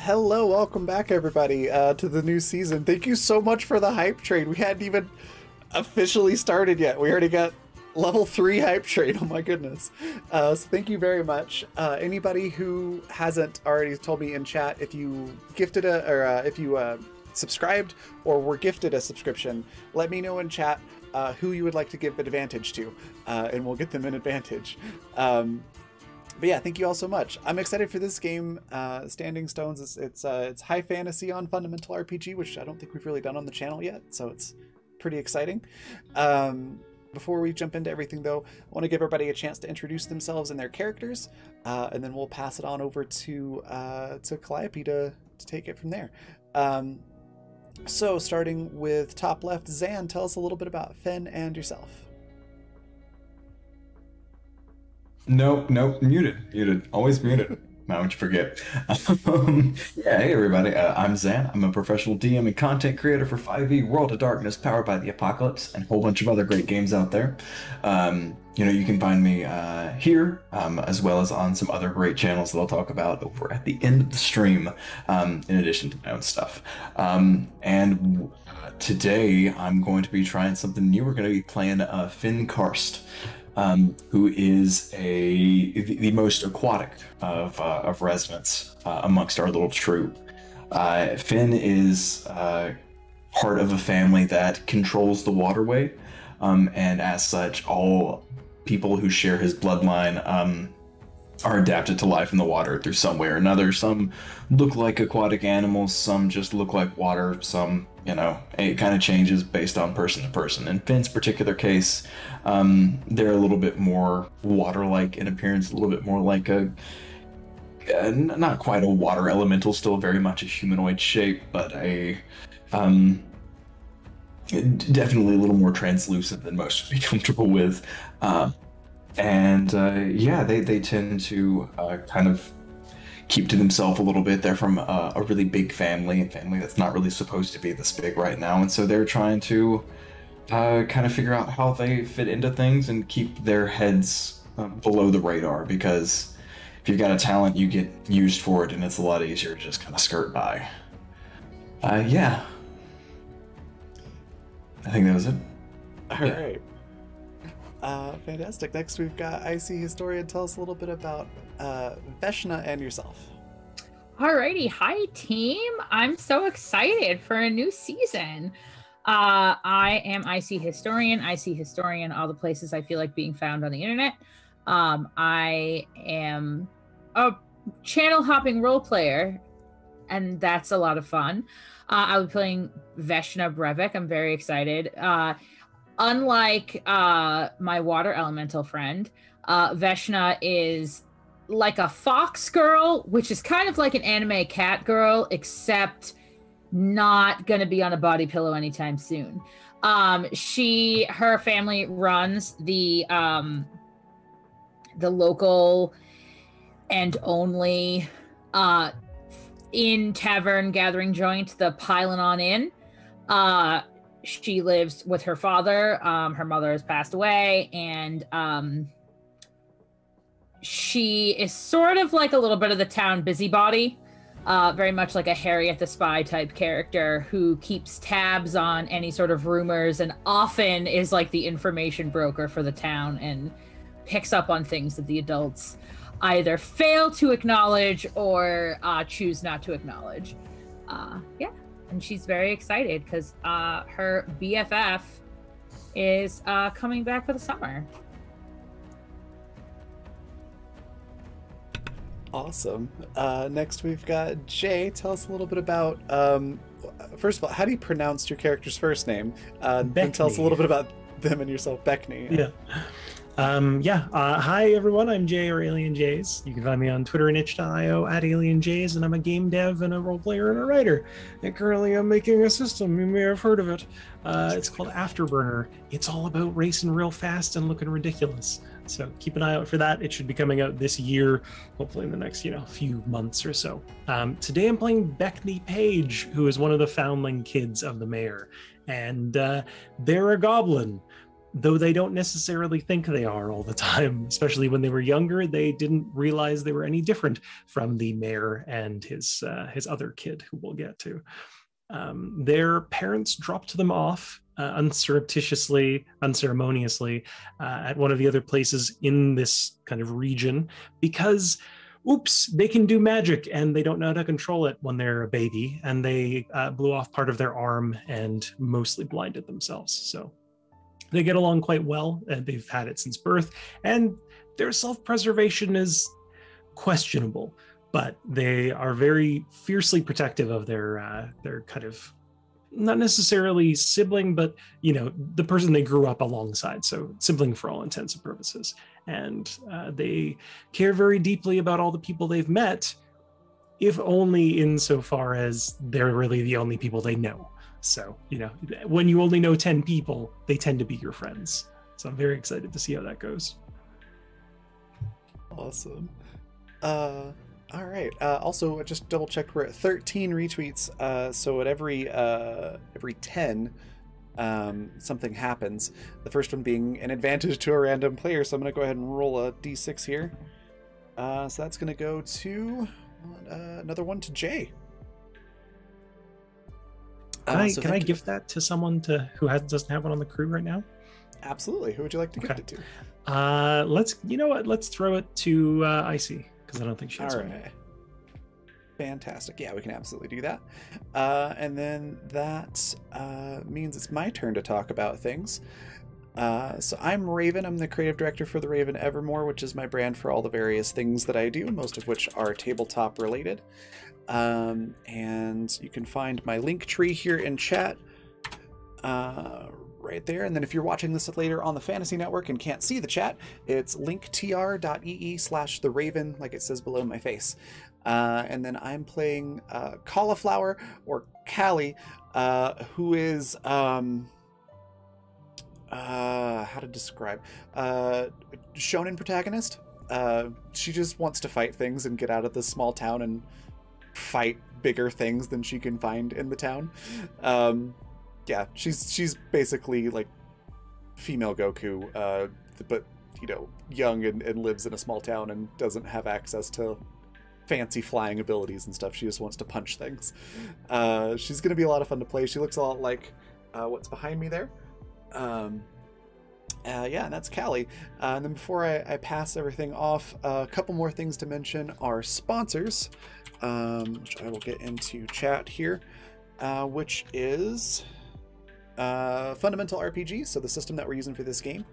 Hello, welcome back, everybody, to the new season. Thank you so much for the hype train. We hadn't even officially started yet. We already got level 3 hype train. Oh my goodness. So thank you very much. Anybody who hasn't already told me in chat, if you gifted if you subscribed or were gifted a subscription, let me know in chat who you would like to give advantage to, and we'll get them an advantage. But yeah, thank you all so much. I'm excited for this game, Standing Stones. It's high fantasy on fundamental RPG, which I don't think we've really done on the channel yet, so it's pretty exciting. Before we jump into everything, though, I want to give everybody a chance to introduce themselves and their characters, and then we'll pass it on over to Calliope to take it from there. So starting with top left, Zan, tell us a little bit about Finn and yourself. Nope, muted, always muted. Why would you forget? Yeah, hey everybody, I'm Zan. I'm a professional DM and content creator for 5e World of Darkness, powered by the Apocalypse, and a whole bunch of other great games out there. You can find me here, as well as on some other great channels that I'll talk about over at the end of the stream, in addition to my own stuff. Today I'm going to be trying something new. We're going to be playing Finn Karst. Who is the most aquatic of residents amongst our little troop. Finn is part of a family that controls the waterway, and as such, all people who share his bloodline are adapted to life in the water through some way or another. Some look like aquatic animals, some just look like water, some, it kind of changes based on person to person. In Finn's particular case, they're a little bit more water-like in appearance, a little bit more like not quite a water elemental, still very much a humanoid shape, but definitely a little more translucent than most would be comfortable with. They tend to kind of keep to themselves a little bit. They're from a really big family, a family that's not really supposed to be this big right now, and so they're trying to kind of figure out how they fit into things and keep their heads below the radar, because if you've got a talent, you get used for it, and it's a lot easier to just kind of skirt by. Yeah. I think that was it. All right. Fantastic. Next, we've got Icy Historian. Tell us a little bit about Veshna and yourself. Alrighty, hi team. I'm so excited for a new season. I am Icy Historian. Icy Historian, all the places I feel like being found on the internet. I am a channel hopping role player, and that's a lot of fun. I'll be playing Veshna Brevik. I'm very excited. Unlike my water elemental friend, Veshna is like a fox girl, which is kind of like an anime cat girl, except not going to be on a body pillow anytime soon. Her family runs the local and only inn tavern gathering joint, the Pylon on Inn. She lives with her father. Her mother has passed away, and she is sort of like a little bit of the town busybody, very much like a Harriet the Spy type character who keeps tabs on any sort of rumors and often is like the information broker for the town and picks up on things that the adults either fail to acknowledge or choose not to acknowledge. Yeah. And she's very excited because her BFF is coming back for the summer. Awesome. Next, we've got Jay. Tell us a little bit about, first of all, how do you pronounce your character's first name? Then tell us a little bit about them and yourself, Beckney. Yeah. Hi everyone, I'm Jay, or Alien Jays. You can find me on Twitter and itch.io at Alien Jays, and I'm a game dev and a role player and a writer. And currently I'm making a system, you may have heard of it. It's called Afterburner. It's all about racing real fast and looking ridiculous. So keep an eye out for that. It should be coming out this year, hopefully in the next, few months or so. Today I'm playing Beckney Page, who is one of the foundling kids of the mayor. And they're a goblin. though they don't necessarily think they are all the time. Especially when they were younger, they didn't realize they were any different from the mayor and his other kid, who we'll get to. Their parents dropped them off unceremoniously at one of the other places in this kind of region because, oops, they can do magic and they don't know how to control it when they're a baby, and they blew off part of their arm and mostly blinded themselves. So they get along quite well, and they've had it since birth, and their self-preservation is questionable, but they are very fiercely protective of their kind of, not necessarily sibling, but the person they grew up alongside, so sibling for all intents and purposes. And they care very deeply about all the people they've met, if only insofar as they're really the only people they know. So, when you only know 10 people, they tend to be your friends. So I'm very excited to see how that goes. Awesome. All right. Also, just double checked, we're at 13 retweets. So at every 10, something happens. The first one being an advantage to a random player. So I'm going to go ahead and roll a d6 here. So that's going to go to another one to Jay. Can I gift that to someone who doesn't have one on the crew right now? Absolutely. Who would you like to gift it to? Let's throw it to Icy, because I don't think she has one. Right. Fantastic. Yeah, we can absolutely do that. And then that means it's my turn to talk about things. So I'm Raven. I'm the creative director for the Raven Evermore, which is my brand for all the various things that I do, most of which are tabletop related. And you can find my link tree here in chat right there. And then if you're watching this later on the Fantasy Network and can't see the chat, it's linktr.ee/the Raven, like it says below my face. And then I'm playing Cauliflower, or Callie, who is how to describe shonen protagonist. She just wants to fight things and get out of this small town and fight bigger things than she can find in the town. Yeah, she's basically like female Goku, but young and lives in a small town and doesn't have access to fancy flying abilities and stuff. She just wants to punch things. She's gonna be a lot of fun to play. She looks a lot like what's behind me there. Yeah, and that's Callie. And then before I pass everything off, a couple more things to mention are sponsors, which I will get into chat here, which is Fundamental RPG, so the system that we're using for this game.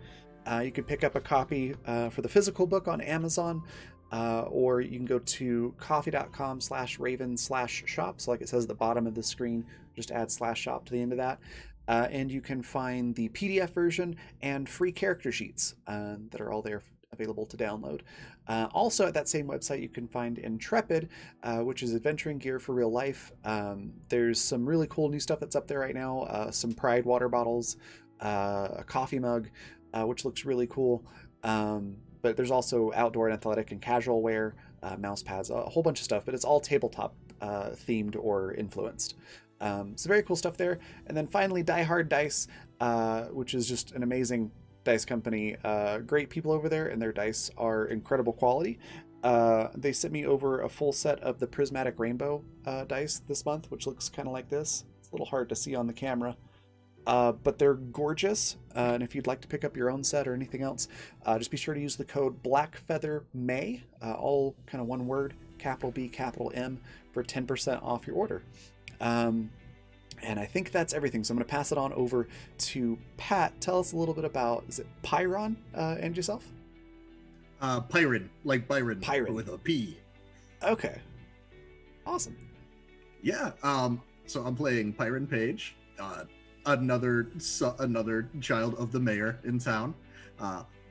You can pick up a copy for the physical book on Amazon, or you can go to coffee.com/raven/shop. So like it says at the bottom of the screen, just add /shop to the end of that. And you can find the PDF version and free character sheets that are all there available to download. Also at that same website, you can find Intrepid, which is adventuring gear for real life. There's some really cool new stuff that's up there right now. Some Pride water bottles, a coffee mug, which looks really cool. But there's also outdoor and athletic and casual wear, mouse pads, a whole bunch of stuff, but it's all tabletop themed or influenced. So very cool stuff there. And then finally, Die Hard Dice, which is just an amazing dice company. Great people over there, and their dice are incredible quality. They sent me over a full set of the Prismatic Rainbow dice this month, which looks kind of like this. It's a little hard to see on the camera, but they're gorgeous. And if you'd like to pick up your own set or anything else, just be sure to use the code BlackFeatherMay, all kind of one word, capital B, capital M, for 10% off your order. And I think that's everything. So I'm going to pass it on over to Pat. Tell us a little bit about, is it Pyron and yourself? Pyron, like Byron, Pyron with a P. Okay. Awesome. Yeah. So I'm playing Pyron Page, another child of the mayor in town.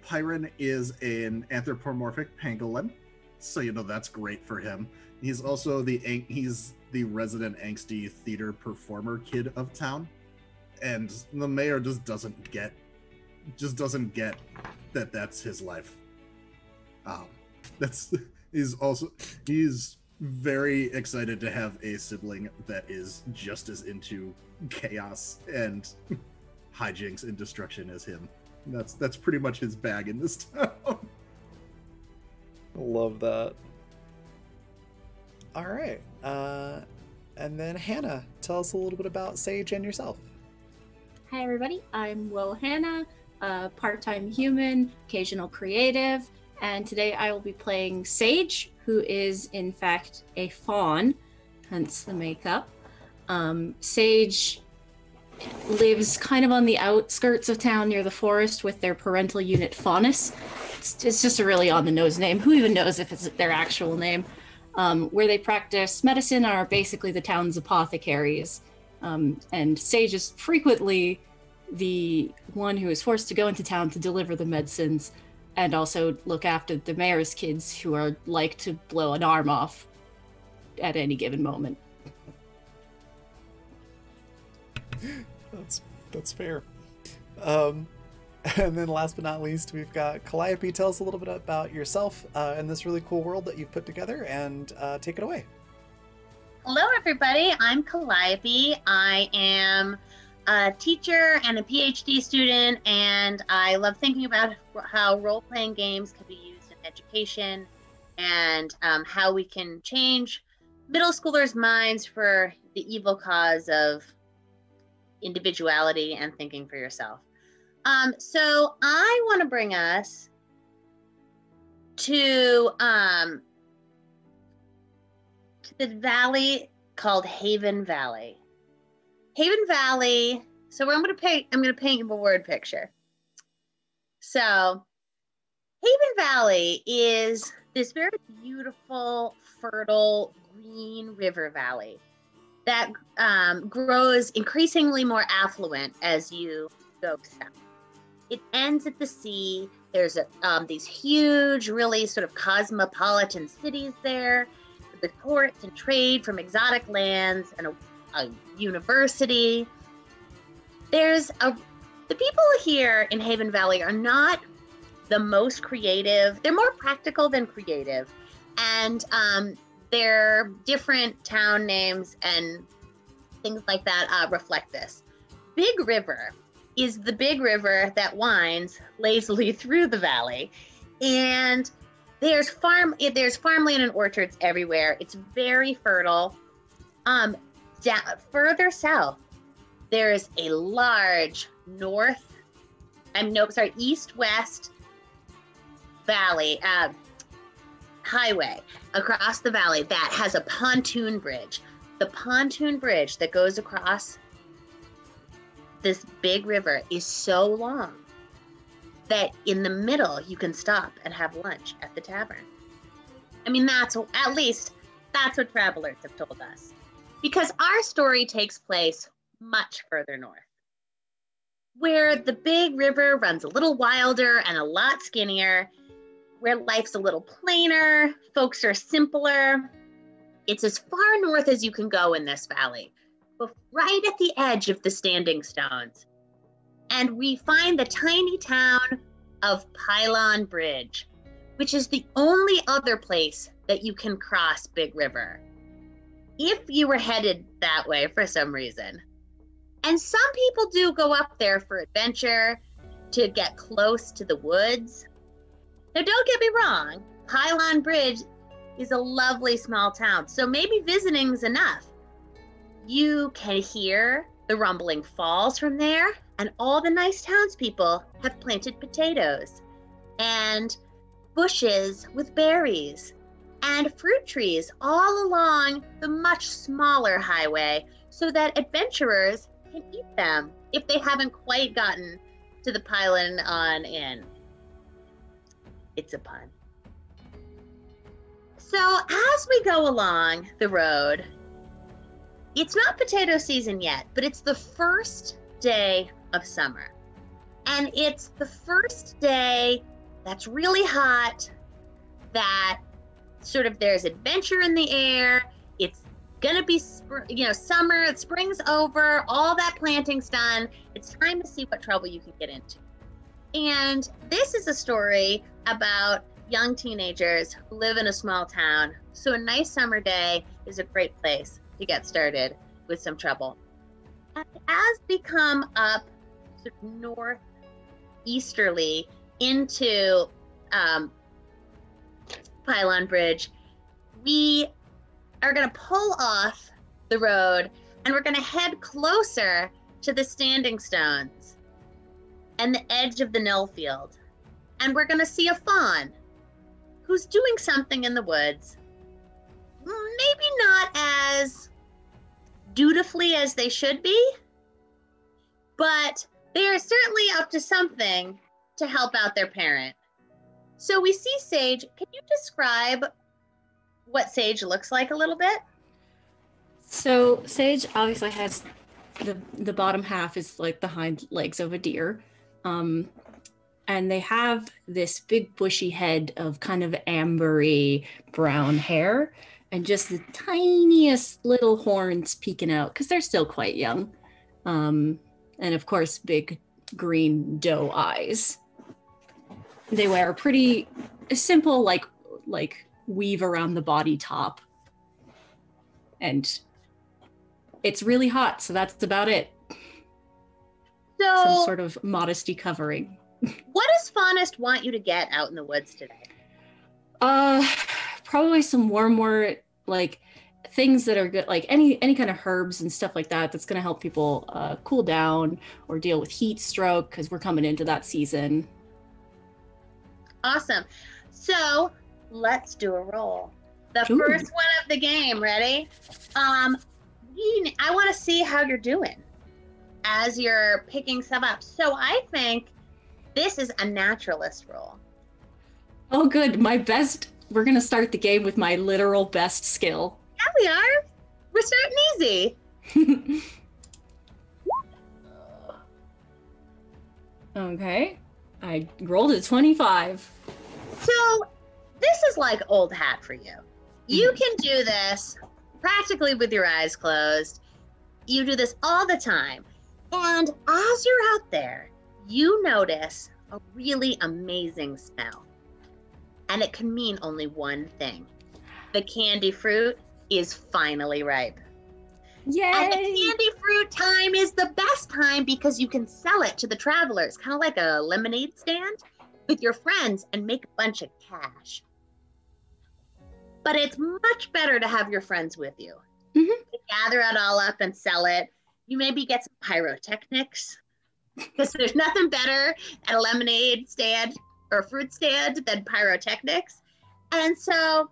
Pyron is an anthropomorphic pangolin, so that's great for him. He's also he's the resident angsty theater performer kid of town, and the mayor just doesn't get that that's his life. He's very excited to have a sibling that is just as into chaos and hijinks and destruction as him. That's pretty much his bag in this town. Love that. All right. And then Hannah, tell us a little bit about Sage and yourself. Hi, everybody. I'm Will Hannah, a part-time human, occasional creative, and today I will be playing Sage, who is in fact a fawn, hence the makeup. Sage lives kind of on the outskirts of town near the forest with their parental unit Faunus. It's just a really on-the-nose name. Who even knows if it's their actual name? Where they practice medicine are basically the town's apothecaries. And Sage is frequently the one who is forced to go into town to deliver the medicines and also look after the mayor's kids who are like to blow an arm off at any given moment. That's fair. And then last but not least, we've got Calliope. Tell us a little bit about yourself and this really cool world that you've put together, and take it away. Hello, everybody. I'm Calliope. I am a teacher and a PhD student, and I love thinking about how role-playing games can be used in education and how we can change middle schoolers' minds for the evil cause of individuality and thinking for yourself. So I want to bring us to the valley called Haven Valley. Haven Valley. So I'm going to paint you a word picture. So Haven Valley is this very beautiful, fertile, green river valley that grows increasingly more affluent as you go south. It ends at the sea. There's these huge, really sort of cosmopolitan cities there, the ports and trade from exotic lands, and a university. The people here in Haven Valley are not the most creative. They're more practical than creative, and their different town names and things like that reflect this. Big River is the big river that winds lazily through the valley, and there's farmland and orchards everywhere. It's very fertile. Further south, there's a large east-west valley highway across the valley that has a pontoon bridge. The pontoon bridge that goes across this big river is so long that in the middle you can stop and have lunch at the tavern. I mean, that's what travelers have told us. Because our story takes place much further north, where the big river runs a little wilder and a lot skinnier, where life's a little plainer, folks are simpler. It's as far north as you can go in this valley, but right at the edge of the Standing Stones. And we find the tiny town of Pylon Bridge, which is the only other place that you can cross Big River, if you were headed that way for some reason. And some people do go up there for adventure, to get close to the woods. Now, don't get me wrong, Pylon Bridge is a lovely small town, so maybe visiting's enough. You can hear the rumbling falls from there, and all the nice townspeople have planted potatoes and bushes with berries and fruit trees all along the much smaller highway so that adventurers can eat them if they haven't quite gotten to the Pylon on in. It's a pun. So as we go along the road, it's not potato season yet, but it's the first day of summer. And it's the first day that's really hot, that sort of there's adventure in the air. It's gonna be, summer, spring's over, all that planting's done. It's time to see what trouble you can get into. And this is a story about young teenagers who live in a small town. So a nice summer day is a great place to get started with some trouble. And as we come up sort of north easterly into Pylon Bridge, we are going to pull off the road and we're going to head closer to the Standing Stones and the edge of the Null Field. And we're going to see a fawn who's doing something in the woods. Maybe not as dutifully as they should be, but they are certainly up to something to help out their parent. So we see Sage. Can you describe what Sage looks like a little bit? So Sage obviously has the bottom half is like the hind legs of a deer. And they have this big bushy head of kind of ambery brown hair and just the tiniest little horns peeking out because they're still quite young. And of course, big green doe eyes. They wear a pretty simple like weave around the body top. And it's really hot, so that's about it. So, some sort of modesty covering. What does Faunest want you to get out in the woods today? Probably some more like things that are good, like any kind of herbs and stuff like that. That's going to help people cool down or deal with heat stroke because we're coming into that season. Awesome. So let's do a roll. The Ooh. First one of the game. Ready? I want to see how you're doing as you're picking stuff up. So I think this is a naturalist roll. Oh, good. My best. We're going to start the game with my literal best skill. Yeah, we are. We're starting easy. Okay. I rolled a 25. So this is like old hat for you. You can do this practically with your eyes closed. You do this all the time. And as you're out there, you notice a really amazing smell. And it can mean only one thing. The candy fruit is finally ripe. Yay! And the candy fruit time is the best time because you can sell it to the travelers, kind of like a lemonade stand with your friends and make a bunch of cash. But it's much better to have your friends with you. Mm-hmm. To gather it all up and sell it. You maybe get some pyrotechnics because there's nothing better at a lemonade stand or fruit stand than pyrotechnics. And so,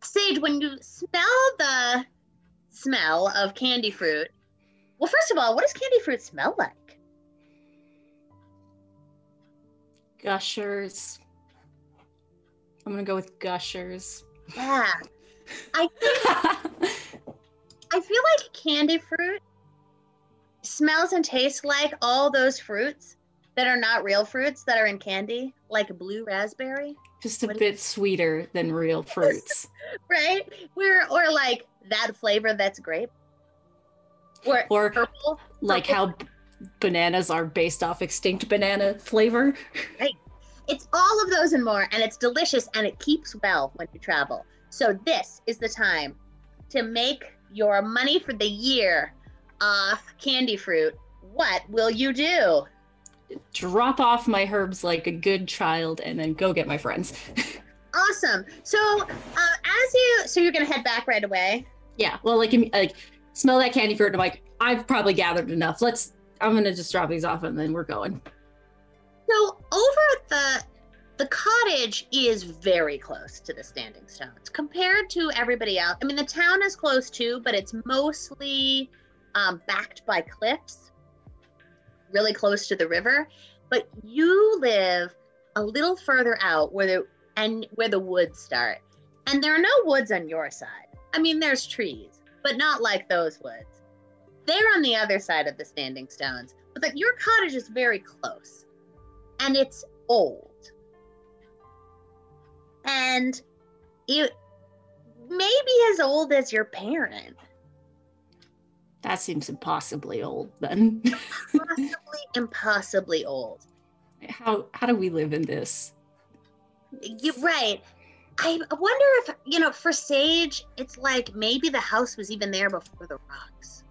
Sage, when you smell the smell of candy fruit, well, first of all, what does candy fruit smell like? Gushers. I'm gonna go with gushers. Yeah. I feel like candy fruit smells and tastes like all those fruits that are not real fruits that are in candy, like blue raspberry. Just a bit sweeter than real fruits. Right? Or like that flavor that's grape. Or purple. Like how bananas are based off extinct banana flavor. Right. It's all of those and more, and it's delicious, and it keeps well when you travel. So this is the time to make your money for the year off candy fruit. What will you do? Drop off my herbs like a good child and then go get my friends. Awesome. So so you're gonna head back right away? Yeah, well, like smell that candy fruit and I'm like, I've probably gathered enough. I'm gonna just drop these off and then we're going. So over at the cottage is very close to the Standing Stones compared to everybody else. I mean, the town is close too, but it's mostly backed by cliffs, really close to the river. But you live a little further out where the woods start, and there are no woods on your side. I mean, there's trees, but not like those woods. They're on the other side of the Standing Stones, but your cottage is very close. And it's old. And it maybe as old as your parent. That seems impossibly old then. Impossibly old. How do we live in this? You're right. I wonder if, for Sage, it's like maybe the house was even there before the rocks.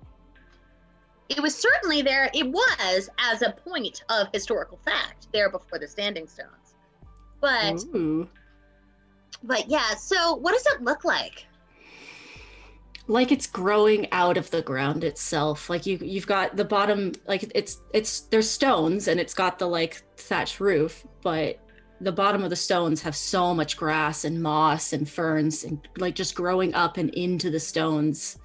it was certainly there. It was as a point of historical fact there before the Standing Stones. Ooh. But yeah, so what does it look like? Like it's growing out of the ground itself. Like you've got the bottom, like it's there's stones and it's got the like thatched roof, but the bottom of the stones have so much grass and moss and ferns and like just growing up and into the stones.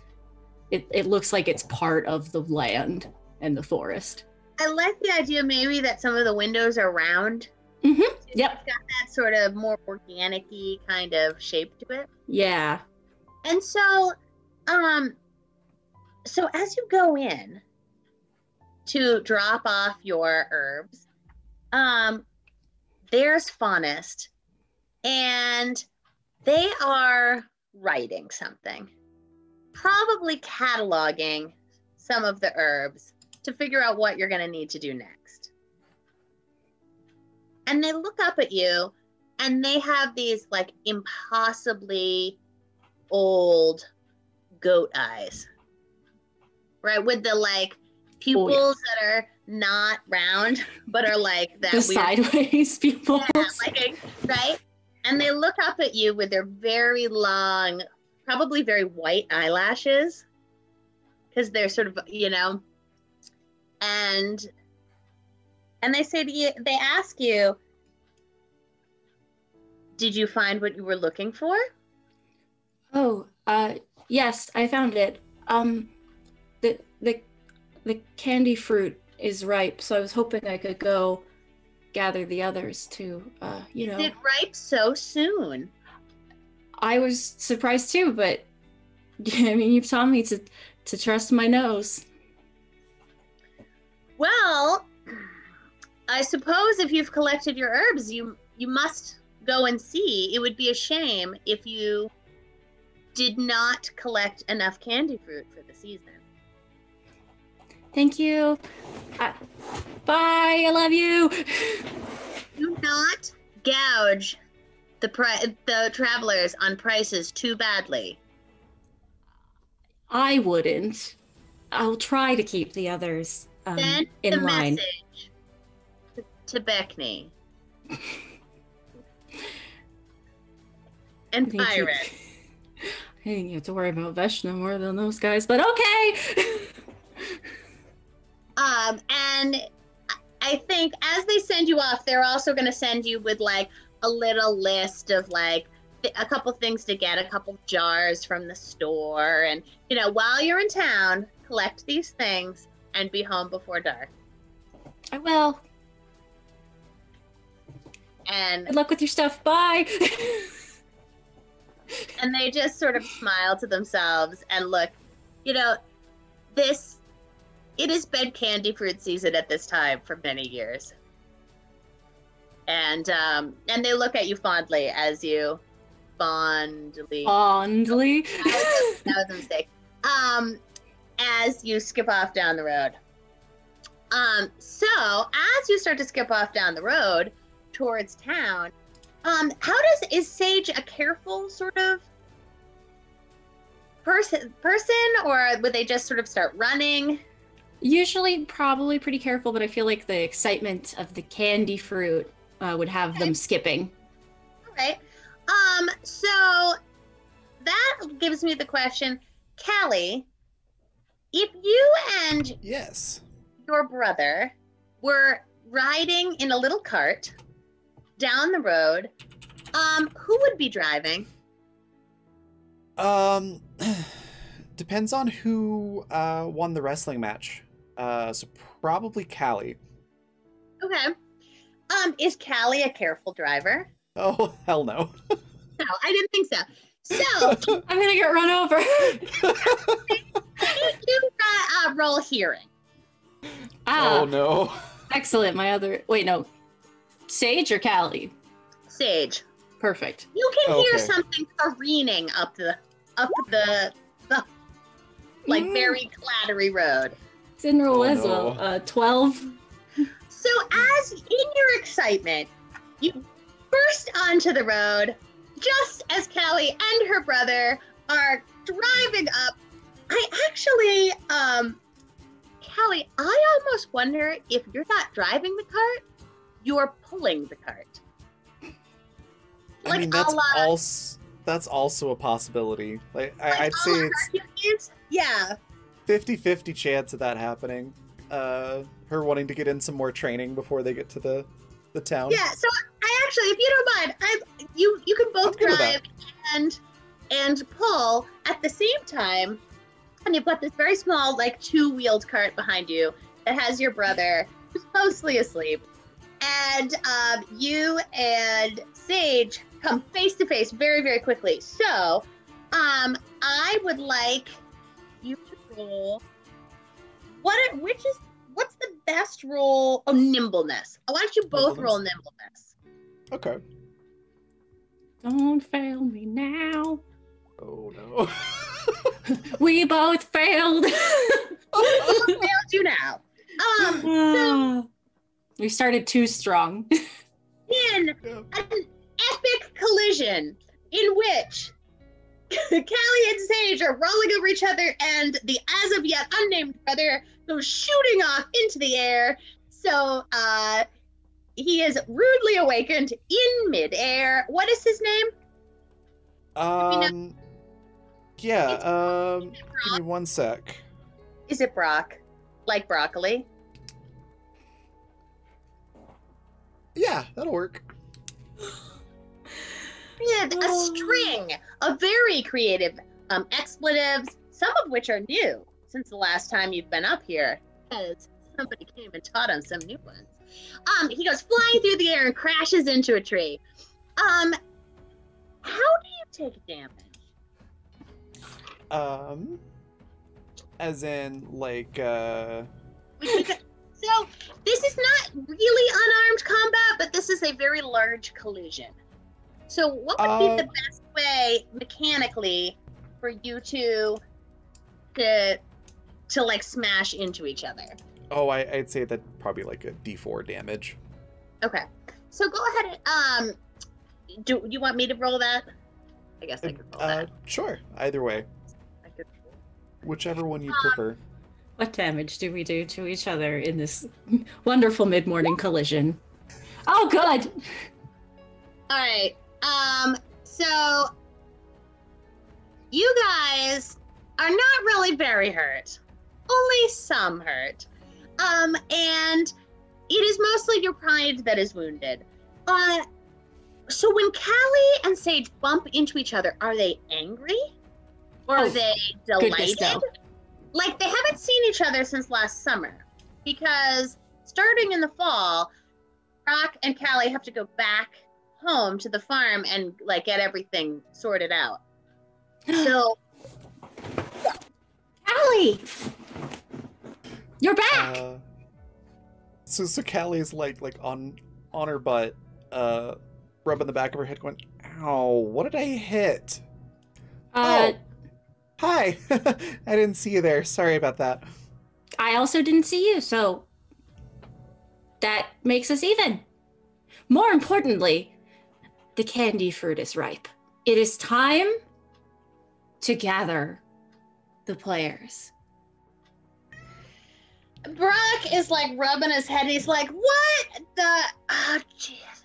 It looks like it's part of the land and the forest. I like the idea maybe that some of the windows are round. Mm-hmm. Yep. It's got that sort of more organic-y kind of shape to it. Yeah. And so as you go in to drop off your herbs, there's Faunist, and they are writing something, probably cataloging some of the herbs to figure out what you're going to need to do next. And they look up at you, and they have these like impossibly old goat eyes, right? With the like pupils that are not round, but are like that the weird sideways pupils. Yeah, right? And they look up at you with their very long, probably very white eyelashes, because they're sort of, and they say to you, they ask you, did you find what you were looking for? Oh, yes, I found it. The candy fruit is ripe, so I was hoping I could go gather the others to, Is it ripe so soon? I was surprised too, but I mean, you've taught me to trust my nose. Well, I suppose if you've collected your herbs, you must go and see. It would be a shame if you did not collect enough candy fruit for the season. Thank you. Bye. I love you. Do not gouge the travelers on prices too badly. I wouldn't. I'll try to keep the others Send in the line. message to Beckney and Byron. I think you have to worry about Vesh no more than those guys, but okay. And I think as they send you off, they're also going to send you with like a little list of like a couple things to get, a couple jars from the store, and while you're in town, collect these things and be home before dark. I will. And Good luck with your stuff. Bye. and they just sort of smile to themselves and look, it has been candy fruit season at this time for many years. And they look at you fondly as you That was a mistake. As you skip off down the road. So as you start to skip off down the road towards town, is Sage a careful sort of person, or would they just sort of start running? Usually probably pretty careful, but I feel like the excitement of the candy fruit would have them skipping. All right. So that gives me the question, Callie, if you and Yes. your brother were riding in a little cart down the road, who would be driving? Depends on who won the wrestling match. So probably Callie. Okay. Is Callie a careful driver? Oh, hell no. No, I didn't think so. So I'm gonna get run over. you roll hearing. Oh no. Excellent. Sage or Callie? Sage. Perfect. You can hear Okay. something careening up the very clattery road. Didn't roll Oh, as no. well. 12. So as in your excitement, you burst onto the road just as Callie and her brother are driving up. I actually, Callie, I almost wonder if you're not driving the cart, you're pulling the cart. I mean, that's also a possibility. Like, I'd say it's yeah, 50-50 chance of that happening. Her wanting to get in some more training before they get to the town. Yeah, so I actually, if you don't mind, you can both drive and pull at the same time, and you've got this very small, like, 2-wheeled cart behind you that has your brother, who's mostly asleep, and you and Sage come face to face very, very quickly. So, I would like you to roll. What's the best roll? Oh, nimbleness. Why don't you both roll nimbleness? Okay. Don't fail me now. Oh no. We both failed. Both failed you now. So we started too strong. in an epic collision in which Callie and Sage are rolling over each other, and the as of yet unnamed brother goes shooting off into the air. So he is rudely awakened in midair. What is his name? Yeah, give me one sec. Is it Brock? Like broccoli? Yeah, that'll work. Yeah, a string of very creative expletives, some of which are new since the last time you've been up here, because somebody came and taught him some new ones. He goes flying through the air and crashes into a tree. How do you take damage? As in, like, So, this is not really unarmed combat, but this is a very large collision. So, what would be the best way, mechanically, for you to like, smash into each other? Oh, I'd say that probably, like, a D4 damage. Okay. So, go ahead and, do you want me to roll that? I guess I could roll that. Sure, either way. Whichever one you prefer. What damage do we do to each other in this wonderful mid-morning collision? Oh, good. All right. So you guys are not really very hurt. Only some hurt. And it is mostly your pride that is wounded. So when Callie and Sage bump into each other, are they angry? Or are they delighted? No. Like, they haven't seen each other since last summer. Because starting in the fall, Brock and Callie have to go back home to the farm and, like, get everything sorted out. So, Callie! You're back! So Callie's like on her butt, rubbing the back of her head, going, "Ow! What did I hit?" Oh, hi! I didn't see you there. Sorry about that. I also didn't see you, so that makes us even. More importantly, the candy fruit is ripe. It is time to gather the players. Brock is, like, rubbing his head. He's like, what the... Oh, jeez.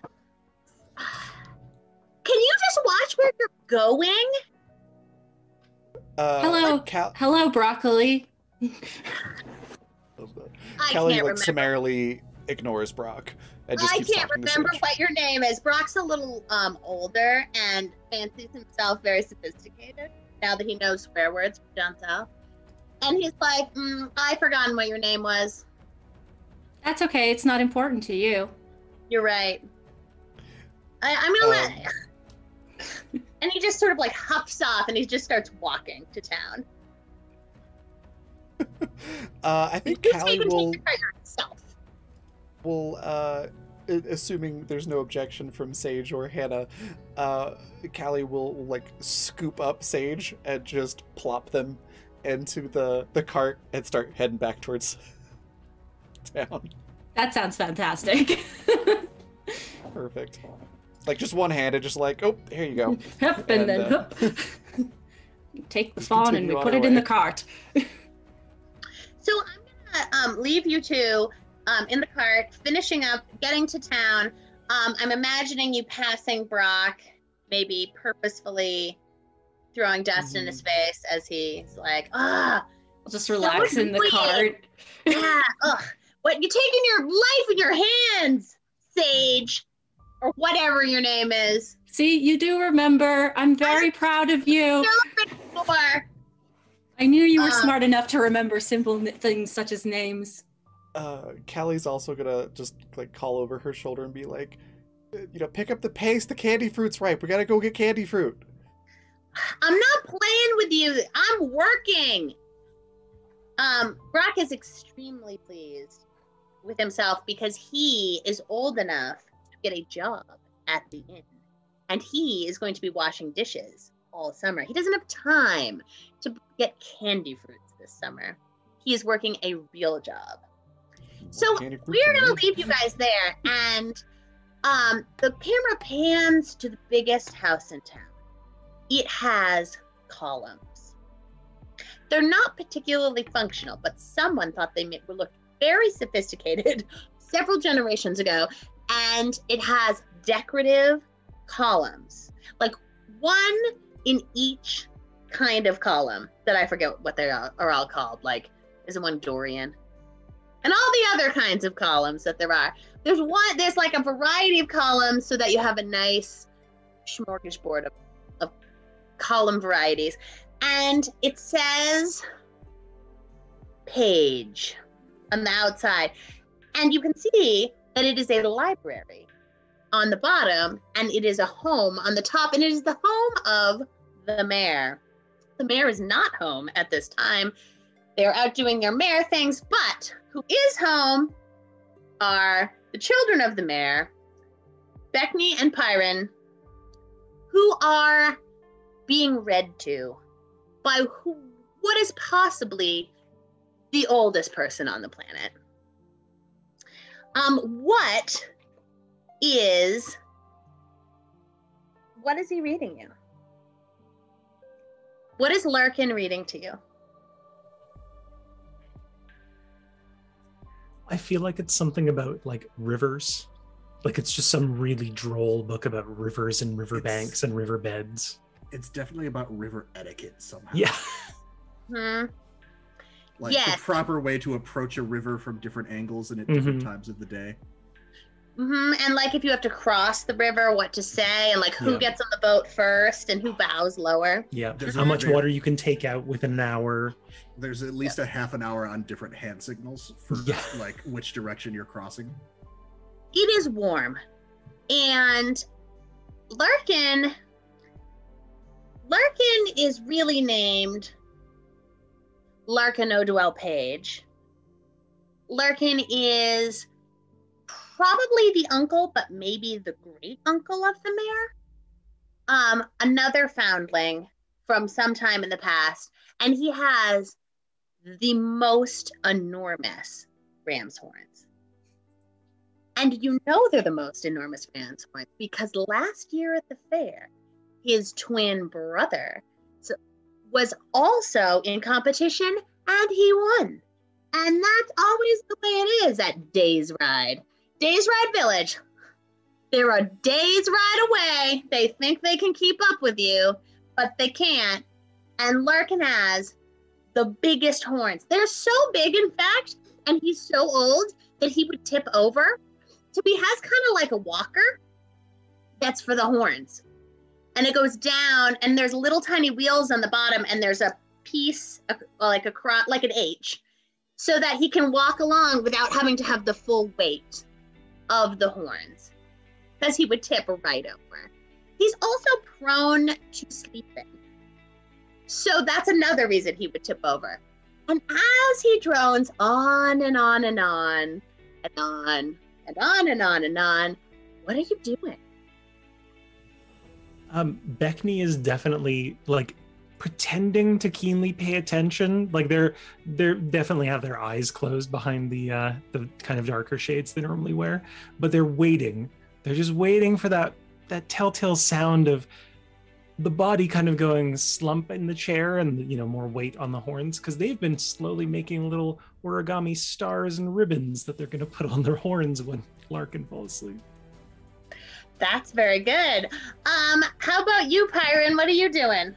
Can you just watch where you're going? Hello. Hello, broccoli. Callie, like, summarily ignores Brock. And just keeps can't remember what your name is. Brock's a little older and fancies himself very sophisticated now that he knows swear words from down south. And he's like, I've forgotten what your name was. That's okay. It's not important to you. You're right. I'm gonna let... And he just sort of, like, huffs off and he just starts walking to town. I think Callie will, assuming there's no objection from Sage or Hannah, Callie will, like, scoop up Sage and just plop them into the cart and start heading back towards town. That sounds fantastic. Perfect. Like, just one-handed, just like, oh, here you go. Hup, and then hup. Take the fawn and we put it in the cart. So leave you two in the cart, finishing up, getting to town. I'm imagining you passing Brock, maybe purposefully throwing dust in his face as he's like, I'll just relax in the weird. cart. Yeah, ugh. What, you're taking your life in your hands, Sage, or whatever your name is. See, you do remember. I'm very proud of you. Before. I knew you were smart enough to remember simple things such as names. Callie's also gonna just like call over her shoulder and be like, pick up the pace. The candy fruit's ripe. We gotta go get candy fruit. I'm not playing with you. I'm working. Brock is extremely pleased with himself because he is old enough to get a job at the inn. And he is going to be washing dishes all summer. He doesn't have time to get candy fruits this summer. He is working a real job. So we're going to leave you guys there. And the camera pans to the biggest house in town. It has columns. They're not particularly functional, but someone thought they would look very sophisticated several generations ago. And it has decorative columns, like one in each kind of column that I forget what they are all called. Like, is it one Dorian? And all the other kinds of columns that there are. There's like a variety of columns so that you have a nice smorgasbord of column varieties. And it says page on the outside. And you can see that it is a library on the bottom, and it is a home on the top, and it is the home of the mayor. The mayor is not home at this time. They're out doing their mayor things, but who is home are the children of the mayor, Beckney and Pyron, who are being read to by what is possibly the oldest person on the planet. What is he reading you? What is Larkin reading to you? I feel like it's something about like rivers. Like it's just some really droll book about rivers and riverbanks and riverbeds. It's definitely about river etiquette somehow. Yeah. Like the proper way to approach a river from different angles and at different times of the day. And like if you have to cross the river, what to say, and like who gets on the boat first and who bows lower. Yeah. How much water you can take out within an hour. There's at least a half an hour on different hand signals for like which direction you're crossing. It is warm. And Larkin is really named Larkin O'Dwell Page. Larkin is probably the uncle, but maybe the great uncle of the mayor. Another foundling from some time in the past, and he has the most enormous ram's horns. And you know they're the most enormous ram's horns because last year at the fair, his twin brother was also in competition and he won. And that's always the way it is at Days Ride. Days Ride Village. They're a day's ride away. They think they can keep up with you, but they can't. And Larkin has the biggest horns. They're so big, in fact, and he's so old that he would tip over. So he has kind of like a walker that's for the horns. And it goes down, and there's little tiny wheels on the bottom, and there's a piece, like an H, so that he can walk along without having to have the full weight of the horns, because he would tip right over. He's also prone to sleeping. So that's another reason he would tip over. And as he drones on and on and on and on and on and on and on, what are you doing? Beckney is definitely like pretending to keenly pay attention. Like they're definitely have their eyes closed behind the kind of darker shades they normally wear, but they're waiting. They're just waiting for that telltale sound of the body kind of going slump in the chair and, more weight on the horns, because they've been slowly making little origami stars and ribbons that they're going to put on their horns when Larkin falls asleep. That's very good. How about you, Pyron? What are you doing?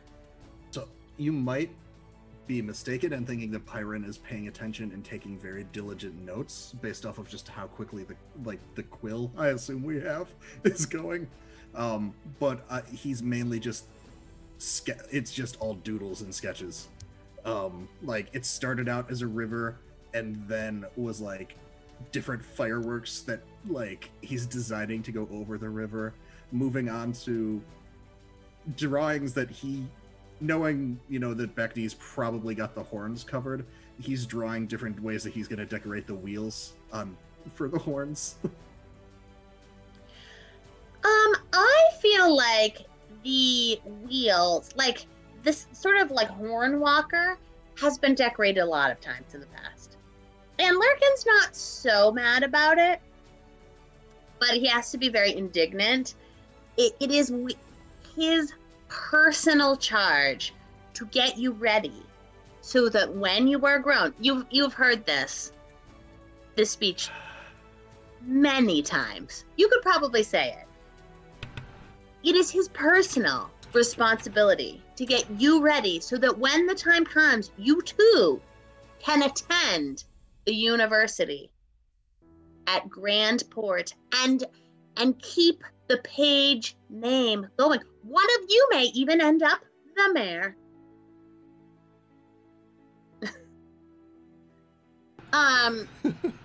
So you might be mistaken in thinking that Pyron is paying attention and taking very diligent notes based off of just how quickly the quill I assume we have is going. But he's mainly just it's just all doodles and sketches. It started out as a river and then was like different fireworks that he's designing to go over the river, moving on to drawings that he, knowing that Beckney's probably got the horns covered, he's drawing different ways that he's going to decorate the wheels for the horns. I feel like the wheels, this sort of horn walker, has been decorated a lot of times in the past. And Larkin's not so mad about it, but he has to be very indignant. It is his personal charge to get you ready so that when you are grown, you've heard this speech many times. You could probably say it. It is his personal responsibility to get you ready so that when the time comes, you too can attend the university at Grandport and keep the page name going. One of you may even end up the mayor.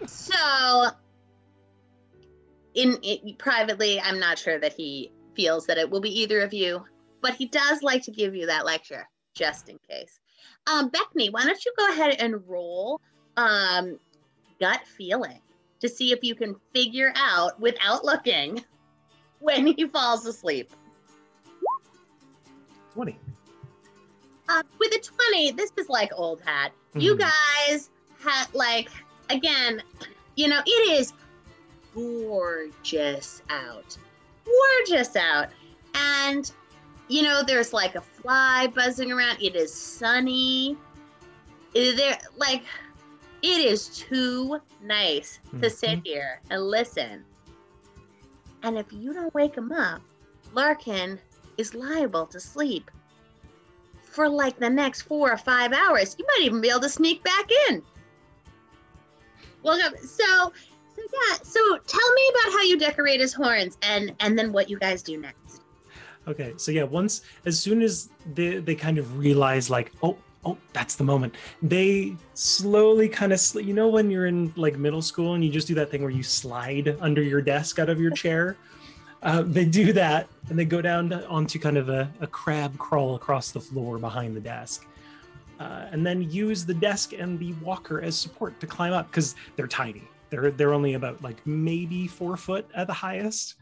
So in privately, I'm not sure that he feels that it will be either of you, but he does like to give you that lecture just in case. Beckney, why don't you go ahead and roll gut feeling to see if you can figure out without looking when he falls asleep. 20. With a 20, this is like old hat. You guys had again, it is gorgeous out. Gorgeous out. And, there's a fly buzzing around. It is sunny. It is too nice to sit here and listen. And if you don't wake him up, Larkin is liable to sleep for the next 4 or 5 hours. You might even be able to sneak back in. Welcome. So tell me about how you decorate his horns and then what you guys do next. Okay, so yeah, as soon as they kind of realize oh, that's the moment, they slowly kind of, when you're in middle school and you just do that thing where you slide under your desk out of your chair, they do that and they go down onto kind of a crab crawl across the floor behind the desk. And then use the desk and the walker as support to climb up because they're tiny. They're only about maybe 4 foot at the highest.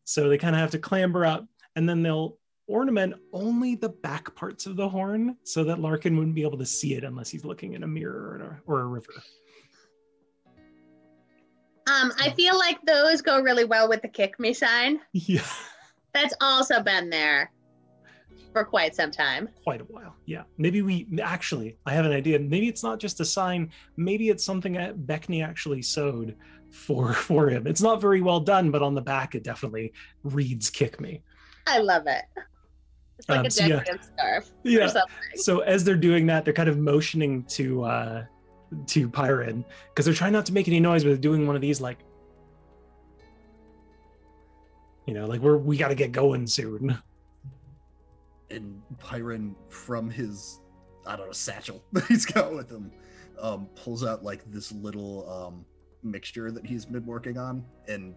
So they kind of have to clamber up, and then they'll ornament only the back parts of the horn so that Larkin wouldn't be able to see it unless he's looking in a mirror or a river. I feel like those go really well with the kick me sign. Yeah. That's also been there for quite some time. Quite a while, yeah. Maybe I have an idea. Maybe it's not just a sign. Maybe it's something that Beckney actually sewed for him. It's not very well done, but on the back it definitely reads "Kick Me." I love it. It's like a decorative scarf or something. So as they're doing that, they're kind of motioning to Pyron because they're trying not to make any noise, but they're doing one of these we got to get going soon. And Pyron, from his, satchel that he's got with him, pulls out this little mixture that he's been working on and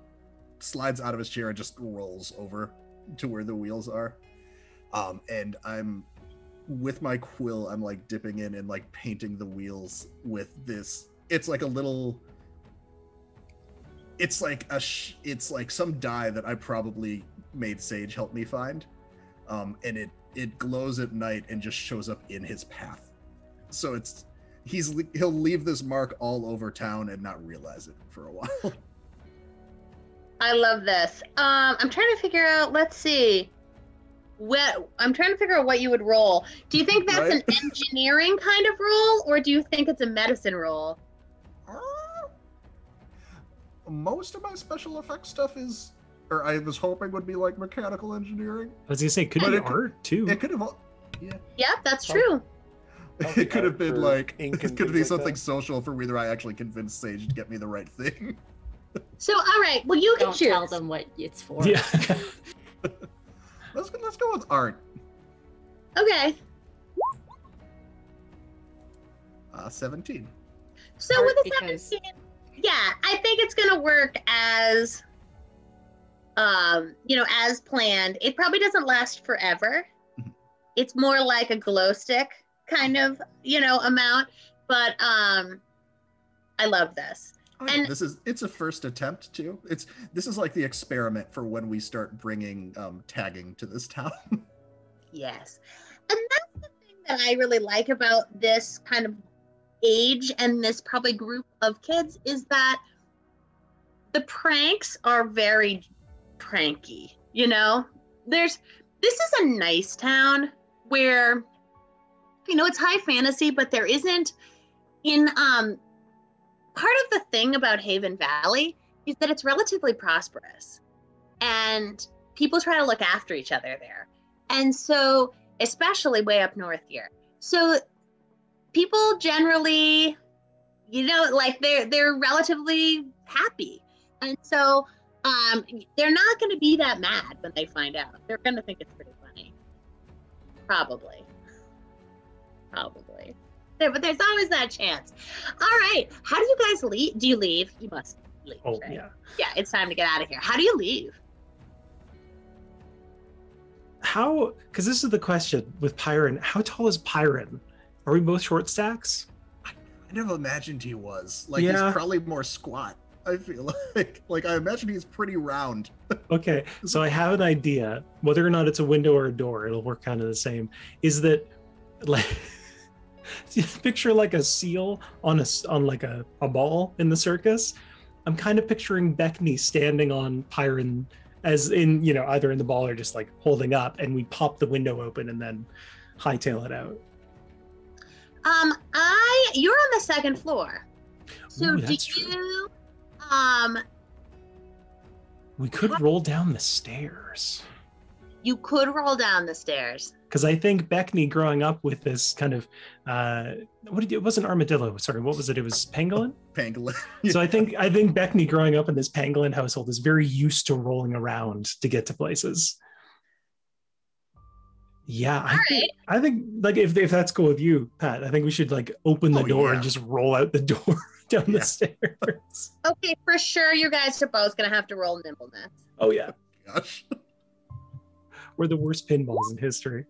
slides out of his chair and just rolls over to where the wheels are. And I'm, with my quill, I'm dipping in and painting the wheels with this. It's a little, it's it's some dye that I probably made Sage help me find. And it glows at night and just shows up in his path. So he'll leave this mark all over town and not realize it for a while. I love this. I'm trying to figure out, let's see. Well, I'm trying to figure out what you would roll. Do you think that's Right? an engineering kind of roll, or do you think it's a medicine roll? Most of my special effects stuff is, or I was hoping would be like mechanical engineering. I was gonna say, could But be it could- art too. It could have, Yeah, that's Oh. true. it could have been For like, ink it and could things be like something that. social for whether I actually convinced Sage to get me the right thing. So, all right. Well, you can Don't choose. tell them what it's for. Yeah. Let's go with art. Okay. 17. So Art with a because- 17, yeah, I think it's gonna work as, as planned. It probably doesn't last forever. Mhm. It's more like a glow stick kind of, amount. But I love this. And- It's a first attempt too. This is like the experiment for when we start bringing tagging to this town. Yes. And that's the thing that I really like about this kind of age and this probably group of kids is that the pranks are very pranky, This is a nice town where it's high fantasy, but there isn't part of the thing about Haven Valley is that it's relatively prosperous and people try to look after each other there. And so, especially way up north here. So people generally, they're relatively happy. And so they're not going to be that mad when they find out. They're going to think it's pretty funny. Probably. But there's always that chance. All right. How do you guys leave? Do you leave? You must leave. Oh right? yeah. Yeah, it's time to get out of here. How do you leave? How? Because this is the question with Pyron. How tall is Pyron? Are we both short stacks? I never imagined he was. Like Yeah. he's probably more squat. I feel like I imagine he's pretty round. Okay, so I have an idea. Whether or not it's a window or a door, it'll work kind of the same. Is that like picture like a seal on like a ball in the circus? I'm kind of picturing Beckney standing on Pyron, as in either in the ball or just like holding up, and we pop the window open and then hightail it out. You're on the second floor. So Ooh, do that's true. you We could roll down the stairs. you could roll down the stairs. Because I think Beckney growing up with this kind of it wasn't armadillo, sorry, what was it? It was pangolin. Pangolin. So I think Beckney growing up in this pangolin household is very used to rolling around to get to places. Yeah, I think like if that's cool with you, Pat, I think we should like open the Oh, door yeah. and just roll out the door down the Yeah. stairs. Okay, for sure you guys are both gonna have to roll nimbleness. Oh yeah, Gosh. we're the worst pinballs in history.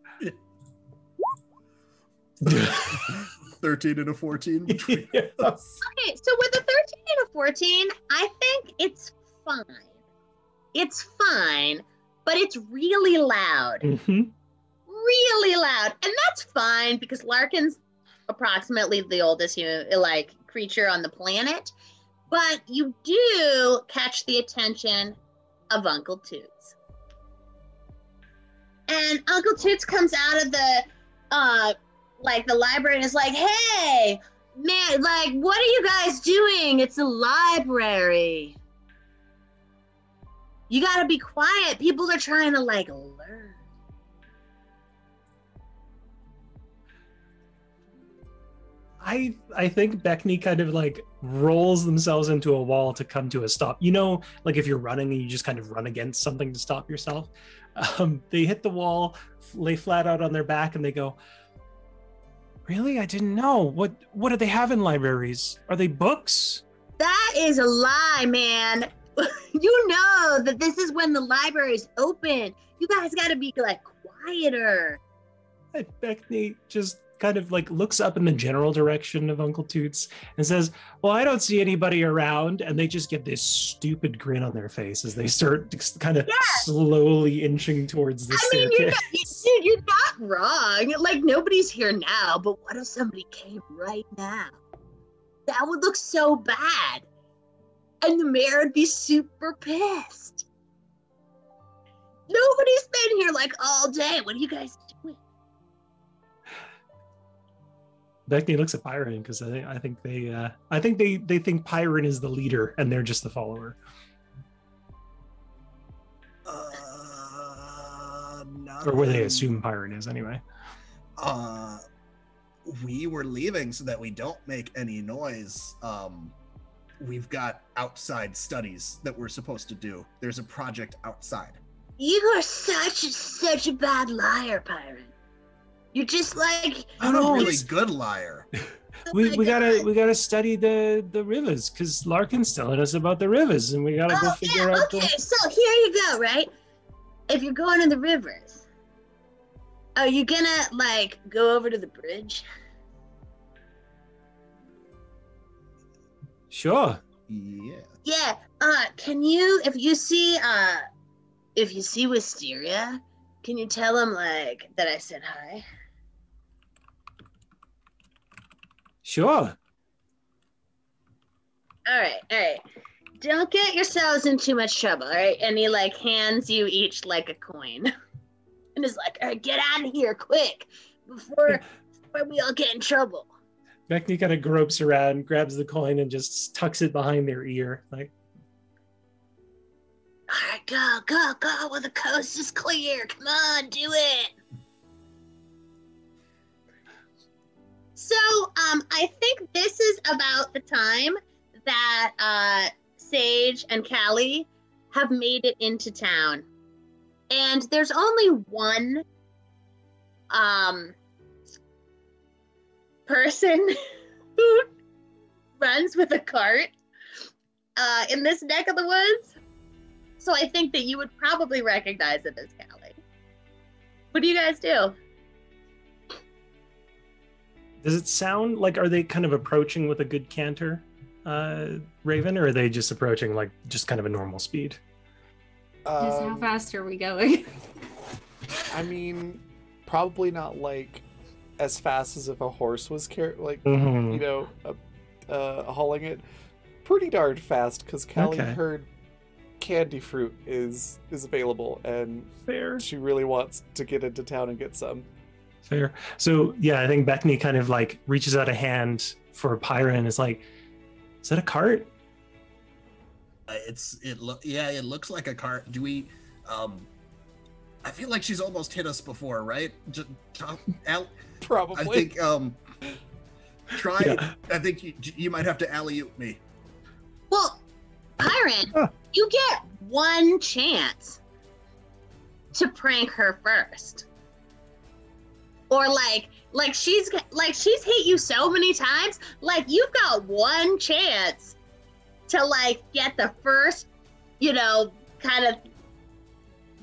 13 and a 14 between. Yes. Okay, so with a 13 and a 14, I think it's fine. It's fine, but it's really loud. Mhm. Really loud. And that's fine because Larkin's approximately the oldest creature on the planet. But you do catch the attention of Uncle Toots. And Uncle Toots comes out of the library and is like, hey, man, what are you guys doing? It's a library. You gotta be quiet. People are trying to learn. I think Beckney kind of like rolls themselves into a wall to come to a stop. Like if you're running and you just kind of run against something to stop yourself. They hit the wall, lay flat out on their back, and they go, "Really? I didn't know. What do they have in libraries? Are they books?" That is a lie, man. You know that this is when the library's open. You guys gotta be quieter. And Beckney just kind of like looks up in the general direction of Uncle Toots and says, "Well, I don't see anybody around," and they just get this stupid grin on their face as they start kind of slowly inching towards the staircase. You're not wrong. Nobody's here now, but what if somebody came right now? That would look so bad. And the mayor would be super pissed. Nobody's been here like all day. What are you guys doing? Beckney looks at Pyron because I think they think Pyron is the leader and they're just the follower. Or where they assume Pyron is anyway. We were leaving so that we don't make any noise. We've got outside studies that we're supposed to do. There's a project outside. You are such a bad liar, Pyron. You're just like I'm a really good liar. we gotta study the rivers because Larkin's telling us about the rivers and we gotta go figure out. Okay, so here you go, right? If you're going in the rivers, are you gonna like go over to the bridge? Sure. Yeah. Yeah. Can you, if you see Wisteria, can you tell him like that I said hi? Sure. All right. Don't get yourselves in too much trouble, all right? And he like hands you each like a coin, and is like, "All right, get out of here quick before we all get in trouble." Beckney kind of gropes around, grabs the coin, and just tucks it behind their ear, like. All right, go! Well, the coast is clear. Come on, do it. So, I think this is about the time that Sage and Callie have made it into town, and there's only one person who runs with a cart in this neck of the woods. So I think that you would probably recognize it as Callie. What do you guys do? Does it sound like, are they kind of approaching with a good canter, Raven, or are they just approaching like just kind of a normal speed? How fast are we going? I mean, probably not like as fast as if a horse was hauling it. Pretty darn fast because Callie heard candy fruit is available and fair. She really wants to get into town and get some. Fair. So yeah, I think Beckney kind of like reaches out a hand for Pyron. Is like, is that a cart? It looks like a cart. Do we? I feel like she's almost hit us before, right? Probably. I think try. Yeah. I think you might have to alley-oop me. Well, Pyron, you get one chance to prank her first. Or like she's hit you so many times, like you've got one chance to like get the first, kind of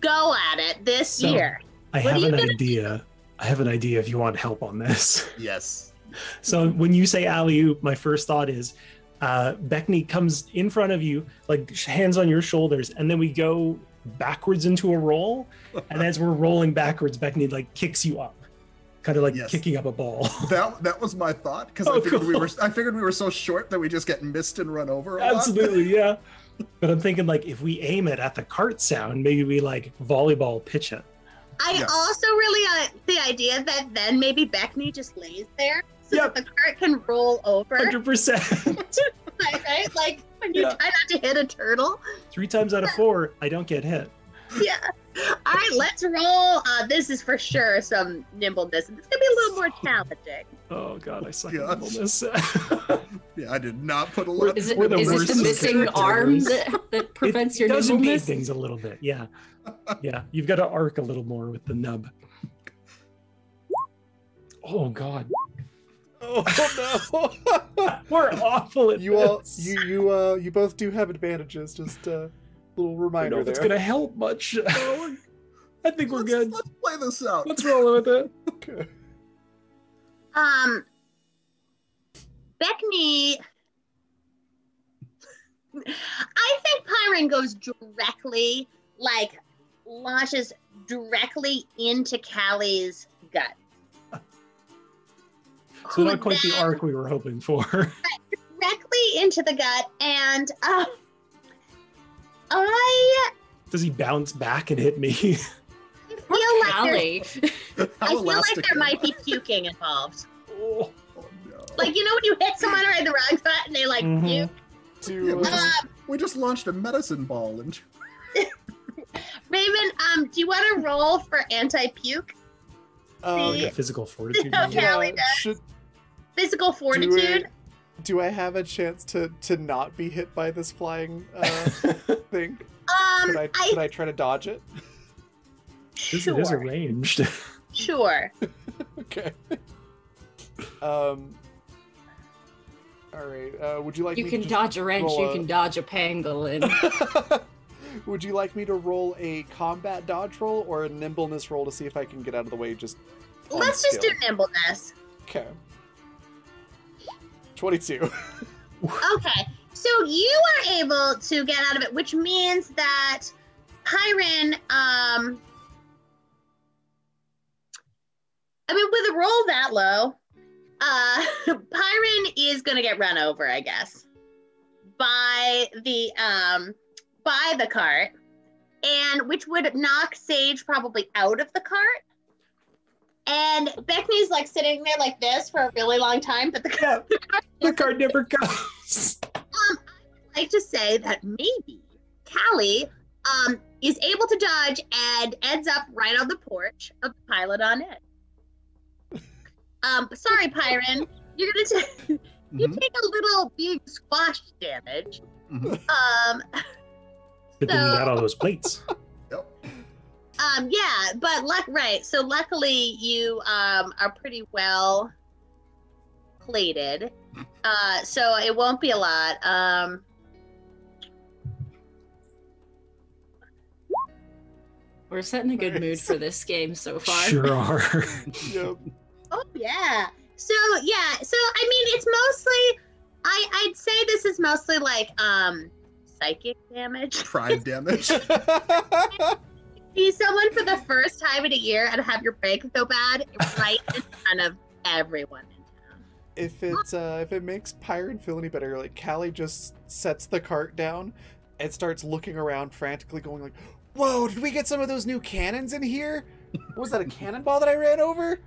go at it this year. I have an idea. I have an idea if you want help on this. Yes. So when you say alley-oop, my first thought is Beckney comes in front of you, like hands on your shoulders, and then we go backwards into a roll. And as we're rolling backwards, Beckney like kicks you up, kind of like kicking up a ball. That was my thought because I figured we were so short that we just get missed and run over. Absolutely, yeah. But I'm thinking like if we aim it at the cart sound, maybe we like volleyball pitch it. I also really like the idea that then maybe Beckney just lays there so that the cart can roll over. 100%. Right? Like when you try not to hit a turtle. 3 times out of 4, I don't get hit. Yeah. All right, let's roll. This is for sure some nimbleness. It's gonna be a little more challenging. Oh God, I suck at nimbleness. Yeah, I did not put a lot. Is it the missing arm that prevents your nimbleness? It does impede nimbleness? things a little bit. Yeah, yeah. You've got to arc a little more with the nub. Oh God. Oh no. We're awful at this. You both do have advantages. Just little reminder. I don't know if it's gonna help much. I think we're good. Let's play this out. Let's roll with it. Okay. Beckney, I think Pyron goes directly, like launches directly into Callie's gut. So not quite the arc we were hoping for. Directly into the gut, and Does he bounce back and hit me? I feel like How I feel like elastic there am might I? be puking involved. Oh. Oh, no. Like, you know when you hit someone right in the wrong spot and they like Mhm. puke? Do, Yeah, Um, we just launched a medicine ball and Raven, do you want to roll for anti-puke? Like See? a physical fortitude. Okay. maybe? Callie does. should Physical fortitude? do I have a chance to not be hit by this flying thing? Could I try to dodge it? This is Sure. arranged. Sure. Okay. All right. Would you like You me can to dodge a wrench, roll you can dodge a pangolin. Would you like me to roll a combat dodge roll or a nimbleness roll to see if I can get out of the way? Just on Let's just do skill? nimbleness. Okay. 22. Okay. So you are able to get out of it, which means that Pyron, I mean, with a roll that low, Pyron is gonna get run over, I guess, by the cart, and which would knock Sage probably out of the cart. And Beckney's like sitting there like this for a really long time, but the cart The card never goes. I would like to say that maybe Callie is able to dodge and ends up right on the porch of the pilot on it. Sorry, Pyron. You're gonna you Mhm, take a little being squashed damage. mhm. Good thing you got all those plates. Yep. Yeah, but right. So luckily you are pretty well plated. So it won't be a lot. We're setting a good mood for this game so far. Sure are. Yep. Oh yeah. So yeah. So I mean, it's mostly. I'd say this is mostly like psychic damage. Pride damage. See someone for the first time in a year and have your break go bad right in front of everyone in town. If it makes Pyron feel any better, like Callie just sets the cart down and starts looking around frantically, going like, "Whoa! Did we get some of those new cannons in here? Was that a cannonball that I ran over?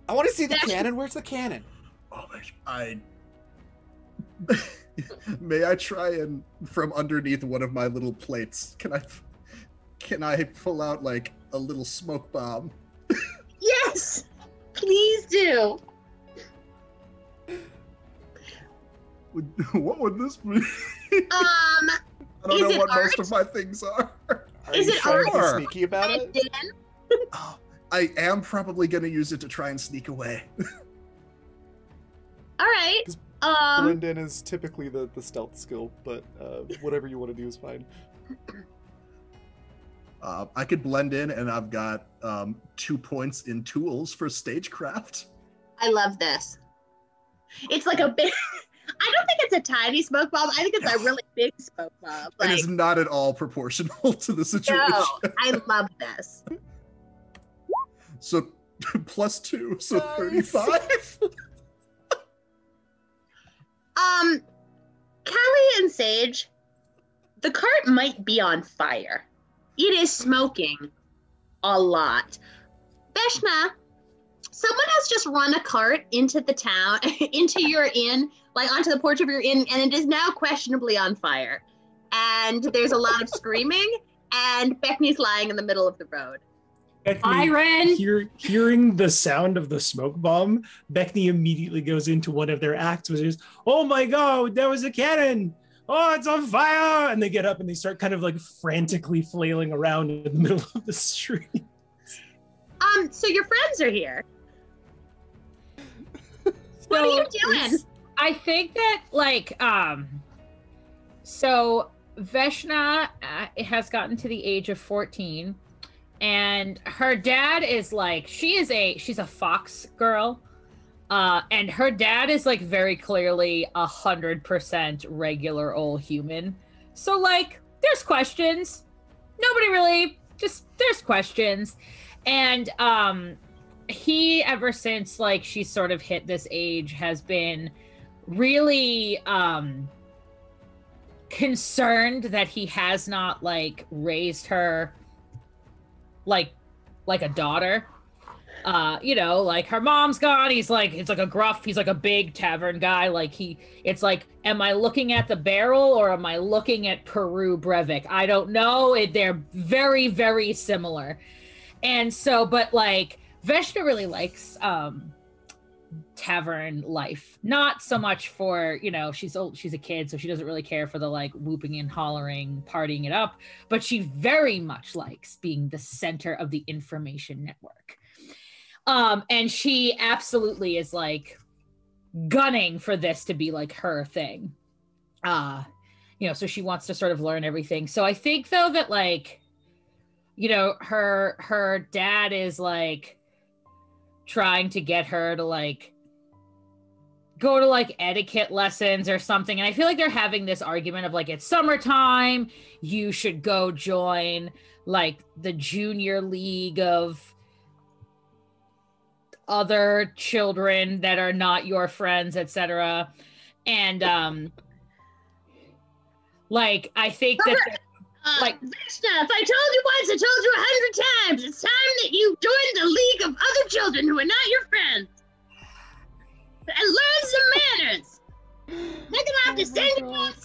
I want to see the cannon. Where's the cannon?" Oh my! I may I try and from underneath one of my little plates? Can I pull out like a little smoke bomb? Yes, please do. What would this be? Um, I don't Is know it what art? most of my things are. Are Is you it trying to be art? sneaky about it? Brendan. Oh, I am probably going to use it to try and sneak away. All right. Blend is typically the stealth skill, but whatever you want to do is fine. I could blend in, and I've got 2 points in tools for stagecraft. I love this. It's like a big. I don't think it's a tiny smoke bomb. I think it's a really big smoke bomb. It Like, is not at all proportional to the situation. no, I love this. So +2, so Nice. 35. Callie and Sage, the cart might be on fire. It is smoking a lot. Veshna, someone has just run a cart into the town, into your inn, like onto the porch of your inn, and it is now questionably on fire. And there's a lot of screaming, and Beckney's lying in the middle of the road. Byron! Hearing the sound of the smoke bomb, Beckney immediately goes into one of their acts, which is, "Oh my god, there was a cannon! Oh, it's on fire!" And they get up and they start kind of like frantically flailing around in the middle of the street. So your friends are here. What are you doing? I think that so Veshna has gotten to the age of 14, and her dad is like, she's a fox girl, and her dad is like very clearly 100% regular old human. So like, there's questions. Nobody really, just there's questions, and he, ever since like she's sort of hit this age, has been really concerned that he has not like raised her like a daughter. You know, like her mom's gone. He's like, it's like a gruff, he's like a big tavern guy. Like it's like, am I looking at the barrel or am I looking at Peru Brevik? I don't know. They're very, very similar. And so, but like Veshna really likes tavern life. Not so much for, you know, she's a kid, so she doesn't really care for the like whooping and hollering, partying it up, but she very much likes being the center of the information network. And she absolutely is like gunning for this to be like her thing. You know, so she wants to sort of learn everything. So I think though that like, you know, her dad is like trying to get her to like go to like etiquette lessons or something. And I feel like they're having this argument of like, it's summertime, you should go join like the junior league of other children that are not your friends, etc. And like I think that like Veshna, if I told you once, I told you 100 times. It's time that you join the league of other children who are not your friends and learn some manners. I'm gonna have to send you guys.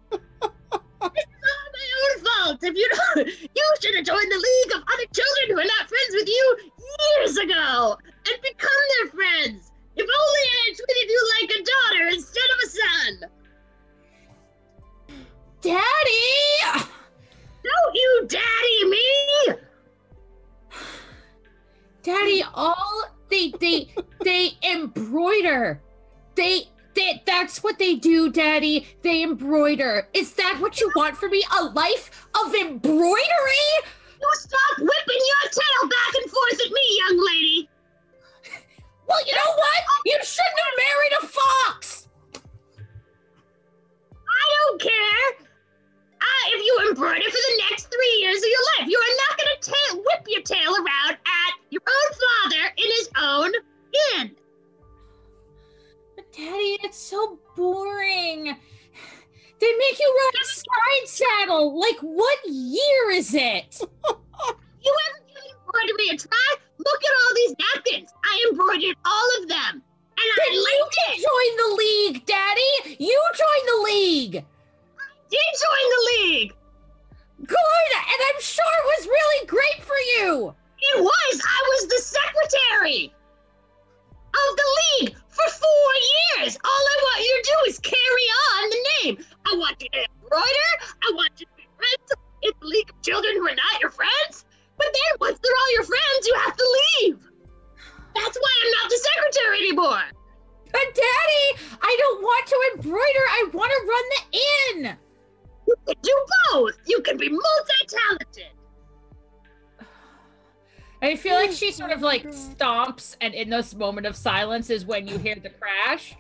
This is all my own fault. If you don't, you should have joined the league of other children who are not friends with you years ago and become their friends. If only I had treated you like a daughter instead of a son. Daddy! Don't you daddy me! Daddy, all they embroider. That's what they do, Daddy. They embroider. Is that what you want for me? A life of embroidery? You stop whipping your tail back and forth at me, young lady. Well, you know what? You shouldn't have married a fox. I don't care. If you embroider for the next 3 years of your life, you are not going to whip your tail around at your own father in his own inn. But Daddy, it's so boring. They make you ride a side saddle. Like, what year is it? You ever give embroidery a try? Look at all these napkins. I embroidered all of them. And Then I you liked can it. join the league, Daddy. You join the league. Did join the league. Good, and I'm sure it was really great for you. It was. I was the secretary of the league for 4 years. All I want you to do is carry on the name. I want you to embroider. I want you to be friends in the league of children who are not your friends. But then once they're all your friends, you have to leave. That's why I'm not the secretary anymore. But Daddy, I don't want to embroider. I want to run the inn. You can do both. You can be multi-talented. I feel like she sort of like stomps, and in this moment of silence is when you hear the crash.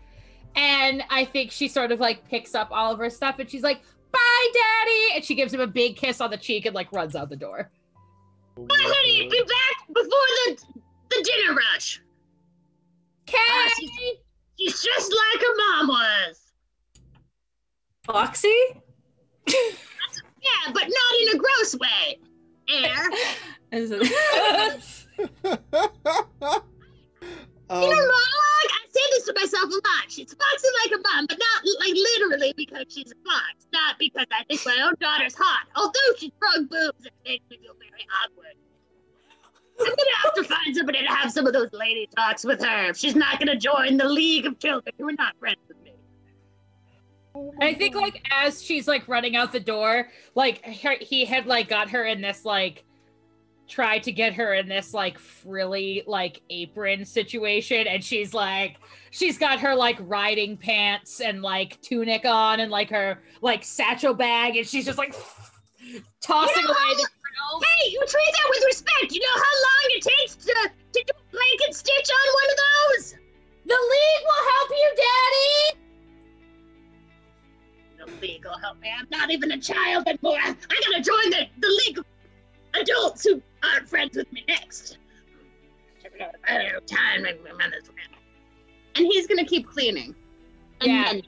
And I think she sort of like picks up all of her stuff and she's like, "Bye, Daddy!" And she gives him a big kiss on the cheek and like runs out the door. Bye, honey. Be back before the dinner rush. Okay. She's just like her mom was. Foxy? Yeah, but not in a gross way. Air. Is it? Inner monologue? I say this to myself a lot. She's foxy like her mom, but not like literally because she's a fox. Not because I think my own daughter's hot. Although she's strong boobs, it makes me feel very awkward. I'm gonna have to find somebody to have some of those lady talks with her if she's not gonna join the league of children who are not friends with me. I think like as she's like running out the door, like he had like got her in this like tried to get her in this like frilly like apron situation, and she's got her like riding pants and like tunic on and like her like satchel bag, and she's just like tossing away the frill. Hey, you treat that with respect. You know how long it takes to do a blanket stitch on one of those? The league will help you, Daddy. The league will help me. I'm not even a child anymore. I gotta join the league of adults who aren't friends with me next. I don't have time. And he's gonna keep cleaning. And Yeah. then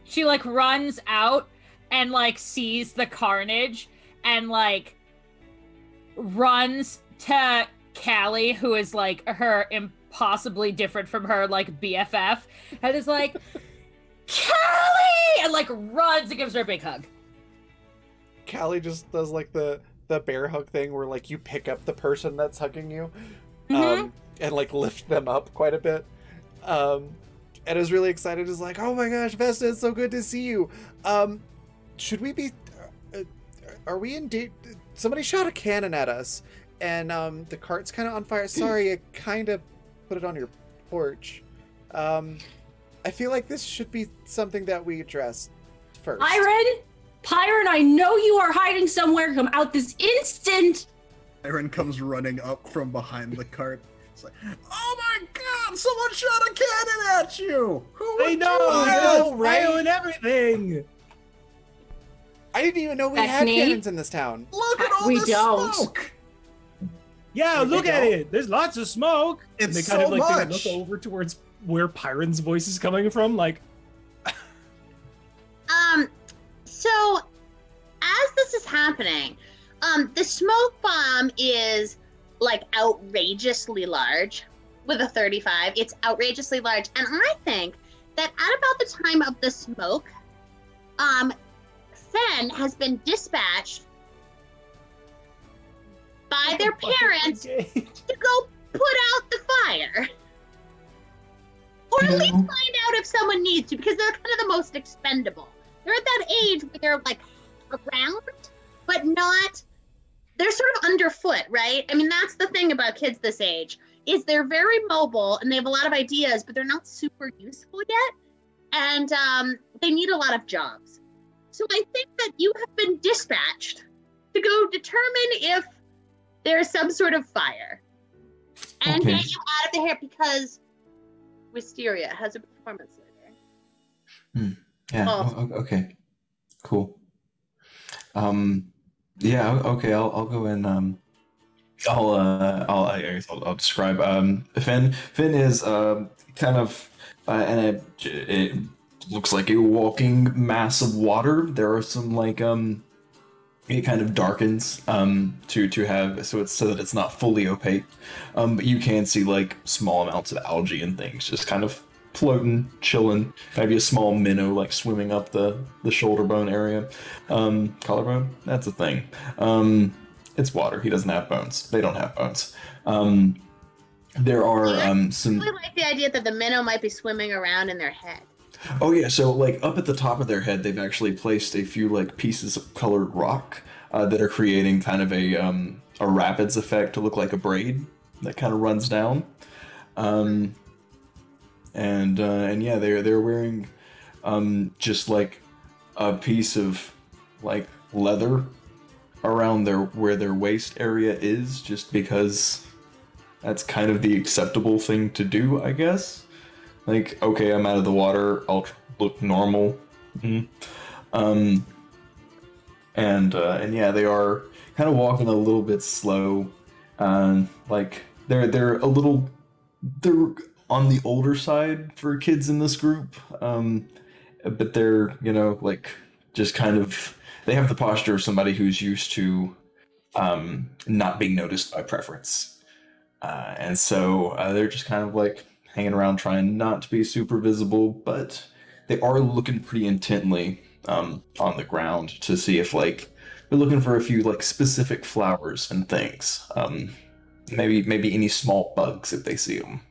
she like runs out and like sees the carnage and like runs to Callie, who is like her impossibly different from her like BFF, and is like, Callie! And like runs and gives her a big hug. Callie just does like the bear hug thing where like you pick up the person that's hugging you, and like lift them up quite a bit. And is really excited, is like, oh my gosh, Vesta, it's so good to see you. Should we be, are we in date? Somebody shot a cannon at us, and the cart's kind of on fire. Sorry, I kind of put it on your porch. I feel like this should be something that we address first. Pyron, I know you are hiding somewhere. Come out this instant. Pyron comes running up from behind the cart. It's like, oh my god, someone shot a cannon at you! Who would I do know, that? right? And everything. I didn't even know we That's had neat. cannons in this town. Look at all We the don't. smoke! Yeah, There look you at go. it. There's lots of smoke. It's And they kind so of like much. they look over towards where Pyron's voice is coming from, like, So as this is happening, the smoke bomb is like outrageously large with a 35. It's outrageously large. And I think that at about the time of the smoke, Fen has been dispatched by their parents Okay. to go put out the fire. Or at least find out if someone needs to, because they're kind of the most expendable. They're at that age where they're like around, but not, they're sort of underfoot, right? I mean, that's the thing about kids this age, is they're very mobile and they have a lot of ideas, but they're not super useful yet. And they need a lot of jobs. So I think that you have been dispatched to go determine if there's some sort of fire. And Okay. get you out of the hair, because Wisteria has a performance later. Yeah. Okay. Cool. Yeah. Okay. I'll go in. I guess I'll describe. Finn is kind of, and it looks like a walking mass of water. There are some like it kind of darkens to have so that it's not fully opaque. But you can see like small amounts of algae and things just kind of floating, chilling. Maybe a small minnow like swimming up the shoulder bone area. Collarbone? That's a thing. It's water. He doesn't have bones. They don't have bones. There are some. I like the idea that the minnow might be swimming around in their head. Oh yeah, so like up at the top of their head, they've actually placed a few like pieces of colored rock that are creating kind of a rapids effect to look like a braid that kind of runs down. And yeah, they're wearing just like a piece of like leather around where their waist area is, just because that's kind of the acceptable thing to do, I guess. Like, okay, I'm out of the water, I'll look normal. And yeah, they are kind of walking a little bit slow. Like they're on the older side for kids in this group. But they're, like just kind of, they have the posture of somebody who's used to not being noticed by preference. And so they're just kind of like hanging around trying not to be super visible, but they are looking pretty intently on the ground to see if like they're looking for a few like specific flowers and things. Maybe any small bugs if they see them.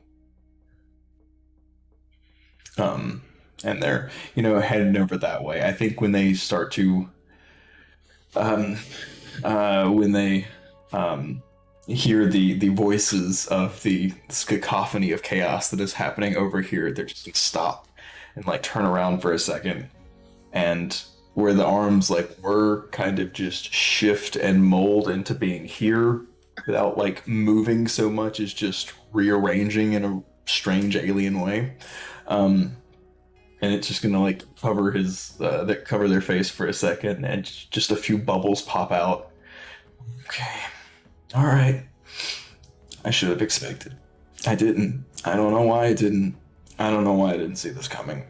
And they're, heading over that way. I think when they start to when they hear the voices of the cacophony of chaos that is happening over here, they're just gonna stop and like turn around for a second, and where the arms like were kind of just shift and mold into being here without like moving so much as just rearranging in a strange alien way. And it's just gonna like cover cover their face for a second, and just a few bubbles pop out. Okay. All right. I should have expected. I didn't. I don't know why I didn't. I don't know why I didn't see this coming.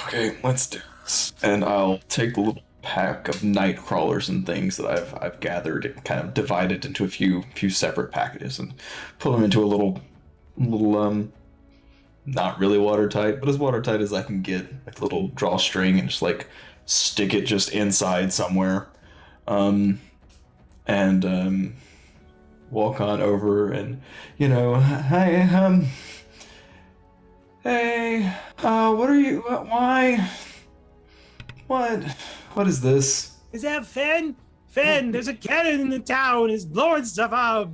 Okay, let's do this. And I'll take the little pack of night crawlers and things that I've gathered and kind of divided into a few separate packages and put them into a little not really watertight, but as watertight as I can get, like a little drawstring, and just like stick it just inside somewhere. And walk on over and, hi, hey, what are you, why, what is this? Is that Fen? Fen, there's a cannon in the town. It's blowing stuff up.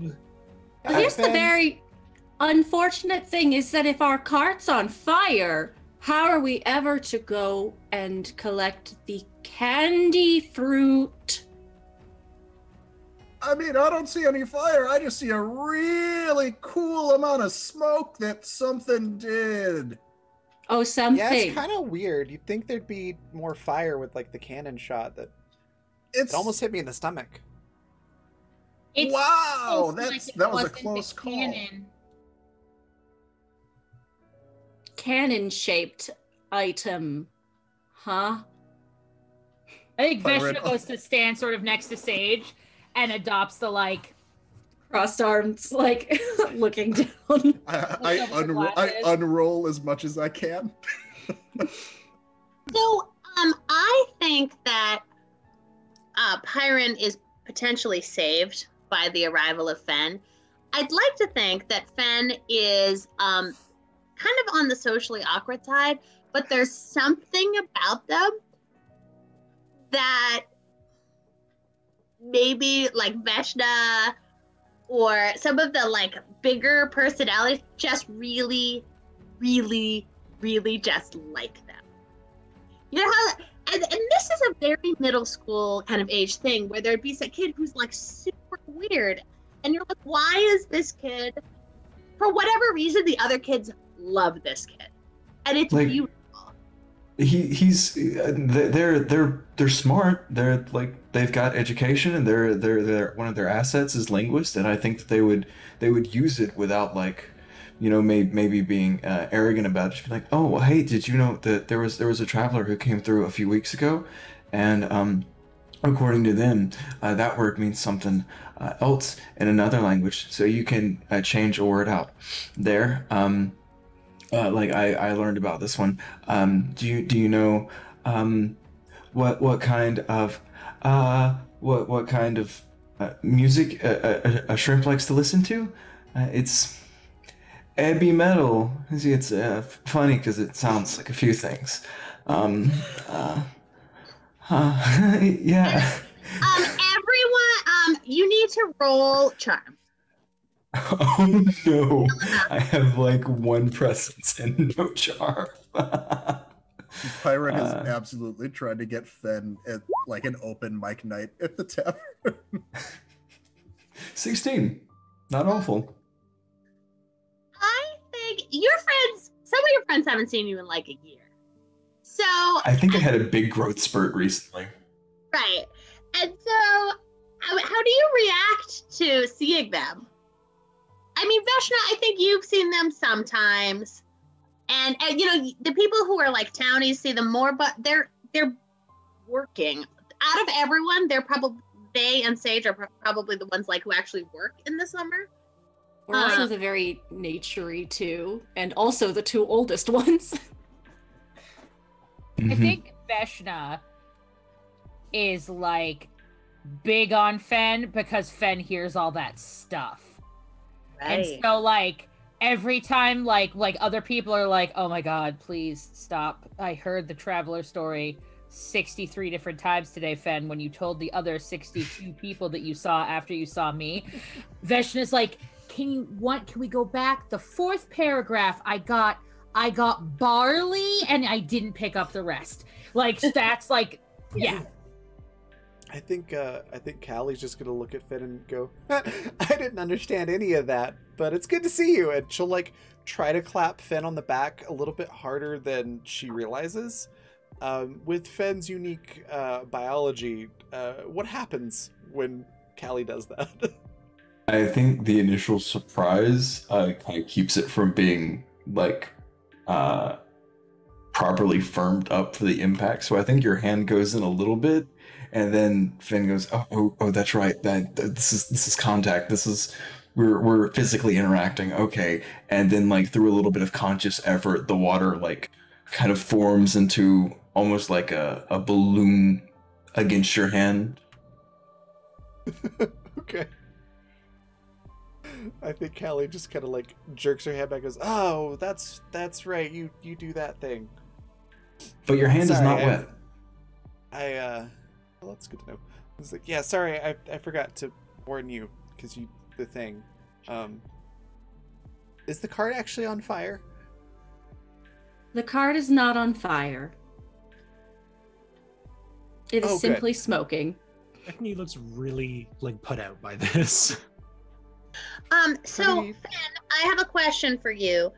I guess the very unfortunate thing is that if our cart's on fire, how are we ever to go and collect the candy fruit? I mean, I don't see any fire. I just see a really cool amount of smoke that something did. Oh, something. Yeah, it's kind of weird. You'd think there'd be more fire with like the cannon shot. It almost hit me in the stomach. Wow, like that was a wasn't the close call. Cannon-shaped item, huh? I think Veshna goes to stand sort of next to Sage and adopts the like crossed arms, like looking down. I unroll as much as I can. So, I think that Pyron is potentially saved by the arrival of Fen. I'd like to think that Fen is kind of on the socially awkward side, but there's something about them that maybe like Veshna or some of the like bigger personalities just really, really, really just like them. You know how, and this is a very middle school kind of age thing where there'd be some kid who's like super weird, and you're like, why is this kid, for whatever reason, the other kids love this kid, and it's Like, beautiful. They're smart. They're like, they've got education, and they're one of their assets is linguist, and I think that they would use it without like, maybe being arrogant about it. Just be like, oh, well, hey, did you know that there was a traveler who came through a few weeks ago, and according to them, that word means something else in another language. So you can change a word out there. Like I learned about this one. Do you know what kind of what kind of music a shrimp likes to listen to? It's heavy metal. See, it's funny because it sounds like a few things. Yeah. Everyone, you need to roll charm. Oh no! I have like one presence and no charm. Pyron has absolutely tried to get Fen at like an open mic night at the tavern. 16. Not awful. I think your friends, some of your friends haven't seen you in like a year. So I think I had a big growth spurt recently. right. And so how do you react to seeing them? I mean, Veshna, I think you've seen them sometimes. And the people who are like townies see them more, but they're working. Out of everyone, they and Sage are probably the ones like who actually work in the summer. We're also the very naturey too, and also the two oldest ones. I think Veshna is like big on Fen because Fen hears all that stuff. Right. And so like every time like other people are like, oh my god, please stop. I heard the traveler story 63 different times today, Fen, when you told the other 62 people that you saw after you saw me. Veshna's like, can we go back? The fourth paragraph, I got barley and I didn't pick up the rest. Like that's like, yeah. I think Callie's just gonna look at Finn and go, I didn't understand any of that, but it's good to see you. And she'll like try to clap Finn on the back a little bit harder than she realizes. With Finn's unique biology, what happens when Callie does that? I think the initial surprise kind of keeps it from being like properly firmed up for the impact. So I think your hand goes in a little bit, and then Finn goes, "Oh, that's right. This is contact. This is we're physically interacting. Okay." And then like through a little bit of conscious effort, the water like kind of forms into almost like a balloon against your hand. Okay. I think Callie just kind of like jerks her head back and goes, "Oh, that's right. You do that thing." But your hand is Sorry, not wet. Well, that's good to know. It's like, yeah, sorry, I forgot to warn you because the thing. Is the card actually on fire? The card is not on fire. It is Oh, good. simply smoking. Bethany looks really like put out by this. So Honey. Finn, I have a question for you.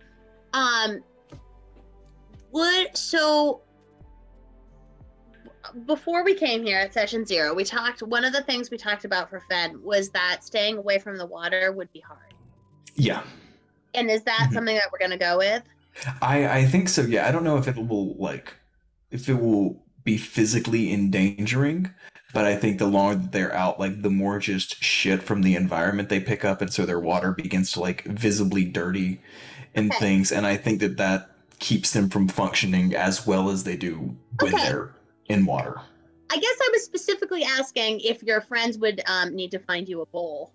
Before we came here at session 0, one of the things we talked about for Finn was that staying away from the water would be hard. Yeah. And is that something that we're gonna go with? I think so. Yeah, I don't know if it will be physically endangering, but I think the longer that they're out, like the more just shit from the environment they pick up, and so their water begins to like visibly dirty and Okay. things. And I think that keeps them from functioning as well as they do when Okay. they're in water. I guess I was specifically asking if your friends would need to find you a bowl.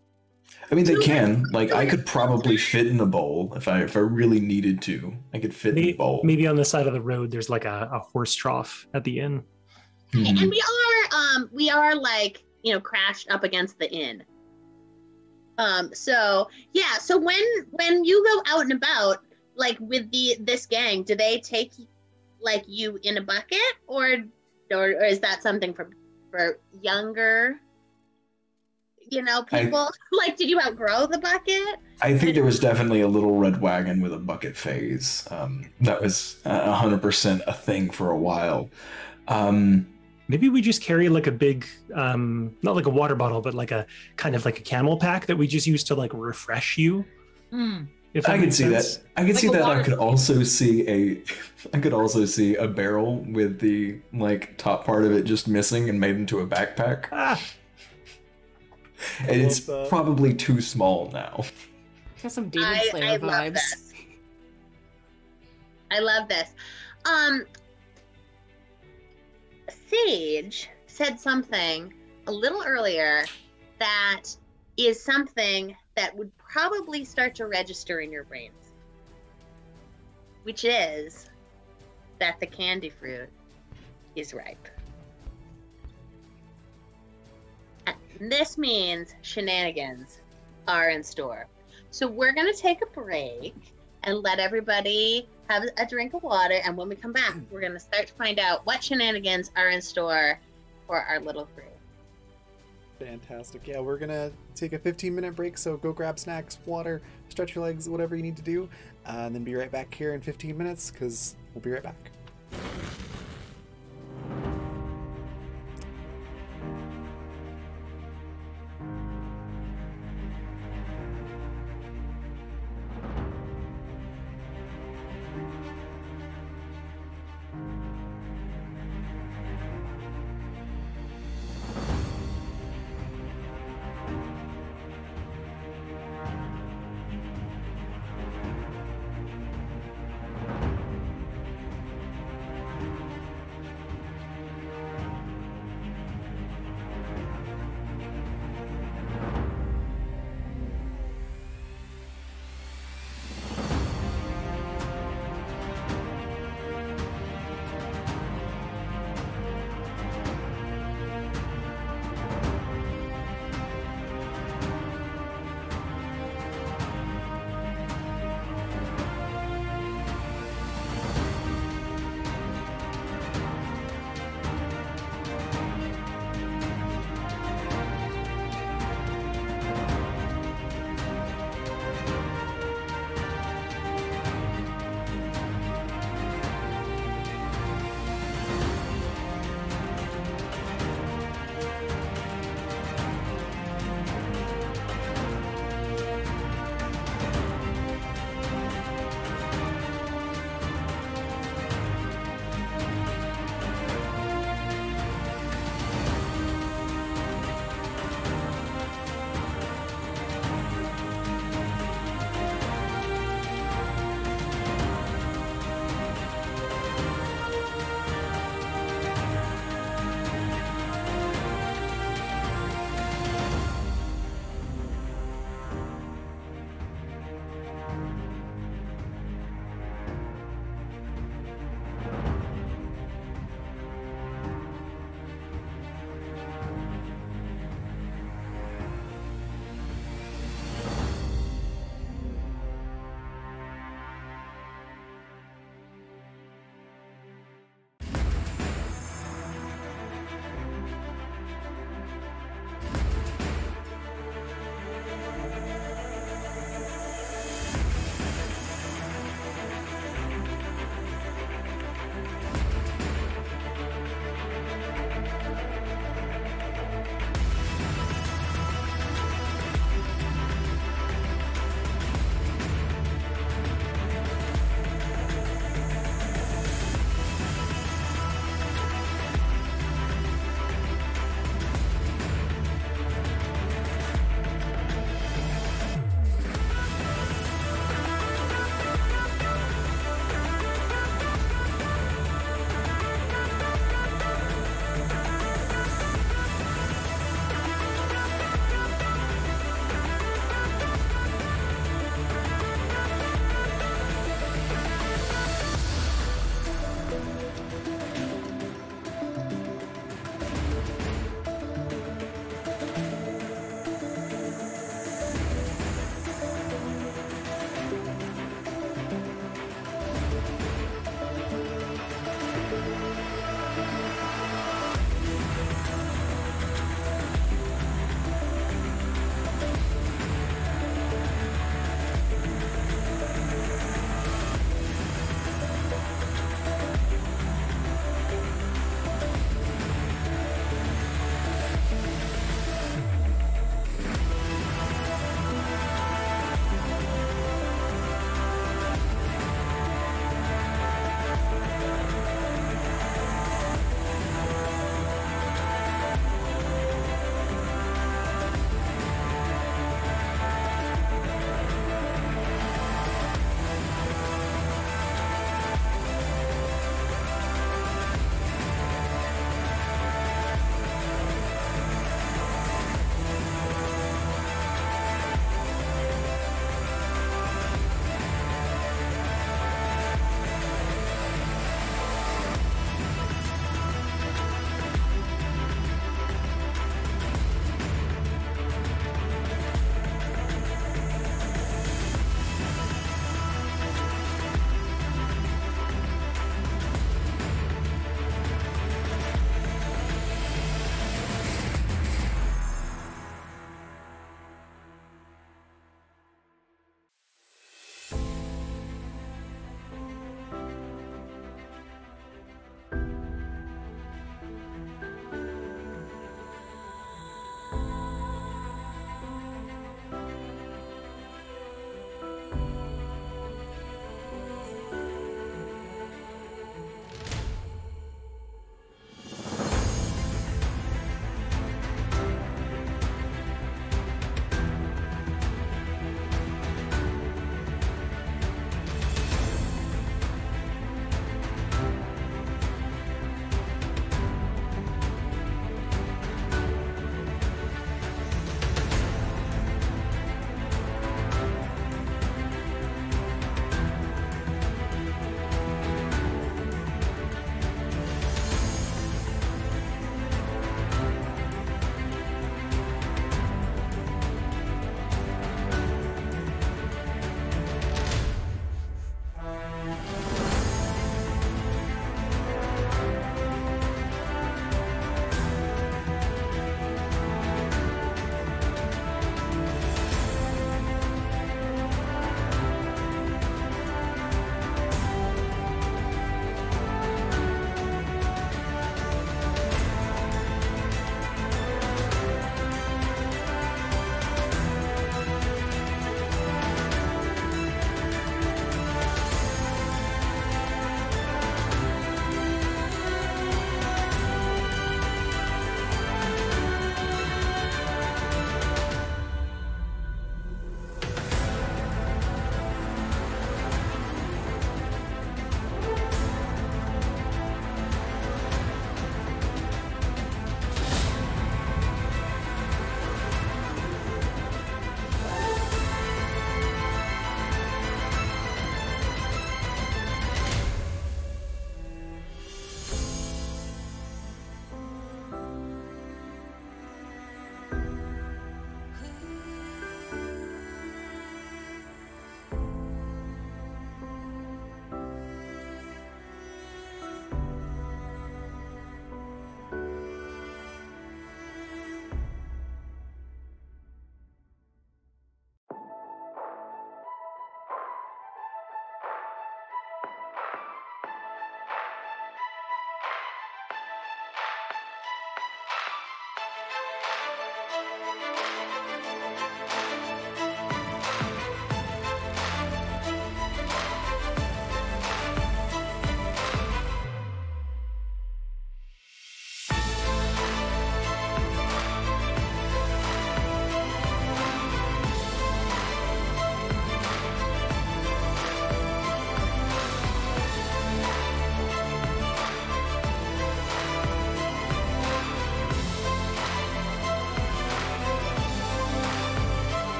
I mean, they can. Like, I could probably fit in a bowl if I really needed to. I could fit in a bowl. Maybe on the side of the road, there's like a horse trough at the inn. Mhm. And we are like, crashed up against the inn. So when you go out and about, like with this gang, do they take like you in a bucket or is that something for younger people? Like, did you outgrow the bucket? I think there was definitely a little red wagon with a bucket phase. That was 100% a thing for a while. Maybe we just carry like a big, not like a water bottle, but like a kind of like a camel pack that we just use to like refresh you. If that I could makes see sense. that. I could Like see a that. water- I could also see a barrel with the like top part of it just missing and made into a backpack. Ah, And it's Love that. probably too small now. Got some Demon I Slayer love vibes. this. I love this. Sage said something a little earlier that is something that would probably start to register in your brains, which is that the candy fruit is ripe. And this means shenanigans are in store. So we're going to take a break and let everybody have a drink of water. And when we come back, we're going to start to find out what shenanigans are in store for our little crew. Fantastic. Yeah, we're gonna take a 15-minute break, so go grab snacks, water, stretch your legs, whatever you need to do, and then be right back here in 15 minutes, because we'll be right back.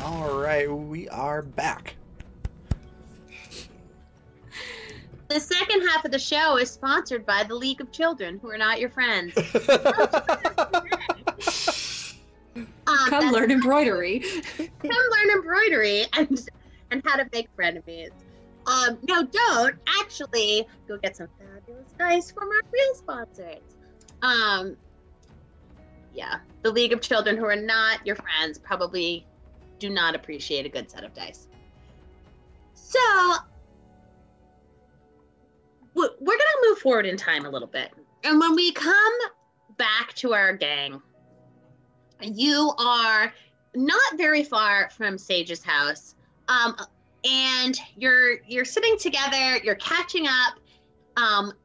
All right, we are back. The second half of the show is sponsored by the League of Children Who Are Not Your Friends. Come learn embroidery. Come learn embroidery and how to make frenemies. No, don't. Actually, go get some fabulous dice from our real sponsors. Yeah, the League of Children Who Are Not Your Friends probably do not appreciate a good set of dice. So, we're going to move forward in time a little bit. And when we come back to our gang, you are not very far from Sage's house. And you're sitting together, you're catching up,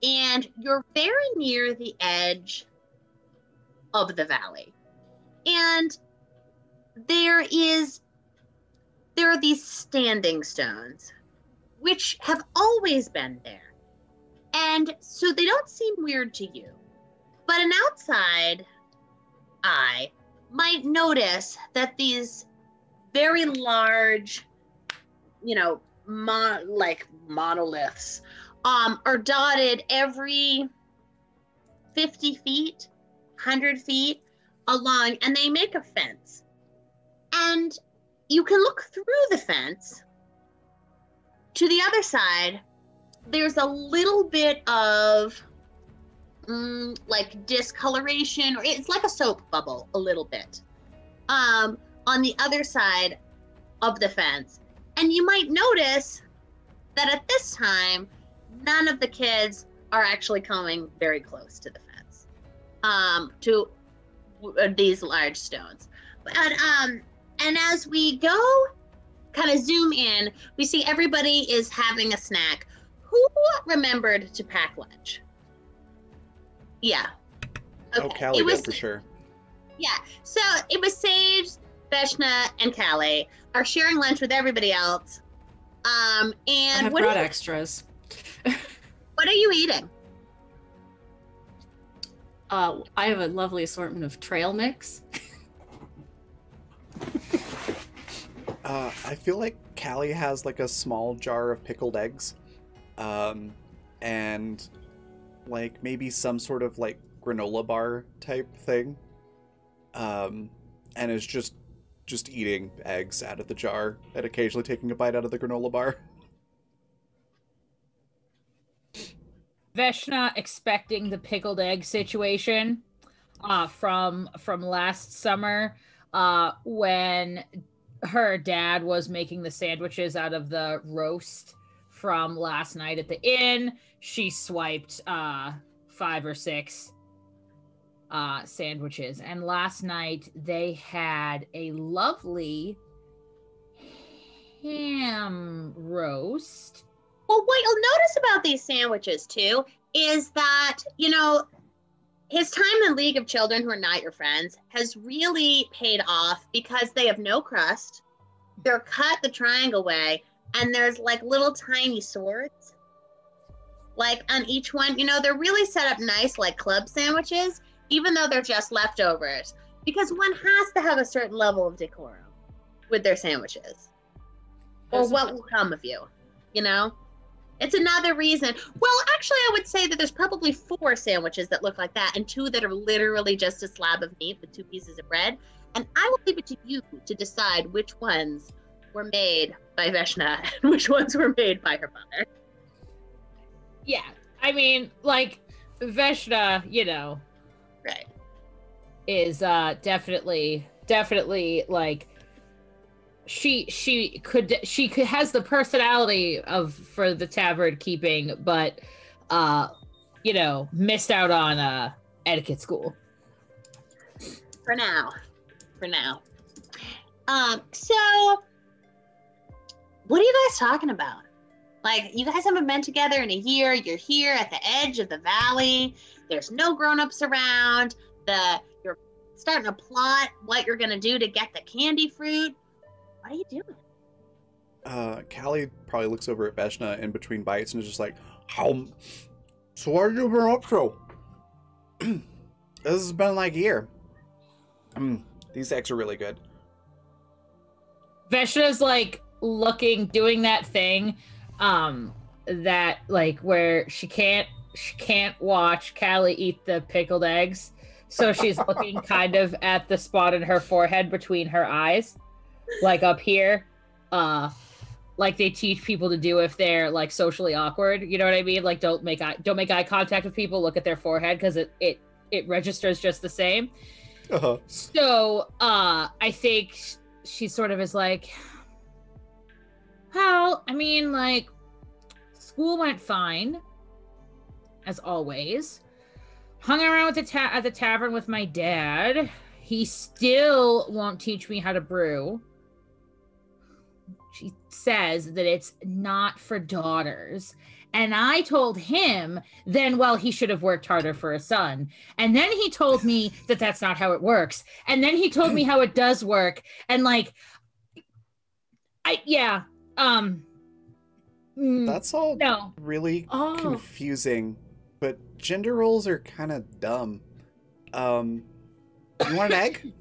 and you're very near the edge of the valley. And there are these standing stones, which have always been there. And so they don't seem weird to you. But an outside eye might notice that these very large, like monoliths, are dotted every 50 feet, 100 feet along, and they make a fence. And you can look through the fence. To the other side, there's a little bit of like discoloration, or it's like a soap bubble a little bit on the other side of the fence. And you might notice that at this time, none of the kids are actually coming very close to the fence, to these large stones. But and as we go, kind of zoom in, we see everybody is having a snack. Who remembered to pack lunch? Yeah. Okay. Oh, Callie did for sure. Yeah. So it was Sage, Veshna, and Callie are sharing lunch with everybody else. And I have brought extras. What are you eating? I have a lovely assortment of trail mix. I feel like Callie has like a small jar of pickled eggs, and like maybe some sort of like granola bar type thing, and is just eating eggs out of the jar and occasionally taking a bite out of the granola bar. Veshna expecting the pickled egg situation from last summer when her dad was making the sandwiches out of the roast from last night at the inn. She swiped 5 or 6 sandwiches, and last night they had a lovely ham roast. Well, what you'll notice about these sandwiches too is that, his time in League of Children Who Are Not Your Friends has really paid off because they have no crust. They're cut the triangle way, and there's like little tiny swords like on each one. They're really set up nice like club sandwiches, even though they're just leftovers, because one has to have a certain level of decorum with their sandwiches, or what will come of you, It's another reason. Well, actually, I would say that there's probably 4 sandwiches that look like that and 2 that are literally just a slab of meat with 2 pieces of bread. And I will leave it to you to decide which ones were made by Veshna and which ones were made by her mother. Yeah, I mean, like, Veshna, right, is definitely like, she has the personality for the tavern keeping, but missed out on etiquette school for now. So what are you guys talking about? Like, you guys haven't been together in a year. You're here at the edge of the valley. There's no grown-ups around. You're starting to plot what you're gonna do to get the candy fruit. What are you doing? Callie probably looks over at Veshna in between bites and is just like, so what have you been up to? This has been like a year. These eggs are really good. Veshna's like doing that thing, that like where she can't watch Callie eat the pickled eggs, so she's looking kind of at the spot in her forehead between her eyes, like up here, like they teach people to do if they're like socially awkward. You know what I mean? Like don't make eye contact with people. Look at their forehead because it registers just the same. Uh-huh. So I think she sort of is like, well, I mean, like, school went fine, as always. Hung around at the tavern with my dad. He still won't teach me how to brew. She says that it's not for daughters. And I told him then, well, he should have worked harder for a son. And then he told me that that's not how it works. And then he told me how it does work. And like, That's all no. really confusing, but gender roles are kind of dumb. You want an egg?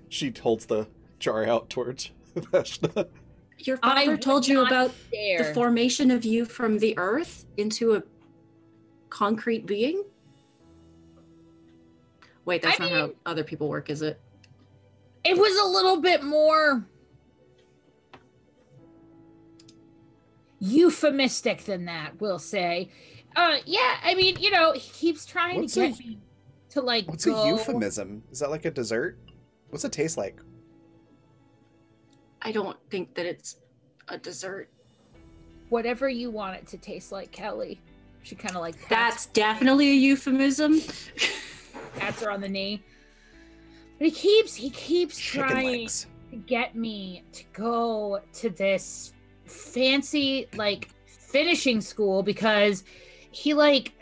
She holds the jar out towards Veshna. Your father told you about dare. the formation of you from the earth into a concrete being? Wait, that's not how other people work, is it? It was a little bit more euphemistic than that, we'll say. Yeah, I mean, you know, he keeps trying to get me to like What's go. a euphemism? Is that like a dessert? What's it taste like? I don't think that it's a dessert. Whatever you want it to taste like, Kelly. She kind of like That's definitely a euphemism. pats her on the knee. But he keeps Chicken trying legs. to get me to go to this fancy like finishing school because he like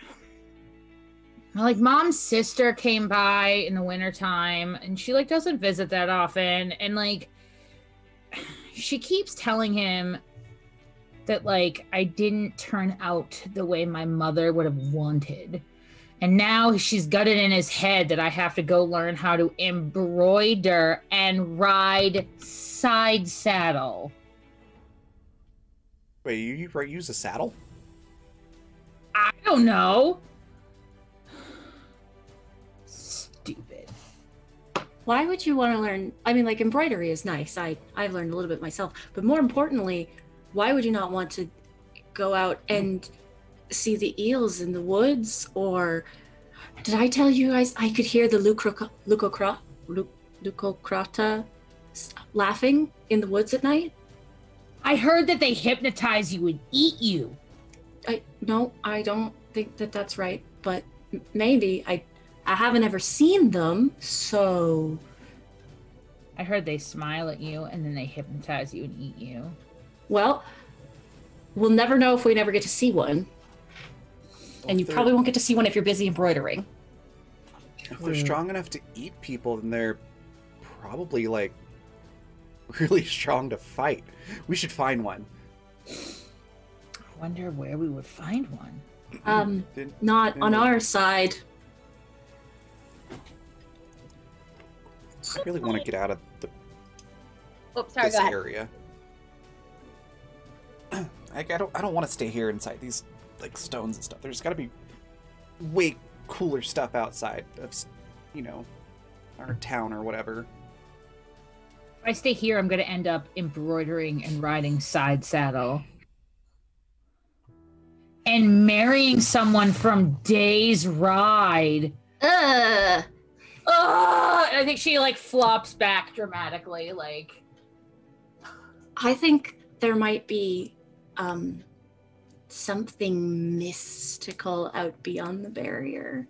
mom's sister came by in the wintertime and she like doesn't visit that often, and like she keeps telling him that like I didn't turn out the way my mother would have wanted. And now she's got it in his head that I have to go learn how to embroider and ride side saddle. Wait, you use a saddle? I don't know. Stupid. Why would you want to learn? I mean, like, embroidery is nice. I've learned a little bit myself. But more importantly, why would you not want to go out and see the eels in the woods? Or did I tell you guys I could hear the Leucocrata laughing in the woods at night? I heard that they hypnotize you and eat you. No, I don't think that that's right. But maybe I haven't ever seen them, so... I heard they smile at you and then they hypnotize you and eat you. Well, we'll never know if we never get to see one. And you probably won't get to see one if you're busy embroidering. If they're strong enough to eat people, then they're probably like really strong to fight. We should find one. I wonder where we would find one. Not on our side. I really want to get out of Oops, sorry, this go ahead. area. I don't want to stay here inside these like stones and stuff. There's got to be way cooler stuff outside of, you know, our town or whatever. If I stay here, I'm going to end up embroidering and riding side saddle. And marrying someone from Day's Ride. Ugh. I think she like flops back dramatically, like. I think there might be something mystical out beyond the barrier.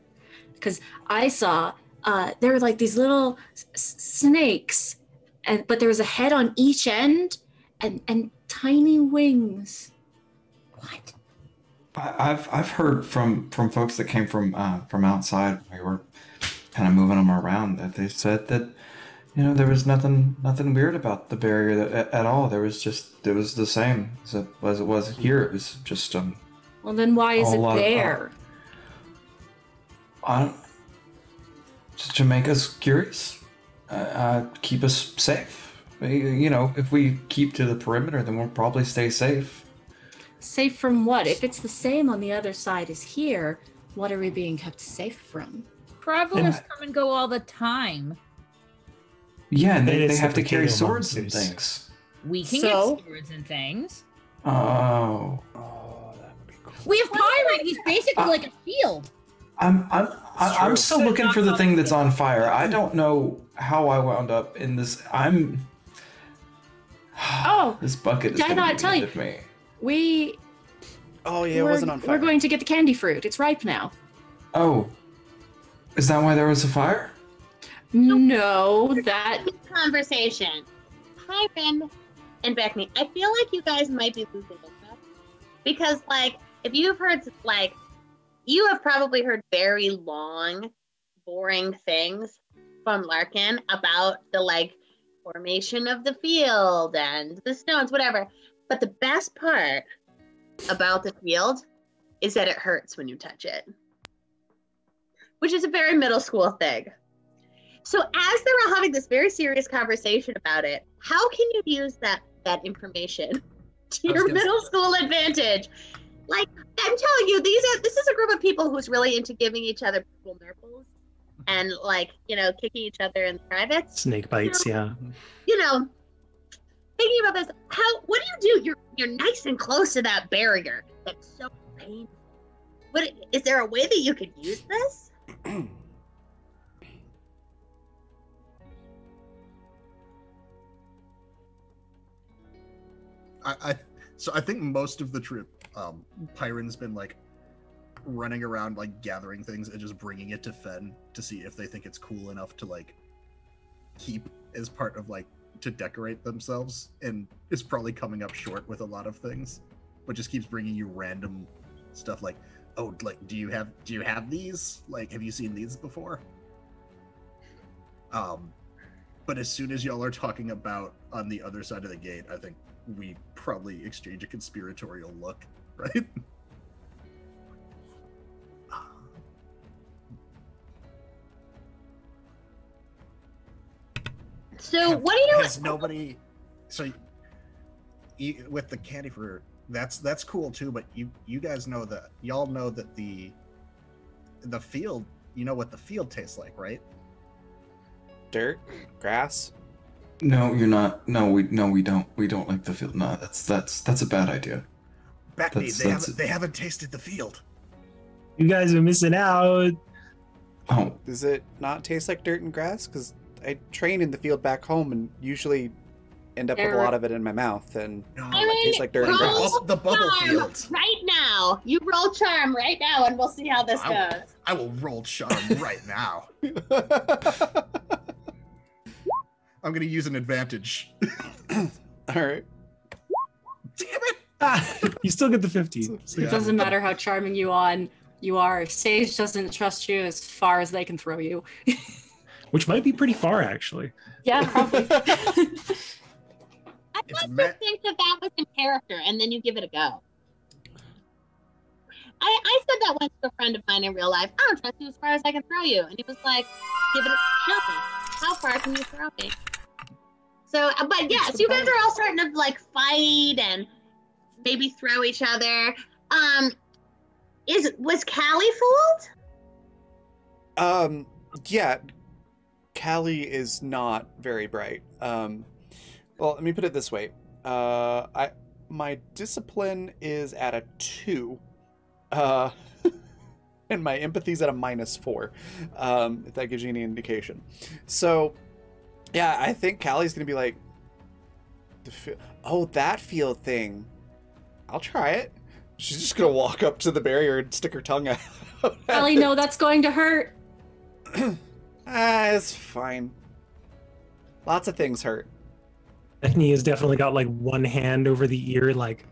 Because I saw there were like these little snakes, but there was a head on each end and tiny wings. What? I've heard from folks that came from outside. We were kind of moving them around, that they said that, you know, there was nothing weird about the barrier at all. There was the same as it was here. It was just Well, then why is it there? Just to make us curious, keep us safe. You know, if we keep to the perimeter, then we'll probably stay safe. Safe from what? If it's the same on the other side as here, what are we being kept safe from? Travelers And- come and go all the time. Yeah, and they It's have the to carry potato swords and monsters. things. We can So? get swords and things. Oh. Oh, that would be cool. We have Pyron. He's basically like a shield. I'm still looking for the thing that's on fire. I don't know how I wound up in this. Oh, This bucket is did I gonna not be tell the you? end of me. We Oh yeah, it wasn't on fire. we're going to get the candy fruit. It's ripe now. Oh, is that why there was a fire? No, that Conversation. Pyron and Beckney, I feel like you guys might be losing interest. Because, like, if you've heard, like, you have probably heard very long, boring things from Larkin about the, like, formation of the field and the stones, whatever. But the best part about the field is that it hurts when you touch it, which is a very middle school thing. So as they're all having this very serious conversation about it, how can you use that information to your middle school advantage? Like, I'm telling you, this is a group of people who's really into giving each other purple nurples and, like, you know, kicking each other in the privates. Snake bites, yeah. You know, thinking about this, what do you do? You're nice and close to that barrier. That's so painful. Is there a way that you could use this? So I think most of the trip, Pyron's been like running around, like gathering things and just bringing it to Fen to see if they think it's cool enough to like keep as part of like to decorate themselves, and is probably coming up short with a lot of things, but just keeps bringing you random stuff like, oh, like do you have these? Like, have you seen these before? But as soon as y'all are talking about on the other side of the gate, I think we probably exchange a conspiratorial look, right? So what do you Has nobody? So with the candy fruit, that's cool too. But you guys know that y'all know that the field. You know what the field tastes like, right? Dirt, grass. No, you're not. No, we don't. We don't like the field. No, that's a bad idea. Beckney, That's- they haven't tasted the field. You guys are missing out. Oh, Does it not taste like dirt and grass? Because I train in the field back home and usually end up with a lot of it in my mouth, and No, it tastes like dirt and roll grass. the bubble charm field. right now. You roll charm right now, and we'll see how this Ow. goes. I will roll charm right now. I'm gonna use an advantage. All right. Damn it! You still get the 15. So Yeah. it doesn't matter how charming you are. Sage doesn't trust you as far as they can throw you. Which might be pretty far, actually. Yeah, probably. I'd It's like ma- to think that was in character, and then you give it a go. I said that once to a friend of mine in real life. I don't trust you as far as I can throw you, and he was like, "Give it a show me. How far can you throw me?" So, but yes, you guys are all starting to like fight and maybe throw each other. Was Callie fooled? Yeah. Callie is not very bright. Well, let me put it this way. My discipline is at a 2. And my empathy's at a -4. If that gives you any indication. So, yeah, I think Callie's gonna be like, oh, that field thing. I'll try it. She's just gonna walk up to the barrier and stick her tongue out. Ellie, no, that's going to hurt. It's fine. Lots of things hurt. Beckney has definitely got like one hand over the ear, like,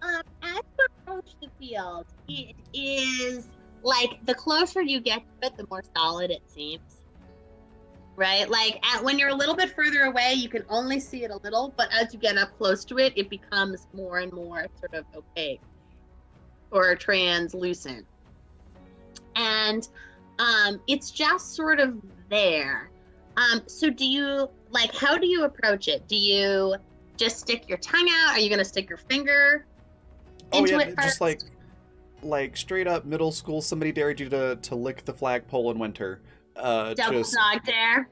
As you approach the field, it is like the closer you get to it, the more solid it seems. Right? Like when you're a little bit further away, you can only see it a little, but as you get up close to it, it becomes more and more sort of opaque or translucent. And it's just sort of there. So do you how do you approach it? Do you just stick your tongue out? Are you gonna stick your finger into it first? just like straight up middle school. Somebody dared you to lick the flagpole in winter. Double Just dog dare.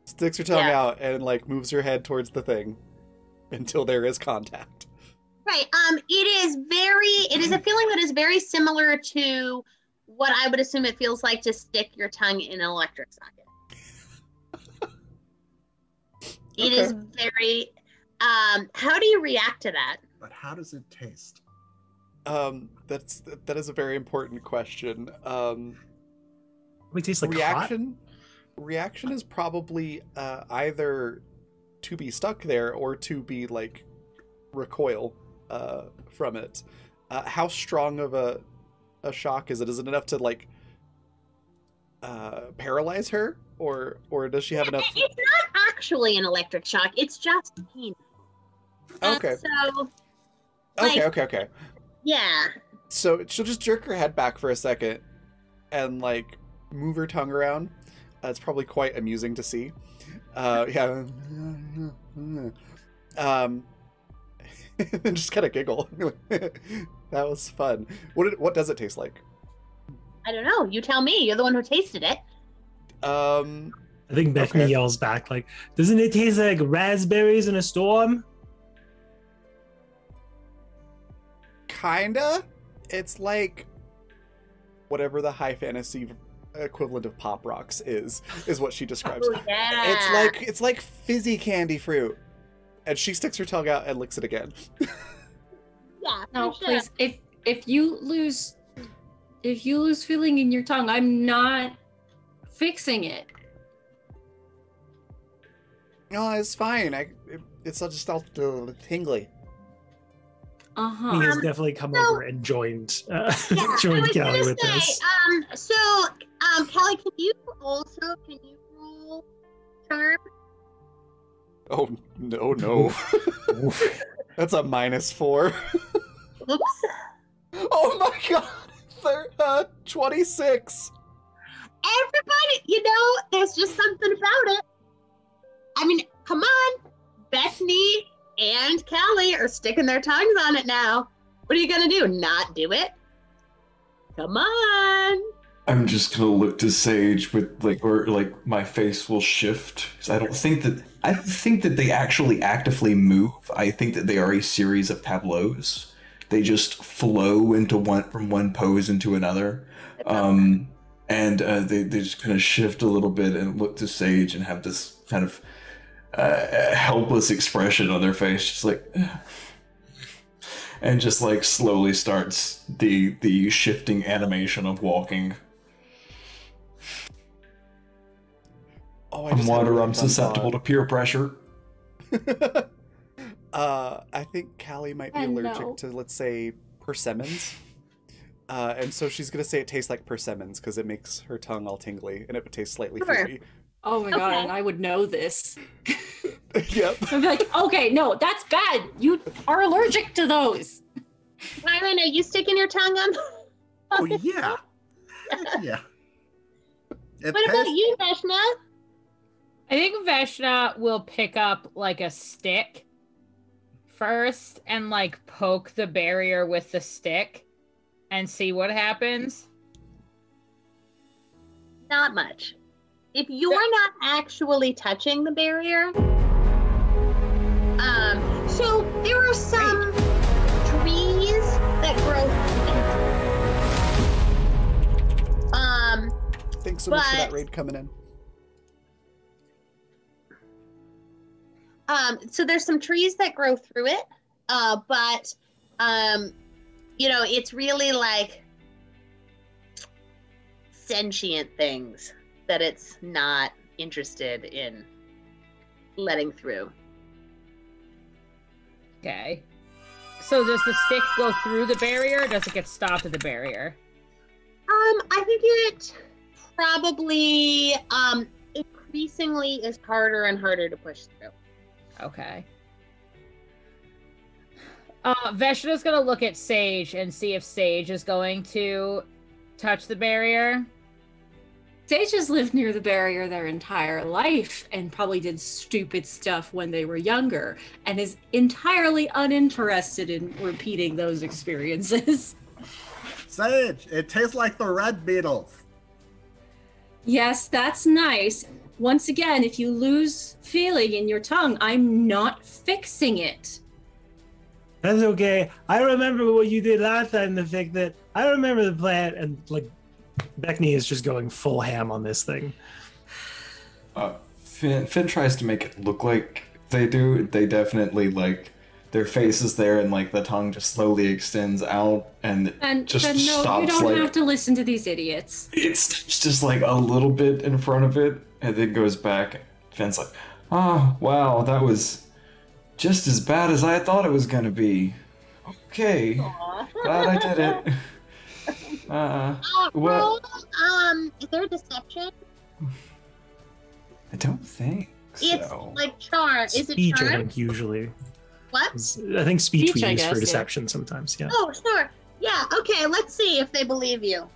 sticks her tongue Yeah. out and like moves her head towards the thing until there is contact. Right. It is a feeling that is very similar to what I would assume it feels like to stick your tongue in an electric socket. It is very how do you react to that? But how does it taste? That is a very important question. We taste like hot? Reaction is probably either to be stuck there or to be like recoil from it. How strong of a shock is it? Is it enough to like paralyze her, or does she have enough? It's not actually an electric shock. It's just pain. Okay. So. Okay. Yeah. So she'll just jerk her head back for a second and like move her tongue around. It's probably quite amusing to see. Yeah. And just kind of giggle. That was fun. What does it taste like? I don't know. You tell me. You're the one who tasted it. I think Bethany Okay. yells back like, "Doesn't it taste like raspberries in a storm?" Kinda. It's like whatever the high fantasy equivalent of Pop Rocks is what she describes. Oh, yeah. It's like fizzy candy fruit. And she sticks her tongue out and licks it again. Yeah. No, for sure. please. If you lose feeling in your tongue, I'm not fixing it. No, it's fine. It's just all tingly. Uh-huh. He has definitely come so- over and joined Yeah, joined I was Kelly gonna with say, this. Kelly, can you roll charm? Oh no. That's a -4. Oops. Oh my god. 26. Everybody, there's just something about it. I mean, come on. Bethany and Kelly are sticking their tongues on it now. What are you gonna do? Not do it? Come on. I'm just gonna look to Sage with my face will shift. 'Cause I don't think that they actually actively move. I think that they are a series of tableaus. They just flow from one pose into another. They just kind of shift a little bit and look to Sage and have this kind of helpless expression on their face, just like, and just like slowly starts the shifting animation of walking. Oh, I'm water. I'm susceptible to peer pressure. I think Callie might be I allergic know. to, let's say, persimmons. And so she's gonna say it tastes like persimmons because it makes her tongue all tingly and it tastes slightly Sure. fruity. Oh my god, Okay. and I would know this. Yep. I'd be like, okay, no, that's bad. You are allergic to those. Myron, are you sticking your tongue on? Oh yeah. Heck yeah. It What about tastes- you, Veshna? I think Veshna will pick up like a stick first and like poke the barrier with the stick and see what happens. Not much. If you're not actually touching the barrier, so there are some trees that grow. Thanks so much for that But- raid coming in. So there's some trees that grow through it, but it's really like sentient things that it's not interested in letting through. Okay. So does the stick go through the barrier or does it get stopped at the barrier? I think it probably increasingly is harder and harder to push through. Okay. Veshna's gonna look at Sage and see if Sage is going to touch the barrier. Sage has lived near the barrier their entire life and probably did stupid stuff when they were younger and is entirely uninterested in repeating those experiences. Sage, it tastes like the red beetles. Yes, that's nice. Once again, if you lose feeling in your tongue, I'm not fixing it. That's okay. I remember what you did last time to fix it. I remember the plan. And like, Beckney is just going full ham on this thing. Finn tries to make it look like they do. They definitely like their face is there, and like the tongue just slowly extends out, and just no, stops. you don't like have to listen to these idiots. it's just like a little bit in front of it, and then goes back. Finn's like, "Oh wow, that was just as bad as I thought it was gonna be. Okay, glad I did it." Well, is there a deception? I don't think so. It's like charm. Is it Speech, I charm? think, usually. What? I think speech we Speech, I use guess, for yeah. deception sometimes, yeah. Oh, sure. Yeah, okay, let's see if they believe you.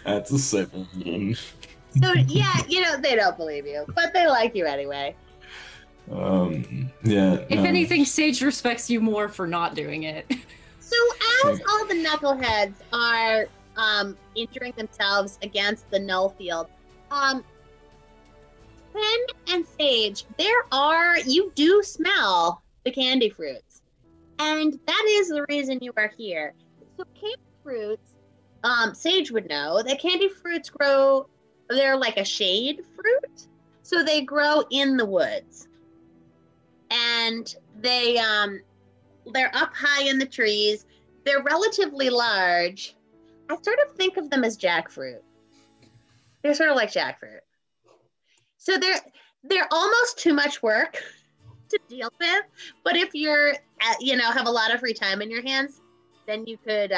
That's a 7. So, yeah, they don't believe you, but they like you anyway. Yeah. If anything, Sage respects you more for not doing it. So as all the knuckleheads are injuring themselves against the null field, Finn and Sage, you do smell the candy fruits. And that is the reason you are here. So candy fruits, Sage would know that candy fruits they're like a shade fruit. So they grow in the woods. And they're up high in the trees. They're relatively large. I sort of think of them as jackfruit. They're sort of like jackfruit. So they're almost too much work to deal with. But if you're, have a lot of free time in your hands, then you could,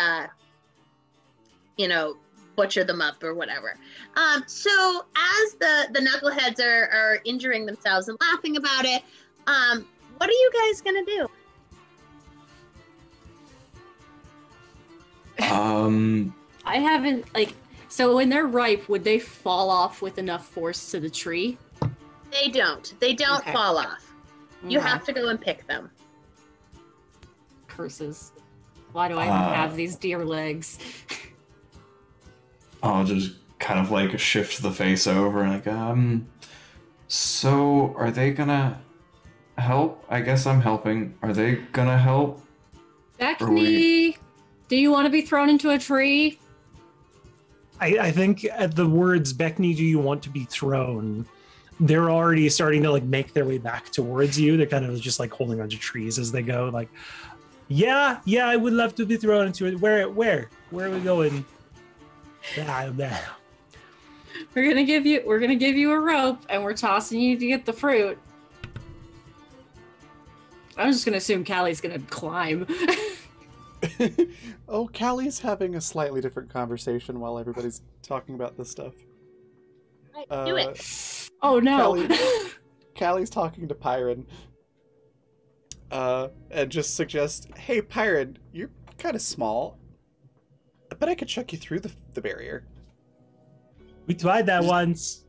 butcher them up or whatever. So as the knuckleheads are injuring themselves and laughing about it, what are you guys gonna do? I haven't, so when they're ripe, would they fall off with enough force to the tree? They don't. They don't Okay. fall off. You Okay. have to go and pick them. Curses. Why do I even have these deer legs? I'll just kind of like shift the face over and so are they gonna help? I guess I'm helping. Are they gonna help? Beckney, do you want to be thrown into a tree? I think at the words, Beckney, do you want to be thrown? They're already starting to make their way back towards you. They're kind of just holding onto trees as they go. Yeah, I would love to be thrown into it. Where are we going? We're gonna give you a rope, and we're tossing you to get the fruit. I'm just gonna assume Callie's gonna climb. Oh, Callie's having a slightly different conversation while everybody's talking about this stuff. Right, do it. Oh no! Callie's talking to Pyron. And just suggests, hey, Pyron, you're kind of small, but I could chuck you through the barrier. We tried that once.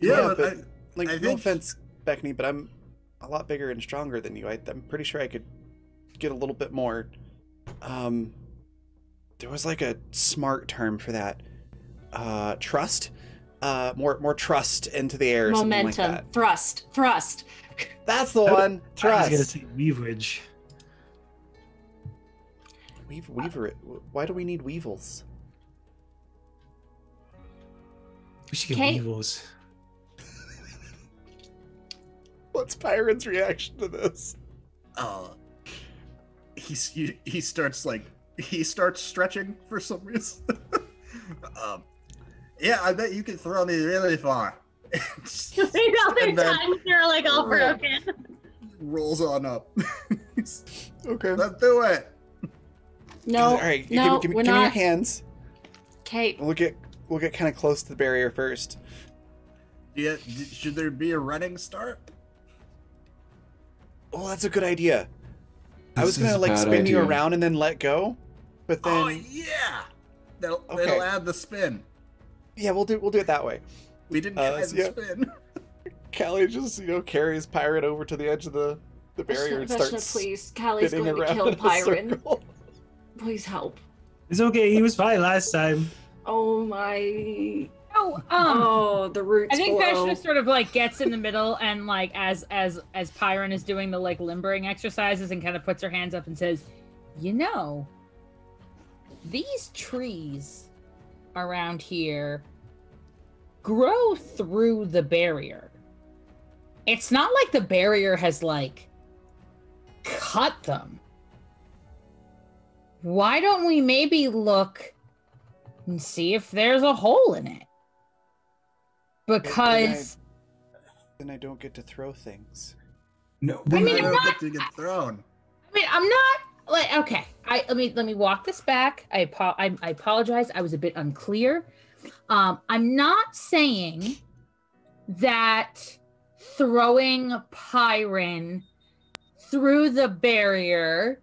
Yeah, but I no think- offense, Beckney, but I'm a lot bigger and stronger than you. I'm pretty sure I could get a little bit more. There was a smart term for that. Trust. More trust into the air. Or Momentum, something like that. thrust. That's the one. I Trust. was gonna say weavage. Weaver. Why do we need weevils? We should get Okay. weevils. What's Pyron's reaction to this? He starts stretching for some reason. Yeah, I bet you can throw me really far. Their And then- tongues are all broken. Rolls on up. Okay. Let's do it. No, All right. no, give we're me your not. hands. Okay, We'll get kind of close to the barrier first. Yeah, should there be a running start? Oh, that's a good idea. I was This is gonna a bad spin you idea. around and then let go. but then Oh yeah, that'll Okay. add the spin. yeah, we'll do it that way. We didn't try so the yeah. spin. Callie just carries Pyron over to the edge of the barrier and Veshna, starts please. Callie's spinning going to around kill in a Pyron. circle. Please help. It's okay. He was fine last time. Oh my. Oh, Oh, the roots I think below. Veshna sort of like gets in the middle and like as Pyron is doing the like limbering exercises and kind of puts her hands up and says, these trees around here grow through the barrier. It's not like the barrier has like cut them. Why don't we maybe look and see if there's a hole in it? Because Then I don't get to throw things. No, I mean, I I'm don't not- get to get thrown. I mean, I'm not like okay. Let me walk this back. I apologize. I was a bit unclear. I'm not saying that throwing Pyron through the barrier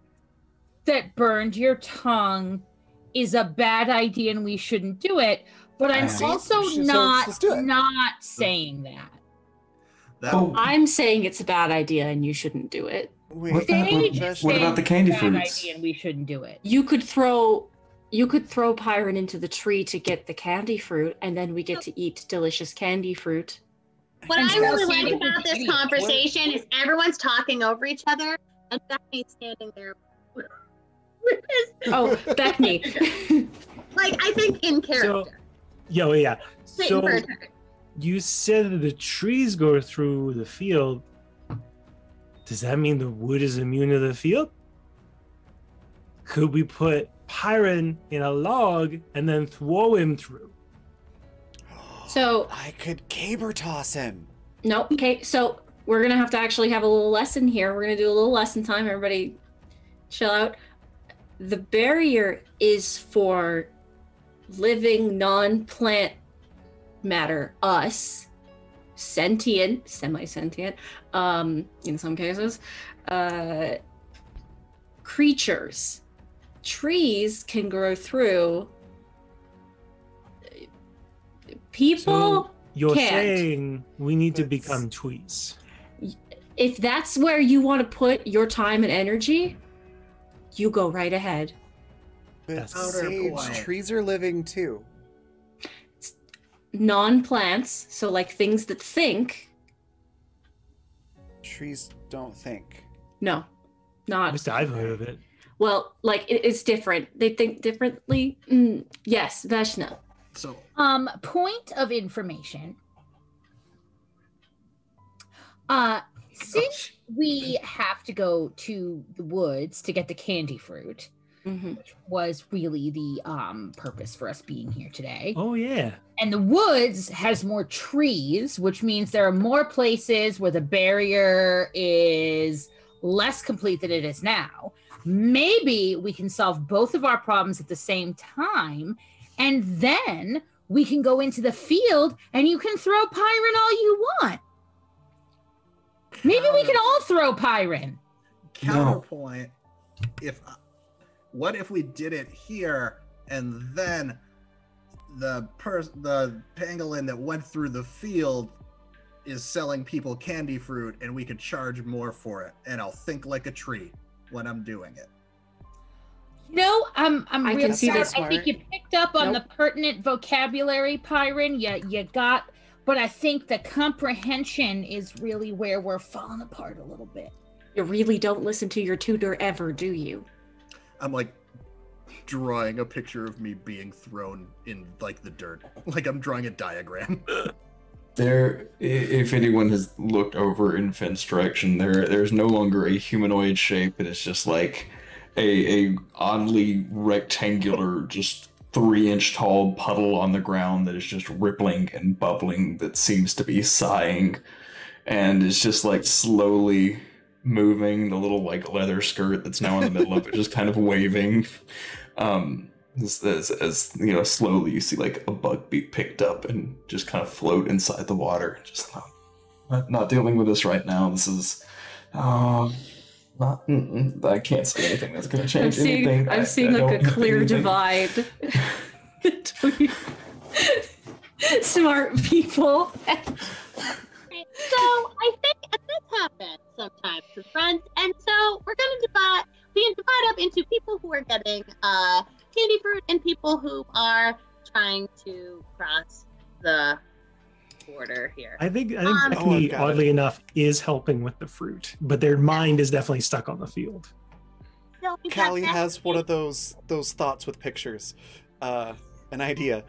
that burned your tongue is a bad idea and we shouldn't do it. But I'm See, also so not let's do it. saying that. That Oh. I'm saying it's a bad idea and you shouldn't do it. Wait, What- Sage Veshna, what about the candy bad fruits? idea and we shouldn't do it. You could throw Pyron into the tree to get the candy fruit, and then we get to eat delicious candy fruit. What And I really Chelsea, like about this what- conversation is everyone's talking over each other, and Bethany's standing there with his, Oh, Bethany. like, I think in character. Yeah. Waiting So for her turn. you said that the trees go through the field. Does that mean the wood is immune to the field? Could we put Pyron in a log and then throw him through? So, I could caber toss him. no, okay, so we're gonna have to actually have a little lesson here. We're gonna do a little lesson time. Everybody chill out. The barrier is for living non-plant matter, us, sentient, semi-sentient, in some cases, creatures. Trees can grow through. People, So you're can't. saying we need to That's- become trees. if that's where you want to put your time and energy, you go right ahead. But That's outer Sage, quiet. trees are living too. Non-plants, so like things that think. Trees don't think. No, At not least I've heard of it. well. Like it's different. They think differently. Yes, Veshna. So Point of information. Since we have to go to the woods to get the candy fruit, Mhm. which was really the purpose for us being here today. Oh yeah. And the woods has more trees, which means there are more places where the barrier is less complete than it is now. Maybe we can solve both of our problems at the same time, and then we can go into the field and you can throw Pyron all you want. Maybe we can all throw Pyron. counterpoint. What if we did it here and then the pangolin that went through the field is selling people candy fruit and we could charge more for it, and I'll think like a tree when I'm doing it. No, I'm I real can see proud. this. I think you picked up on Nope. the pertinent vocabulary, Pyron. You got, but I think the comprehension is really where we're falling apart a little bit. You really don't listen to your tutor ever, do you? I'm like drawing a picture of me being thrown in like the dirt, like I'm drawing a diagram. There, if anyone has looked over in Finn's direction, there's no longer a humanoid shape. It is just like a oddly rectangular, just 3-inch tall puddle on the ground that is just rippling and bubbling, that seems to be sighing, and it's just like slowly moving. The little like leather skirt that's now in the middle of it just kind of waving. As you know, slowly you see like a bug be picked up and just kind of float inside the water. Just not dealing with this right now. This is I can't see anything that's going to change anything. I'm seeing like a clear divide between smart people. So I think this happens sometimes with friends, and so we can divide up into people who are getting candy fruit and people who are trying to cross the border here. I think Becky, oddly enough, is helping with the fruit, but their mind is definitely stuck on the field. So Callie has one of those thoughts with pictures. An idea.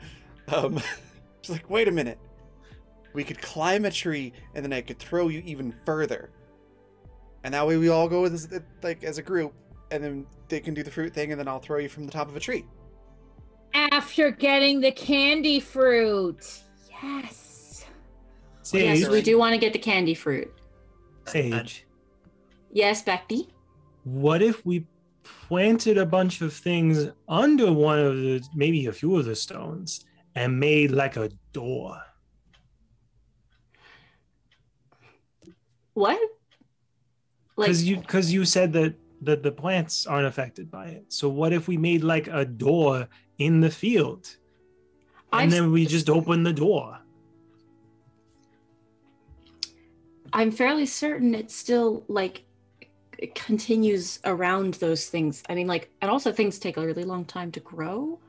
She's like, wait a minute. We could climb a tree, and then I could throw you even further. And that way we all go as a group, and then they can do the fruit thing, and then I'll throw you from the top of a tree. After getting the candy fruit. Yes. Sage, Yes, we do want to get the candy fruit. Sage, Yes, Becky. what if we planted a bunch of things under one of the, maybe a few of the stones, and made like a door? What? Like, Because you said that the plants aren't affected by it. So what if we made like a door in the field, and then we just open the door? I'm fairly certain it's still like it continues around those things. I mean, like, and also things take a really long time to grow.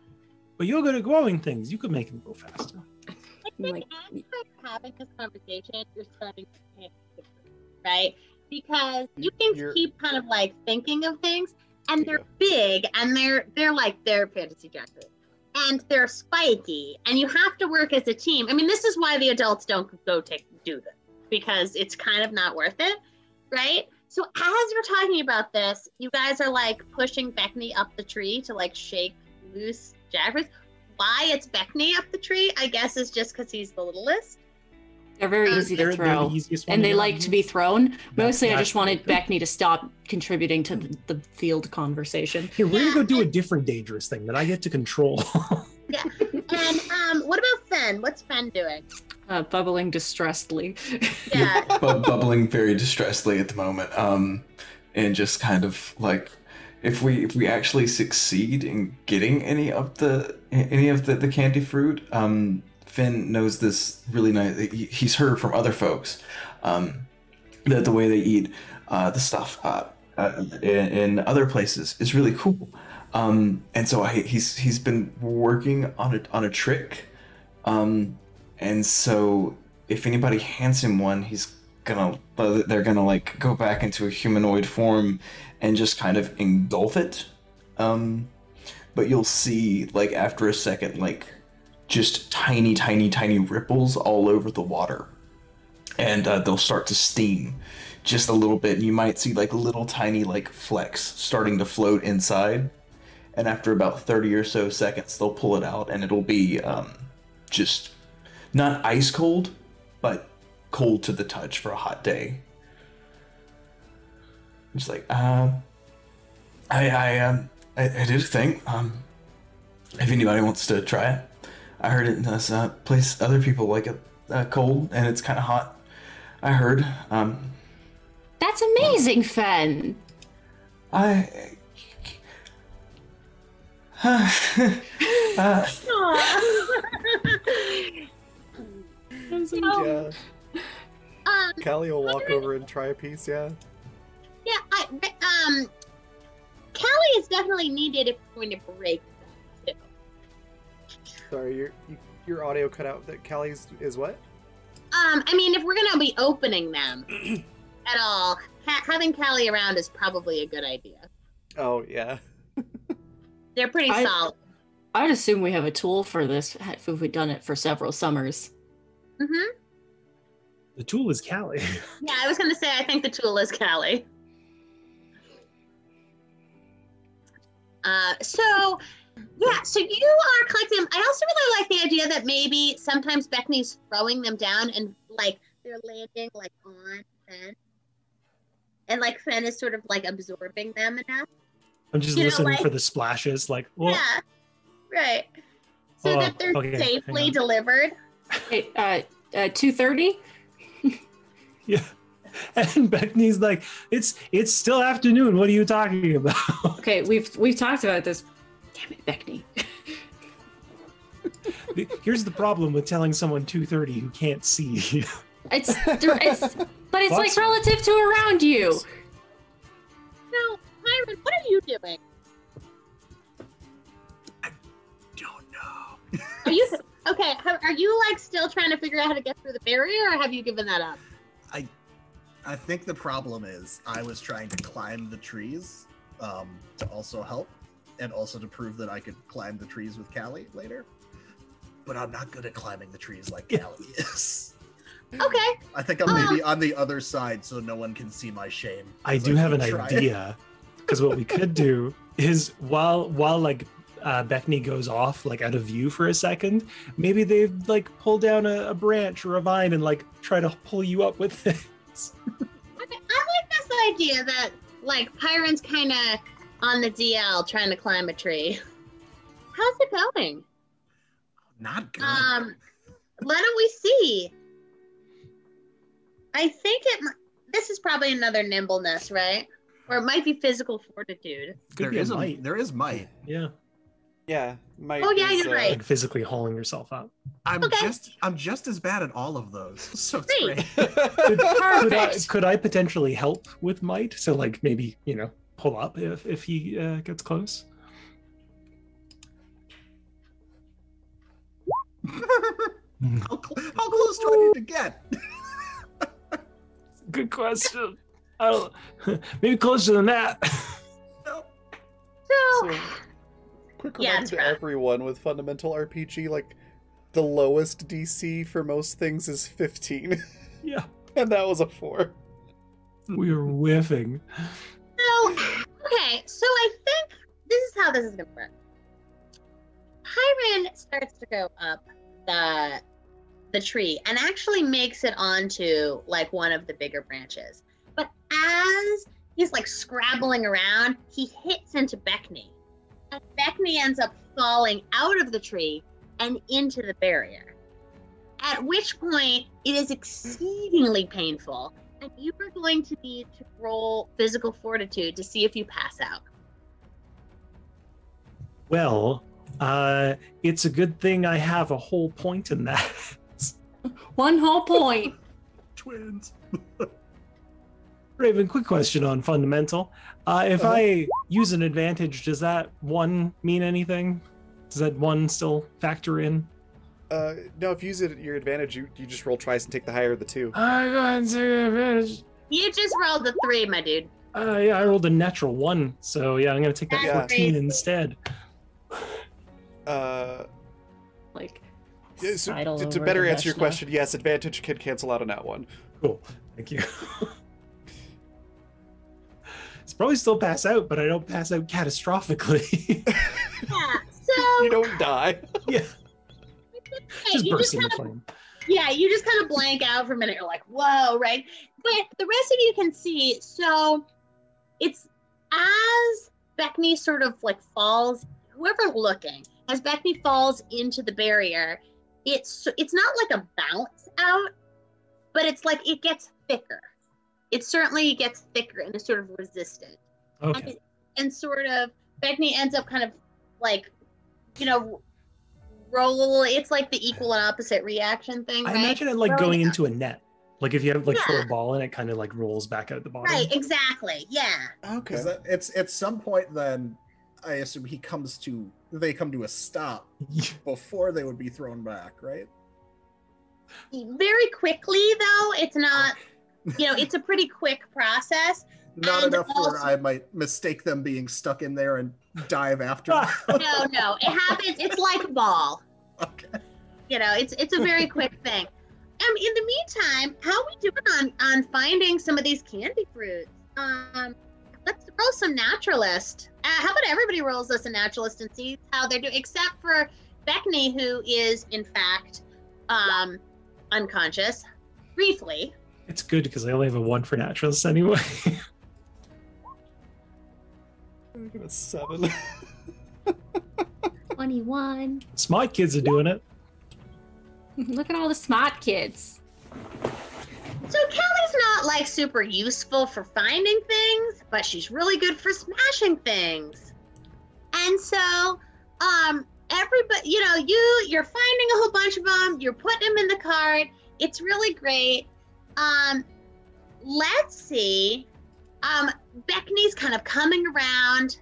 But you're good at growing things. You could make them go faster. I think Like- as you're having this conversation, you're starting to pay attention, right? Because you can You're- keep kind of like thinking of things, and they're Yeah. big, and they're fantasy jackfruit, and they're spiky, and you have to work as a team. I mean, this is why the adults don't do this, because it's kind of not worth it, right? So as you're talking about this, you guys are like pushing Beckney up the tree to like shake loose jackfruits. Why it's Beckney up the tree, I guess, is just because he's the littlest. They're very easy They're to the throw, easiest one and to they get like on. to be thrown. Mostly, I That's just wanted good. Beckney to stop contributing to the field conversation. Here, we're gonna go do a different dangerous thing that I get to control. And what about Fen? What's Fen doing? Bubbling distressedly. Yeah. Bubbling very distressedly at the moment. And just kind of like, if we actually succeed in getting any of the candy fruit, Finn knows this really nice. He's heard from other folks that the way they eat the stuff in other places is really cool. And so he's been working on a trick. And so if anybody hands him one, they're gonna like go back into a humanoid form and just kind of engulf it. But you'll see, like, after a second, like, just tiny ripples all over the water. And they'll start to steam just a little bit. And you might see, like, little tiny, like, flecks starting to float inside. And after about 30 or so seconds, they'll pull it out, and it'll be just not ice cold, but cold to the touch for a hot day. Just like, I did a thing. If anybody wants to try it, I heard it in this place. Other people like it cold, and it's kind of hot. I heard. That's amazing, Fen. Yeah. Um, Callie will walk over and try a piece, yeah. yeah, Callie is definitely needed if we're going to break them too. Sorry, your audio cut out. That Callie's is what? I mean, if we're going to be opening them at all, having Callie around is probably a good idea. Oh, yeah. They're pretty solid. I'd assume we have a tool for this if we've done it for several summers. Mm-hmm. The tool is Callie. Yeah, I was going to say, I think the tool is Callie. So you are collecting them. I also really like the idea that maybe sometimes Beckney's throwing them down and, like, they're landing, like, on Fen. And, like, Fen is sort of, like, absorbing them enough. I'm just You know, listening like- for the splashes, like, well, Yeah, right. So Oh, that they're okay, hang safely on. delivered. Hey, 2:30? yeah. And Beckney's like, it's still afternoon. What are you talking about? Okay, we've talked about this. Damn it, Beckney. Here's the problem with telling someone 2:30 who can't see. But it's like Watson. relative to around you. No, Byron, what are you doing? Don't know. Are you okay? Are you like still trying to figure out how to get through the barrier, or have you given that up? I think the problem is I was trying to climb the trees to also help, and also to prove that I could climb the trees with Callie later. But I'm not good at climbing the trees like Callie is. Okay. I think I'm maybe on the other side so no one can see my shame. I as do have an keep trying. idea, because what we could do is while like Beckney goes off like out of view for a second, maybe they like pull down a branch or a vine and like try to pull you up with things. Okay, I like this idea that like Pyron's kind of on the DL trying to climb a tree. How's it going? Not good. Why don't we see? I think this is probably another nimbleness, right? Or it might be physical fortitude. Could there be a is might. there is might. Yeah, Yeah. Might Oh, yeah, is, you're right. like physically hauling yourself up. I'm Okay. just as bad at all of those. So it's Great. great. Could I potentially help with might? So like maybe pull up if he gets close. How close do I need to get? Good question. I don't. Maybe closer than that. So, So, quick Yeah, reminder it's to rough. everyone with fundamental RPG, like the lowest DC for most things is 15, Yeah, and that was a 4. we were whiffing. okay, so I think this is how this is gonna work. Pyron starts to go up the tree and actually makes it onto like one of the bigger branches. But as he's like scrabbling around, he hits into Beckney. And Beckney ends up falling out of the tree and into the barrier. At which point it is exceedingly painful. And you are going to need to roll physical fortitude to see if you pass out. Well, it's a good thing I have a whole point in that. One whole point. Twins. Raven, quick question on fundamental. If I use an advantage, does that 1 mean anything? Does that 1 still factor in? No, if you use it at your advantage, you just roll twice and take the higher of the 2. I go ahead and take an advantage. You just rolled the 3, my dude. Yeah, I rolled a natural 1, so yeah, I'm gonna take that Yeah. 14 instead. Like, So sidle to over better the answer your Veshna. question, yes, advantage can cancel out on that 1. Cool, thank you. It's probably still pass out, but I don't pass out catastrophically. Yeah, so You don't die. Yeah, hey, just you burst just into kind of, flame. yeah, you just kind of blank out for a minute. You're like, whoa, right? But the rest of you can see. So it's as Beckney sort of like falls, whoever's looking, as Beckney falls into the barrier, it's not like a bounce out, but it's like it gets thicker. It certainly gets thicker and is sort of resistant. Okay. And sort of Beckney ends up kind of like, roll. It's like the equal and opposite reaction thing, I right? imagine it like Rolling going up. into a net. Like if you have like throw Yeah. a ball and it kind of like rolls back out the bottom. Right, exactly. Yeah. Okay. Is that, it's at some point then I assume they come to a stop before they would be thrown back, right? Very quickly, though. It's not, it's a pretty quick process. Not And enough where also- I might mistake them being stuck in there and dive after them. No, it happens. It's like a ball. Okay. It's a very quick thing. In the meantime, how are we doing on finding some of these candy fruits? Let's roll some naturalist. How about everybody rolls us a naturalist and sees how they're doing, except for Beckney, who is in fact unconscious briefly. It's good because I only have a 1 for naturalists anyway. I'm gonna 7. 21. Smart kids are doing it. Look at all the smart kids. So Kelly's not like super useful for finding things, but she's really good for smashing things. And so, everybody, you're finding a whole bunch of them. You're putting them in the cart. It's really great. Let's see. Beckney's kind of coming around.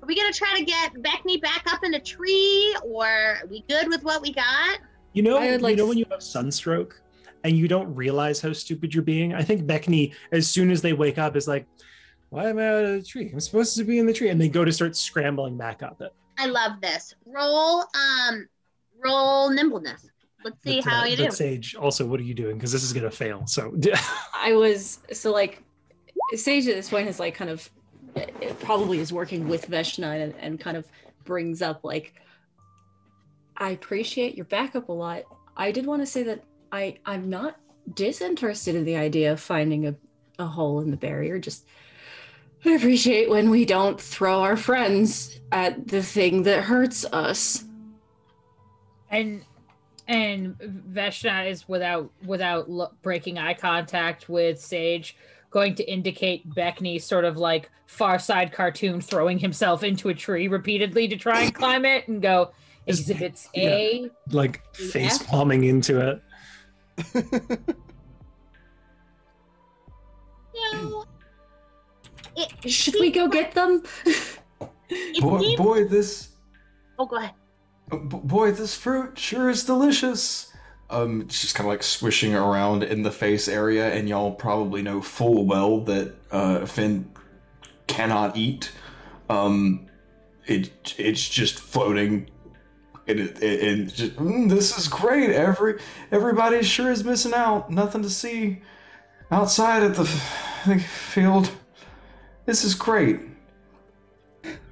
Are we gonna try to get Beckney back up in a tree, or are we good with what we got? You know when you have sunstroke and you don't realize how stupid you're being? I think Beckney, as soon as they wake up, is like, why am I out of the tree? I'm supposed to be in the tree. And they go to start scrambling back up it. I love this. Roll nimbleness. Let's see how you do. But Sage, also, what are you doing? Because this is gonna fail. So Sage at this point is like kind of, it probably is working with Veshna and kind of brings up like, I appreciate your backup a lot. I did want to say that I'm not disinterested in the idea of finding a hole in the barrier. Just I appreciate when we don't throw our friends at the thing that hurts us. And Veshna is without breaking eye contact with Sage, going to indicate Beckney sort of like Far Side cartoon throwing himself into a tree repeatedly to try and climb it and go, exhibits A. Like face palming into it. Should we go get them? Boy, this... Oh, go ahead. Boy, this fruit sure is delicious. It's just kind of like swishing around in the face area, and y'all probably know full well that Finn cannot eat. It's just floating, and just this is great. Everybody sure is missing out. Nothing to see outside of the field. This is great.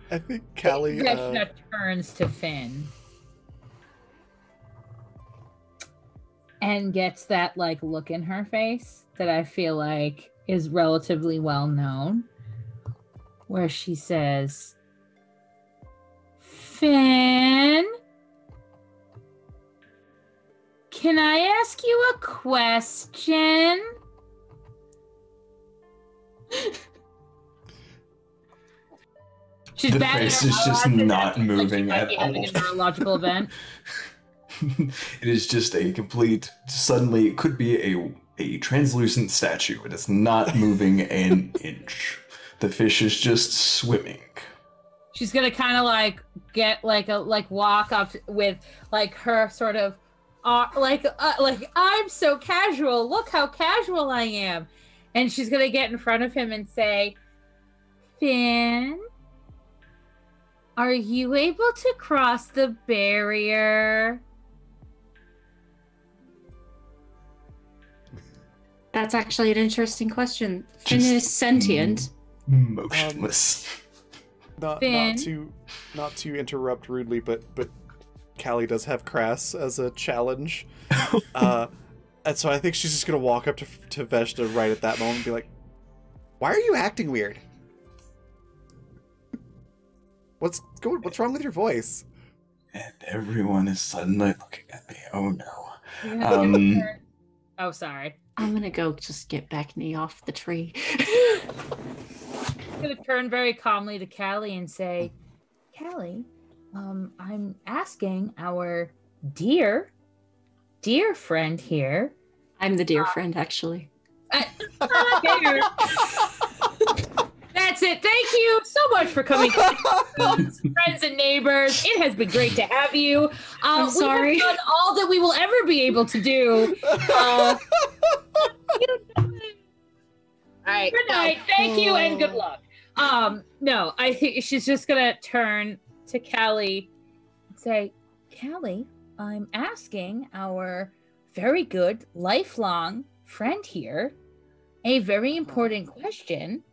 I think Callie Veshna turns to Finn and gets that like look in her face that I feel like is relatively well known, where she says, Finn, can I ask you a question? She's the bad face at is just not moving like at all. having a neurological event. It is just a complete, suddenly, it could be a translucent statue. It is not moving an inch. The fish is just swimming. She's gonna kind of like get walk up with like her sort of like I'm so casual. Look how casual I am, and she's gonna get in front of him and say, Finn, are you able to cross the barrier? That's actually an interesting question. Finn is sentient. Motionless. Not to interrupt rudely, but Callie does have Crass as a challenge. And so I think she's just gonna walk up to Veshna right at that moment and be like, why are you acting weird? What's wrong with your voice? And everyone is suddenly looking at me. Oh no. Oh, sorry. I'm gonna go just get Beckney off the tree. I'm gonna turn very calmly to Callie and say, Callie, I'm asking our dear friend here. I'm the dear friend, actually. That's it. Thank you so much for coming, friends and neighbors. It has been great to have you. I'm sorry. We have done all that we will ever be able to do. All right. Good night. Thank you and good luck. No, I think she's just gonna turn to Callie and say, Callie, I'm asking our very good lifelong friend here a very important question,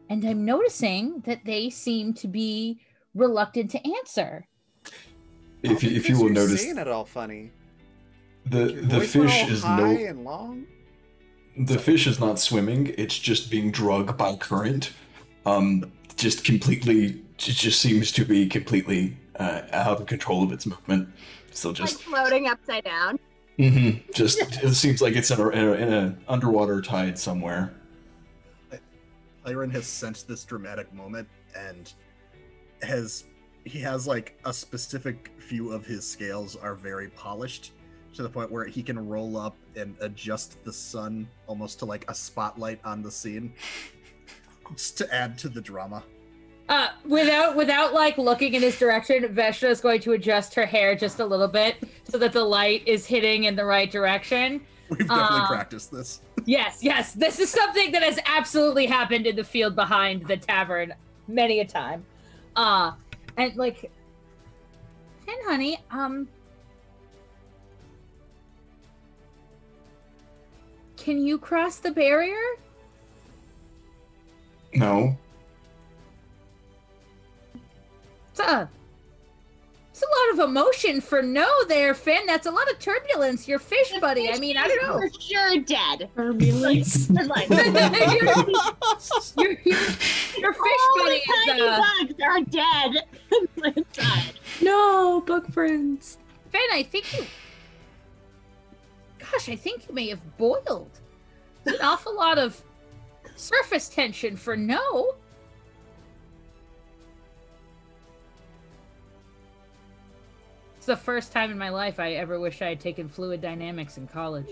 and I'm noticing that they seem to be reluctant to answer. If you will notice, saying it all funny. The fish is and long. The fish is not swimming. It's just being dragged by current. Just completely. It just seems to be completely out of control of its movement. So just like floating upside down. Mm-hmm. Just it seems like it's in an underwater tide somewhere. Pyron has sensed this dramatic moment and he has like a specific few of his scales are very polished to the point where he can roll up and adjust the sun almost to like a spotlight on the scene just to add to the drama. Without like looking in his direction, Veshna is going to adjust her hair just a little bit so that the light is hitting in the right direction. We've definitely practiced this. Yes. This is something that has absolutely happened in the field behind the tavern many a time. And like, Finn, honey, can you cross the barrier? No. It's a lot of emotion for no there, Finn. That's a lot of turbulence. Your fish buddy. I mean, I don't know. For sure dead. Turbulence. Like, your fish buddy tiny is bugs are dead inside. No, bug friends. Finn, I think you may have boiled. There's an awful lot of surface tension for no. It's the first time in my life I ever wish I had taken fluid dynamics in college.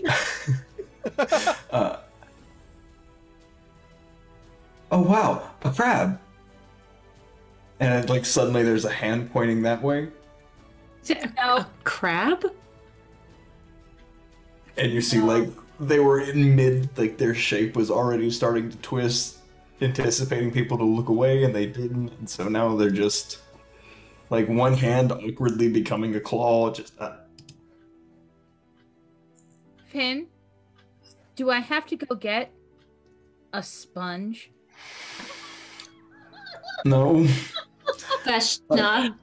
Oh wow, a crab! And like suddenly there's a hand pointing that way, No, A crab? and you see like they were in mid, like their shape was already starting to twist, anticipating people to look away, and they didn't, and so now they're just like one hand awkwardly becoming a claw. Just Finn, do I have to go get a sponge? no, Veshna,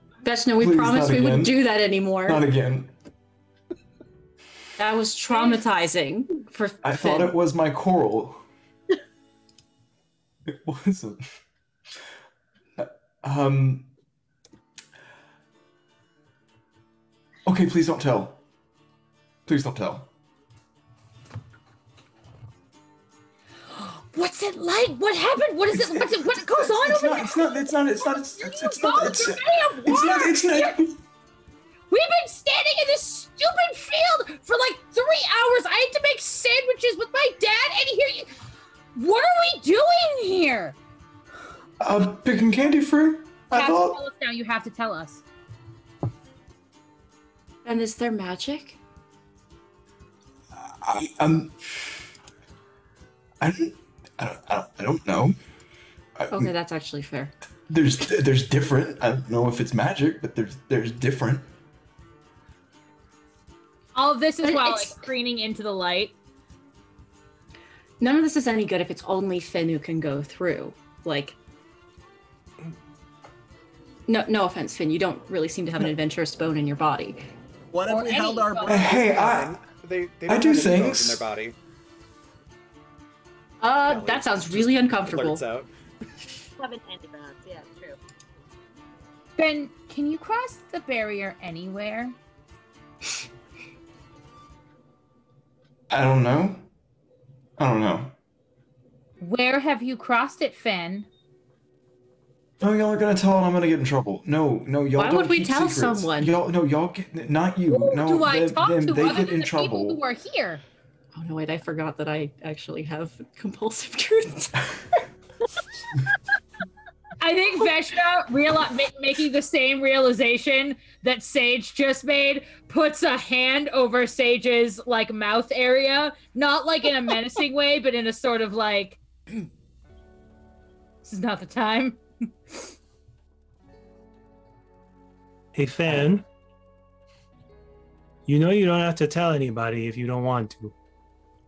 we Please, promised not we wouldn't again. do that anymore. not again. That was traumatizing for I Finn. thought it was my coral. It wasn't. Okay, please don't tell. Please don't tell. What's it like? What happened? What is it? What goes on over there? It's not. We've been standing in this stupid field for like 3 hours. I had to make sandwiches with my dad, and here you. What are we doing here? Picking candy fruit. You I have to thought. tell us now. You have to tell us. And is there magic? I don't know. Okay, that's actually fair. There's different. I don't know if it's magic, but there's different. All of this is But while like it's- screening into the light. None of this is any good if it's only Finn who can go through. Like, no offense, Finn. You don't really seem to have an adventurous bone in your body. What if Or we any held our bug. breath? Hey, They I don't do have any bones things. in their body. That sounds really uncomfortable. Blurts out. Having antibiotics, yeah, true. Ben, can you cross the barrier anywhere? I don't know. Where have you crossed it, Finn? No, y'all are gonna tell, and I'm gonna get in trouble. No, y'all. Why don't would we keep tell secrets. someone? Y'all get not you. Who no, do I them, talk them, to they other get than in the people trouble. who are here? Oh no, wait! I forgot that I actually have compulsive truths. I think Veshna, making the same realization that Sage just made, puts a hand over Sage's like mouth area, not like in a menacing way, but in a sort of like, this is not the time. Hey, Finn. You know you don't have to tell anybody if you don't want to.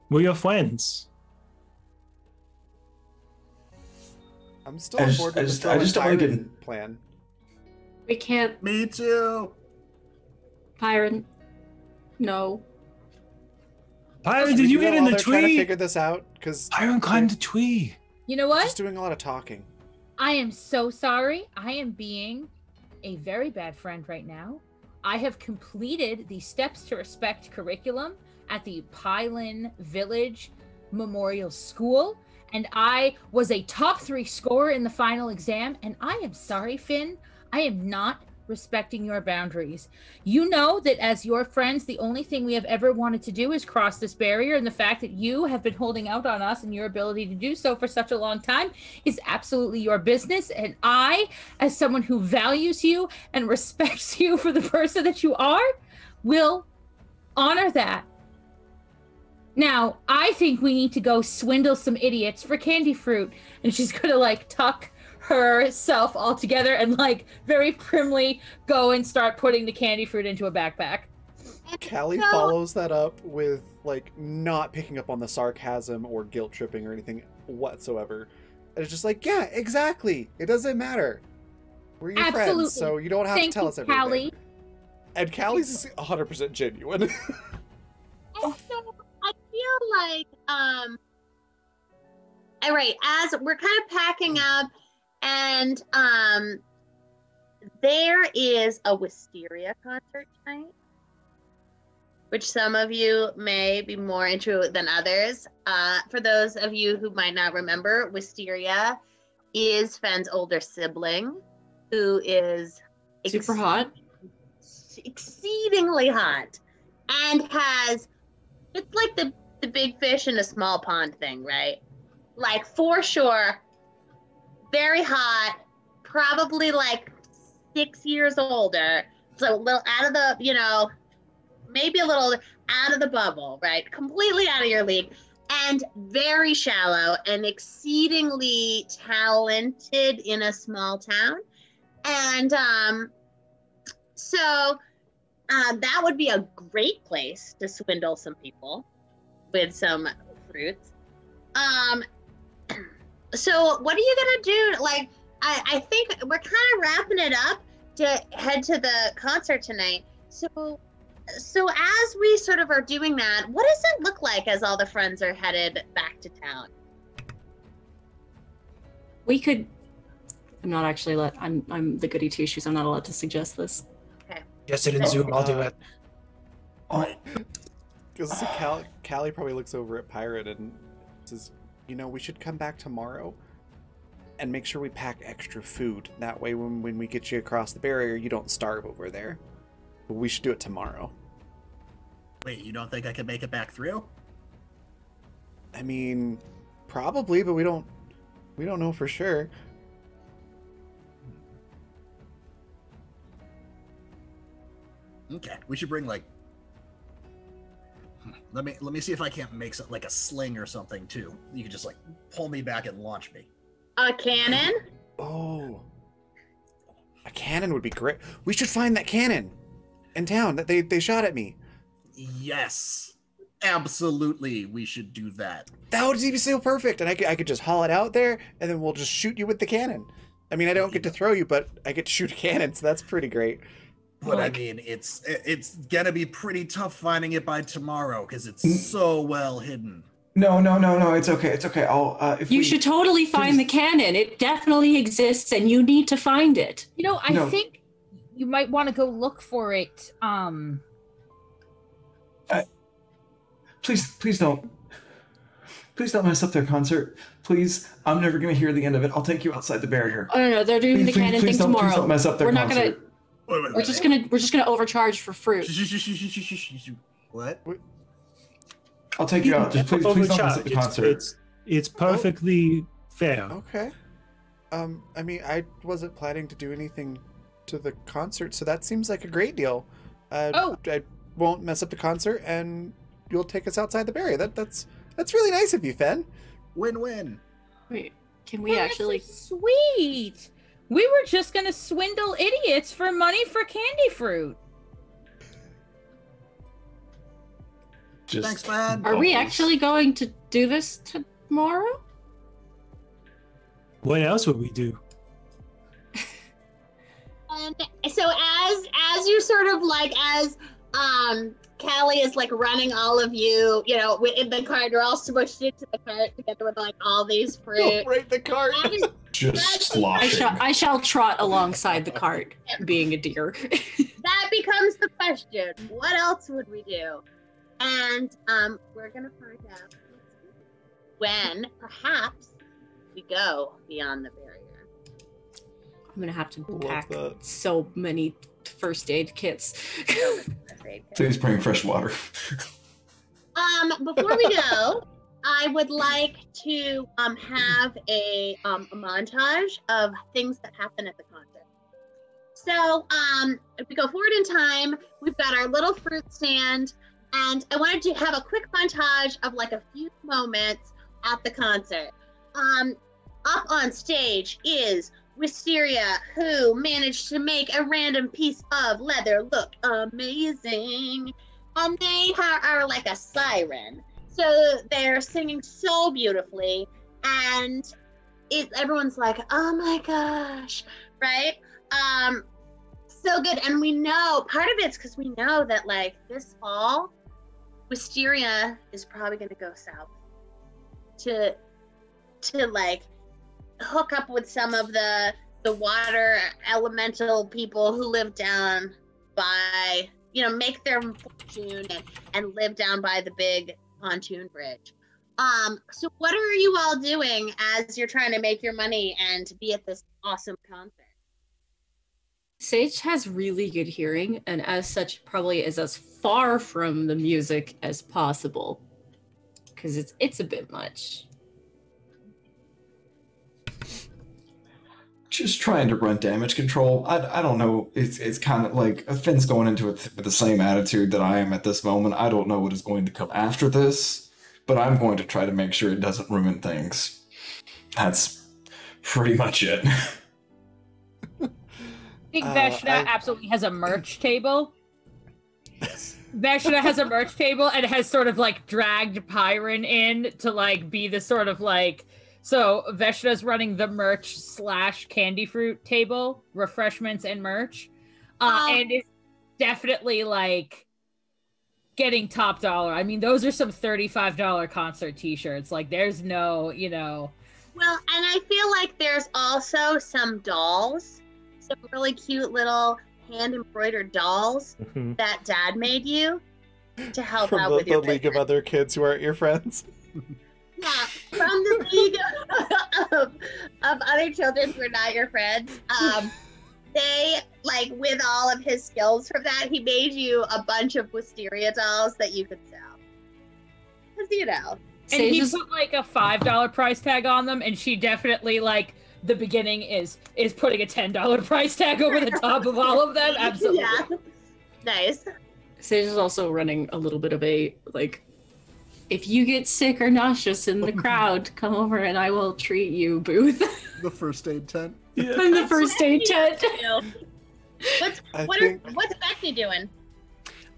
We're your friends. I'm still I on just- board I with just- the I just don't like Tyrant it. plan. We can't, Me too. Pyron. No. Pyron, did you get in While the they're trying to tree? figure this out? Because Pyron climbed the tree. You know what? just doing a lot of talking. I am so sorry. I am being a very bad friend right now. I have completed the Steps to Respect curriculum at the Pylon Village Memorial School, and I was a top 3 scorer in the final exam, and I am sorry, Finn, I am not respecting your boundaries. You know that as your friends, the only thing we have ever wanted to do is cross this barrier, and the fact that you have been holding out on us and your ability to do so for such a long time is absolutely your business, and I, as someone who values you and respects you for the person that you are, will honor that. Now, I think we need to go swindle some idiots for candy fruit, and she's gonna like tuck herself all together and like very primly go and start putting the candy fruit into a backpack. Callie follows that up with like not picking up on the sarcasm or guilt tripping or anything whatsoever. And it's just like, yeah, exactly. It doesn't matter. We're your friends, so you don't have to tell us everything. Callie. And Callie's 100% genuine. And so I feel like, all right, as we're kind of packing up, and there is a Wisteria concert tonight, which some of you may be more into than others. For those of you who might not remember, Wisteria is Fenn's older sibling, who is Super hot. exceedingly hot, and has, it's like the big fish in a small pond thing, right? Like, for sure, very hot, probably like 6 years older, so a little out of the, you know, maybe a little out of the bubble, right? Completely out of your league, and very shallow and exceedingly talented in a small town. And so that would be a great place to swindle some people with some fruits. So what are you gonna do? Like, I think we're kind of wrapping it up to head to the concert tonight. So as we sort of are doing that, what does it look like as all the friends are headed back to town? We could. I'm not actually I'm the goody two shoes. I'm not allowed to suggest this. Okay. Just it in Zoom. I'll do it. Because Callie probably looks over at Pirate and says, you know, we should come back tomorrow and make sure we pack extra food. That way when we get you across the barrier, you don't starve over there. But we should do it tomorrow. Wait, you don't think I could make it back through? I mean, probably, but we don't know for sure. Okay, we should bring like. Let me see if I can't make like a sling or something too. You can just like pull me back and launch me. A cannon? Oh, a cannon would be great. We should find that cannon in town that they shot at me. Yes, absolutely. We should do that. That would be so perfect, and I could just haul it out there, and then we'll just shoot you with the cannon. I mean, I don't get to throw you, but I get to shoot a cannon, so that's pretty great. But I mean, it's gonna be pretty tough finding it by tomorrow because it's so well hidden. No, it's okay. It's okay. You should totally find the cannon. It definitely exists, and you need to find it. You know, I think you might want to go look for it. Please don't mess up their concert. Please, I'm never gonna hear the end of it. I'll take you outside the barrier. Oh no, they're doing the cannon thing tomorrow. Please don't mess up their concert. We're not gonna. We're just gonna overcharge for fruit. What? I'll take you out. Just please don't mess up the concert. It's perfectly fair. Okay. I mean, I wasn't planning to do anything to the concert, so that seems like a great deal. I won't mess up the concert, and you'll take us outside the barrier. That's really nice of you, Fen. Win-win. Wait, can we actually? Sweet. We were just gonna swindle idiots for money for candy fruit. Thanks, man. Are we actually going to do this tomorrow? What else would we do? And so as you sort of like, as Callie is like running all of you, you know, in the cart, you're all smushed into the cart together with like all these fruit. Right, the cart. Just sloshing. I shall trot alongside the cart, being a deer. That becomes the question. What else would we do? And we're gonna find out. when perhaps we go beyond the barrier. I'm gonna have to Love pack that. so many first aid kits. Please bring fresh water. Before we go, I would like to have a montage of things that happen at the concert. So if we go forward in time, we've got our little fruit stand, and I wanted to have a quick montage of like a few moments at the concert. Up on stage is Wisteria, who managed to make a random piece of leather look amazing. And they are like a siren. So they're singing so beautifully. And everyone's like, oh my gosh, right? So good. And we know, part of it's because we know that like this fall, Wisteria is probably going to go south to like hook up with some of the water elemental people who live down by, make their fortune and live down by the big pontoon bridge. So what are you all doing as you're trying to make your money and be at this awesome concert? Sage has really good hearing, and as such probably is as far from the music as possible, because it's a bit much. Just trying to run damage control. I don't know. It's kind of like Finn's going into it with the same attitude that I am at this moment. I don't know what is going to come after this, but I'm going to try to make sure it doesn't ruin things. That's pretty much it. I think Veshna absolutely has a merch table. Veshna has a merch table and has sort of like dragged Pyron in to like be the sort of like. So Veshna's running the merch / candy fruit table, refreshments and merch, and it's definitely like getting top dollar. I mean, those are some $35 concert T-shirts. Like, there's no, Well, and I feel like there's also some dolls, some really cute little hand embroidered dolls that Dad made you to help From out the with your league of business. other kids who aren't your friends. Yeah, from the league of other children who are not your friends. They, like, with all of his skills from that, he made you a bunch of Wisteria dolls that you could sell. Because, And he put like a $5 price tag on them, and she definitely like the beginning is putting a $10 price tag over the top of all of them. Absolutely. Yeah. Nice. Sage is also running a little bit of a like, if you get sick or nauseous in the crowd, come over and I will treat you booth. The first aid tent. I'm the first aid tent. What's Becky doing?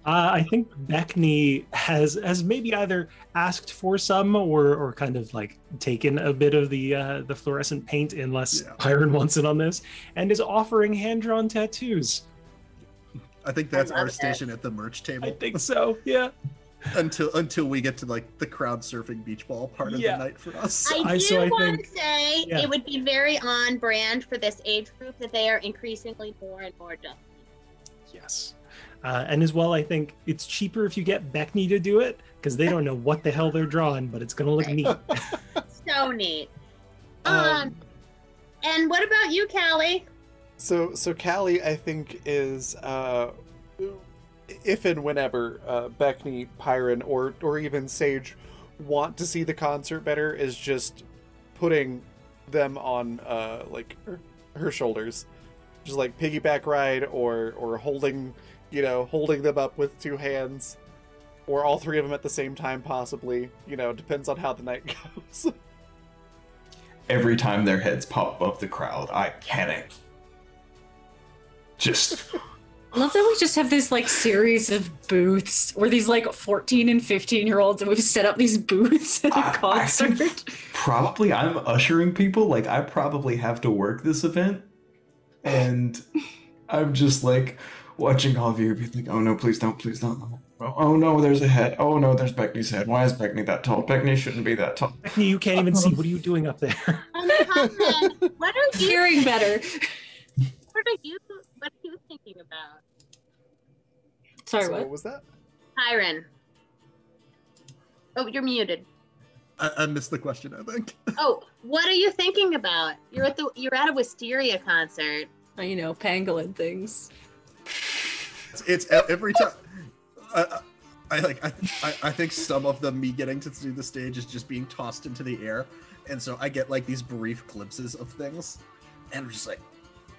I think Beckney has maybe either asked for some or kind of like taken a bit of the fluorescent paint, unless Pyron wants it on this, and is offering hand-drawn tattoos. I think that's our station at the merch table. I think so, yeah. Until we get to like the crowd surfing beach ball part of the night for us. I want to say it would be very on brand for this age group that they are increasingly more and more just. Yes. And as well, I think it's cheaper if you get Beckney to do it, because they don't know what the hell they're drawing, but it's going to look neat. So neat. And what about you, Callie? So Callie, I think, is if and whenever Beckney, Pyron, or even Sage want to see the concert better, is just putting them on like her shoulders, just like piggyback ride or holding them up with two hands, or all three of them at the same time, possibly. Depends on how the night goes. Every time their heads pop above the crowd, I panic. Just... I love that we just have this like series of booths where these like 14 and 15-year-olds, and we've set up these booths at a concert. Probably I'm ushering people. Like, I probably have to work this event, and I'm just like watching all of you be like, oh no, please don't. Oh no, there's a head. Oh no, there's Beckney's head. Why is Beckney that tall? Beckney shouldn't be that tall. Beckney, you can't even see. What are you doing up there? What are you hearing better? What are you thinking about? Sorry, So what was that? Pyron. Oh, you're muted. I missed the question, I think. Oh, what are you thinking about? You're at a Wisteria concert. You know, pangolin things. It's every time. I think some of me getting to do the stage is just being tossed into the air, and so I get like these brief glimpses of things, and I'm just like,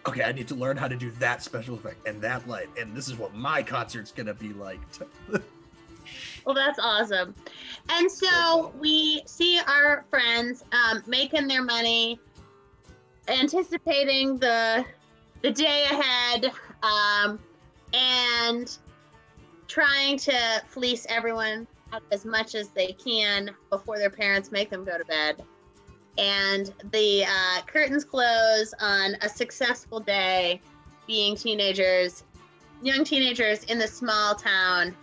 okay, I need to learn how to do that special effect and that light, and this is what my concert's gonna be like. Well, that's awesome. And so we see our friends making their money, anticipating the day ahead, and trying to fleece everyone out as much as they can before their parents make them go to bed. And the curtains close on a successful day, being young teenagers in the small town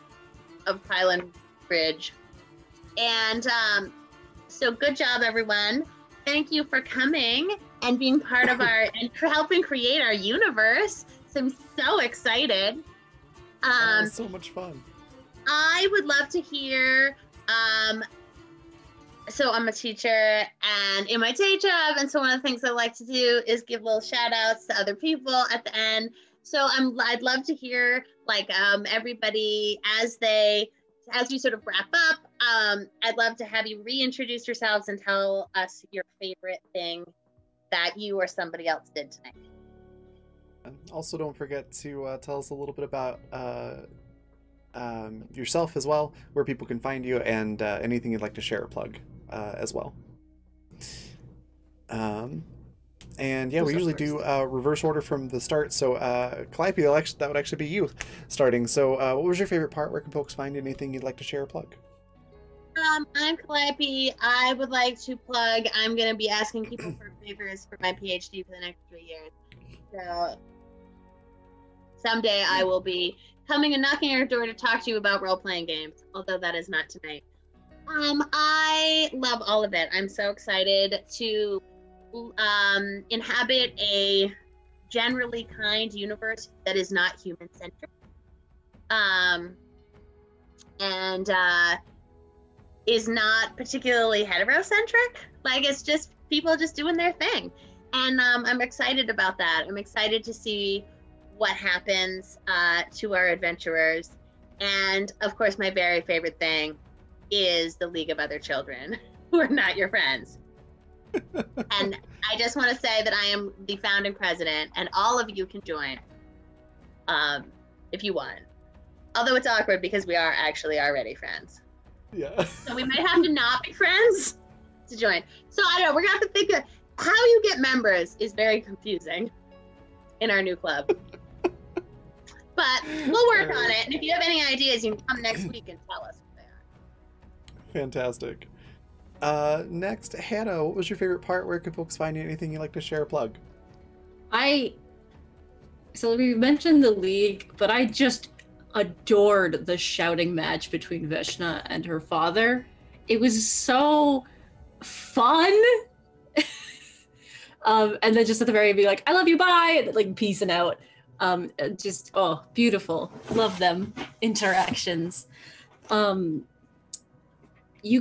of Pylon Bridge. And so good job, everyone. Thank you for coming and being part of and helping create our universe. So I'm so excited. So much fun. I would love to hear, so I'm a teacher and in my day job, and so one of the things I like to do is give little shout outs to other people at the end. So I'd love to hear like everybody as you sort of wrap up. I'd love to have you reintroduce yourselves and tell us your favorite thing that you or somebody else did tonight. Also, don't forget to tell us a little bit about yourself as well, where people can find you, and anything you'd like to share or plug as well. And yeah, we usually do reverse order from the start. So Calliope, that would actually be you starting. So what was your favorite part? Where can folks find anything you'd like to share or plug? I'm Calliope. I would like to plug, I'm going to be asking people for favors for my PhD for the next 3 years. So someday I will be coming and knocking on your door to talk to you about role-playing games, although that is not tonight. I love all of it. I'm so excited to inhabit a generally kind universe that is not human-centric. And is not particularly heterocentric. Like, it's just people just doing their thing. And I'm excited about that. I'm excited to see what happens to our adventurers. And of course, my very favorite thing is the League of Other Children who are not your friends. And I just want to say that I am the founding president, and all of you can join if you want. Although it's awkward because we are actually already friends. Yeah. So we might have to not be friends to join. So I don't know, we're gonna have to think of how you get members is very confusing in our new club. But we'll work on it. And if you have any ideas, you can come next week and tell us what they are. Fantastic. Next, Hannah, what was your favorite part? Where can folks find you? Anything you'd like to share or plug? So we mentioned the League, but I just adored the shouting match between Vishna and her father. It was so fun. And then just at the very end, be like, I love you, bye, and like peacing out. Just, oh, beautiful. Love them interactions. You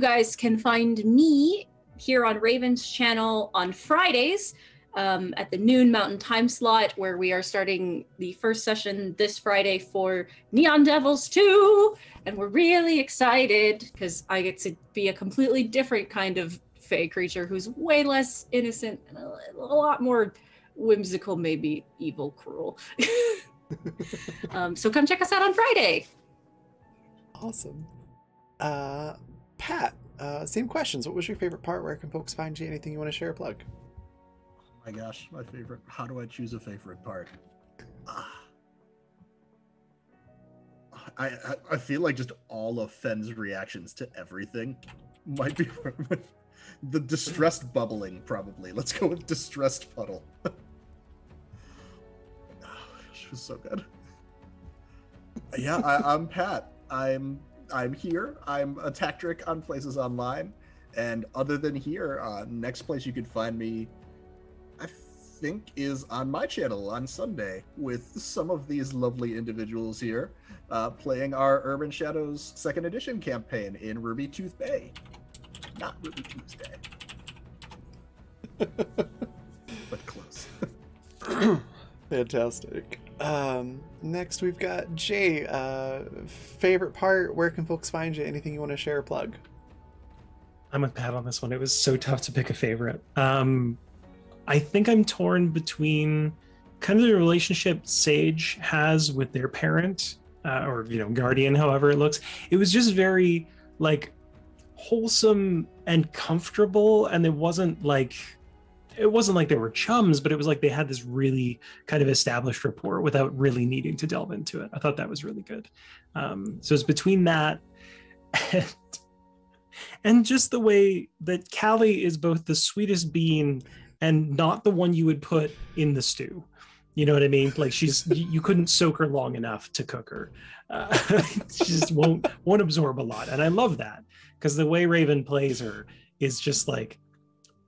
guys can find me here on Raven's channel on Fridays at the noon Mountain Time slot, where we are starting the first session this Friday for Neon Devils 2. And we're really excited because I get to be a completely different kind of fae creature who's way less innocent and a lot more whimsical, maybe evil, cruel. So come check us out on Friday. Awesome. Pat, same questions. What was your favorite part? Where can folks find you? Anything you want to share or plug? Oh my gosh, my favorite. How do I choose a favorite part? I feel like just all of Fenn's reactions to everything might be the distressed bubbling, probably. Let's go with distressed puddle. She was so good. Yeah, I'm Pat. I'm here. I'm a tactric on Places Online, and other than here, next place you could find me, I think, is on my channel on Sunday with some of these lovely individuals here, playing our Urban Shadows 2nd Edition campaign in Ruby Tooth Bay. Not really Tuesday. But close. Fantastic. Next we've got Jay. Favorite part, where can folks find you? Anything you want to share or plug? I'm with Pat on this one. It was so tough to pick a favorite. I think I'm torn between kind of the relationship Sage has with their parent, or guardian, however it looks. It was just very like wholesome and comfortable, and it wasn't like they were chums, but it was like they had this really kind of established rapport without really needing to delve into it. I thought that was really good. So it's between that and just the way that Callie is both the sweetest bean and not the one you would put in the stew. You know what I mean? Like you couldn't soak her long enough to cook her. She just won't absorb a lot. And I love that because the way Raven plays her is just like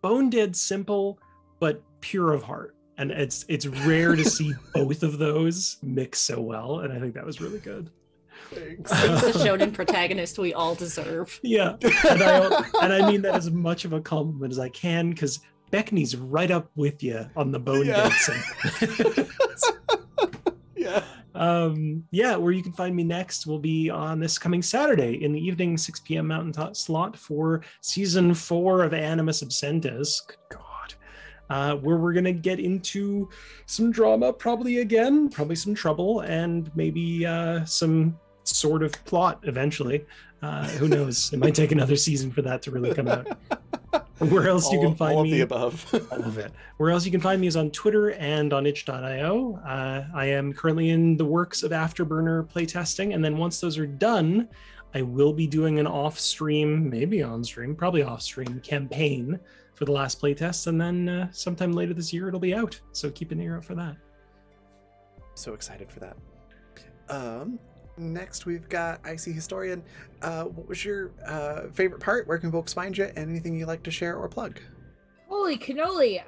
bone dead simple, but pure of heart. And it's rare to see both of those mix so well. And I think that was really good. Thanks. He's the shonen protagonist we all deserve. Yeah. And I mean that as much of a compliment as I can, because Beckney's right up with you on the bone dead simple. Yeah. Where you can find me next will be on this coming Saturday in the evening, 6 p.m. Mountain slot for season 4 of Animus Absentis. Good God. Where we're going to get into some drama, probably some trouble, and maybe some sort of plot eventually. Who knows? It might take another season for that to really come out. Where else you can find me? All of the above. All of it. Where else you can find me is on Twitter and on itch.io. I am currently in the works of Afterburner playtesting, and then once those are done, I will be doing an off-stream, maybe on-stream, probably off-stream campaign for the last playtest, and then sometime later this year it'll be out. So keep an ear out for that. So excited for that. Next, we've got Icy Historian. What was your favorite part? Where can folks find you? And anything you'd like to share or plug? Holy cannoli.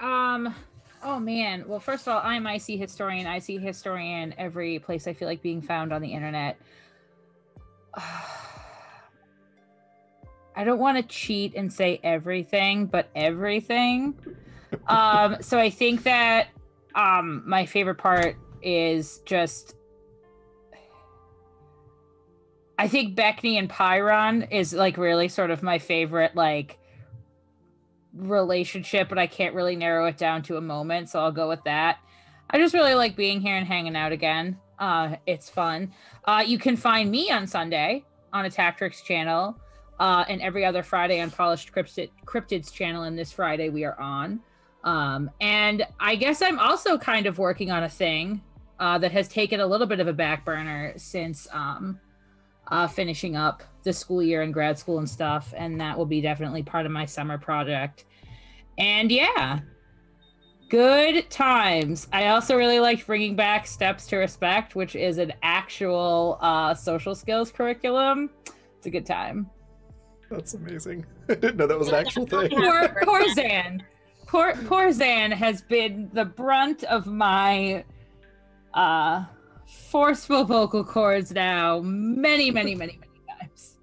Oh man. Well, first of all, I'm Icy Historian. Icy Historian every place I feel like being found on the internet. I don't want to cheat and say everything, but everything. So I think that my favorite part is just, I think Beckney and Pyron is like really sort of my favorite like relationship, but I can't really narrow it down to a moment, so I'll go with that. I just really like being here and hanging out again. It's fun. You can find me on Sunday on Attacktrix channel, and every other Friday on Polished Cryptids channel, and this Friday we are on. And I guess I'm also kind of working on a thing that has taken a little bit of a back burner since finishing up the school year in grad school and stuff, and that will be definitely part of my summer project. And yeah, good times. I also really liked bringing back Steps to Respect, which is an actual social skills curriculum. It's a good time. That's amazing. I didn't know that was an actual thing. Poor Zan. Poor Zan has been the brunt of my forceful vocal cords now many times.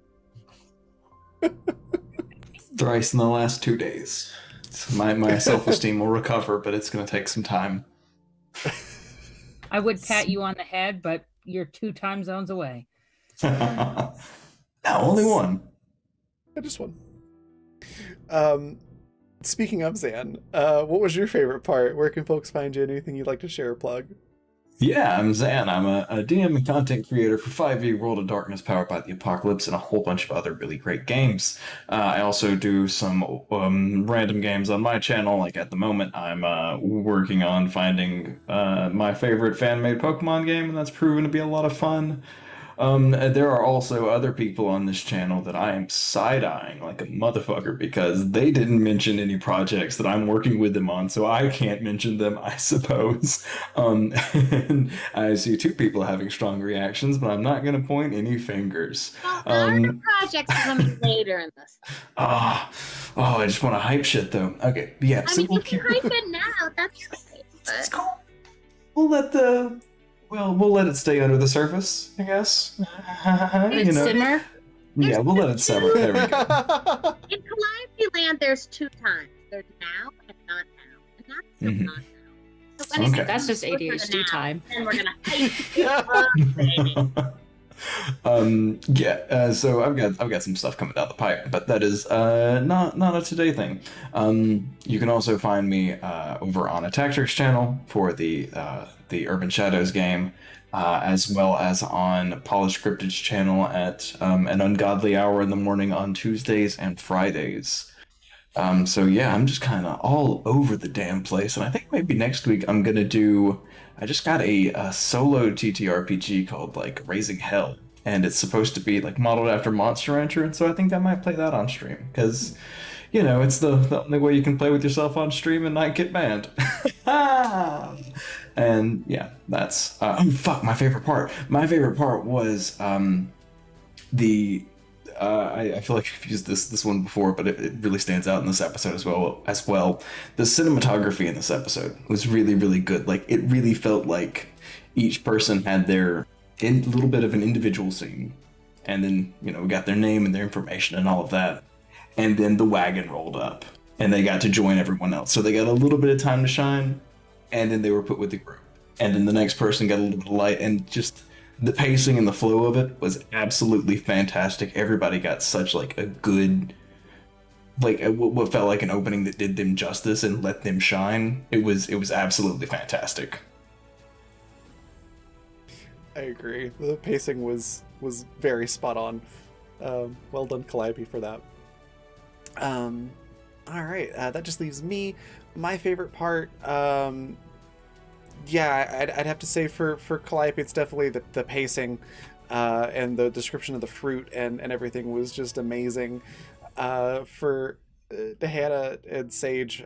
Thrice in the last 2 days. So my self-esteem will recover, but it's going to take some time. I would pat you on the head, but you're 2 time zones away. No, only one. I just one. Speaking of Zan, what was your favorite part? Where can folks find you? Anything you'd like to share or plug? Yeah, I'm Zan. I'm a DM and content creator for 5e World of Darkness Powered by the Apocalypse and a whole bunch of other really great games. I also do some random games on my channel. Like at the moment, I'm working on finding my favorite fan-made Pokemon game, and that's proven to be a lot of fun. There are also other people on this channel that I am side-eyeing like a motherfucker because they didn't mention any projects that I'm working with them on, so I can't mention them, I suppose. And I see 2 people having strong reactions, but I'm not going to point any fingers. Well, there are projects coming later in this. I just want to hype shit, though. Okay, yeah. I mean, you can hype it now. That's great. It's cool. We'll let it stay under the surface, I guess. Simmer. Yeah, we'll let it simmer. There we go. In Calliope Land, there's 2 times. There's now and not now. And not still Mhm. not now. So when it's Okay. That's just closer to ADHD now, time. then we're gonna baby. So I've got some stuff coming down the pipe, but that is not a today thing. You can also find me over on a Tactics channel for the Urban Shadows game, as well as on Polished Cryptid's channel at an ungodly hour in the morning on Tuesdays and Fridays. So yeah, I'm just kind of all over the damn place, and I think maybe next week I'm gonna do. I just got a solo TTRPG called like Raising Hell, and it's supposed to be like modeled after Monster Rancher, and so I think I might play that on stream because, you know, it's the only way you can play with yourself on stream and not get banned. And yeah, that's oh fuck, my favorite part. My favorite part was the. I feel like I've used this one before, but it really stands out in this episode as well. The cinematography in this episode was really, really good. Like, it really felt like each person had their little bit of an individual scene, and then, you know, we got their name and their information and all of that, and then the wagon rolled up, and they got to join everyone else. So they got a little bit of time to shine, and then they were put with the group, and then the next person got a little bit of light, and just the pacing and the flow of it was absolutely fantastic. Everybody got such like a good, like what felt like an opening that did them justice and let them shine. It was absolutely fantastic. I agree. The pacing was very spot on. Well done, Calliope, for that. All right, that just leaves me. My favorite part. Yeah, I'd have to say for Calliope, it's definitely the pacing and the description of the fruit and everything was just amazing. For Hannah and Sage,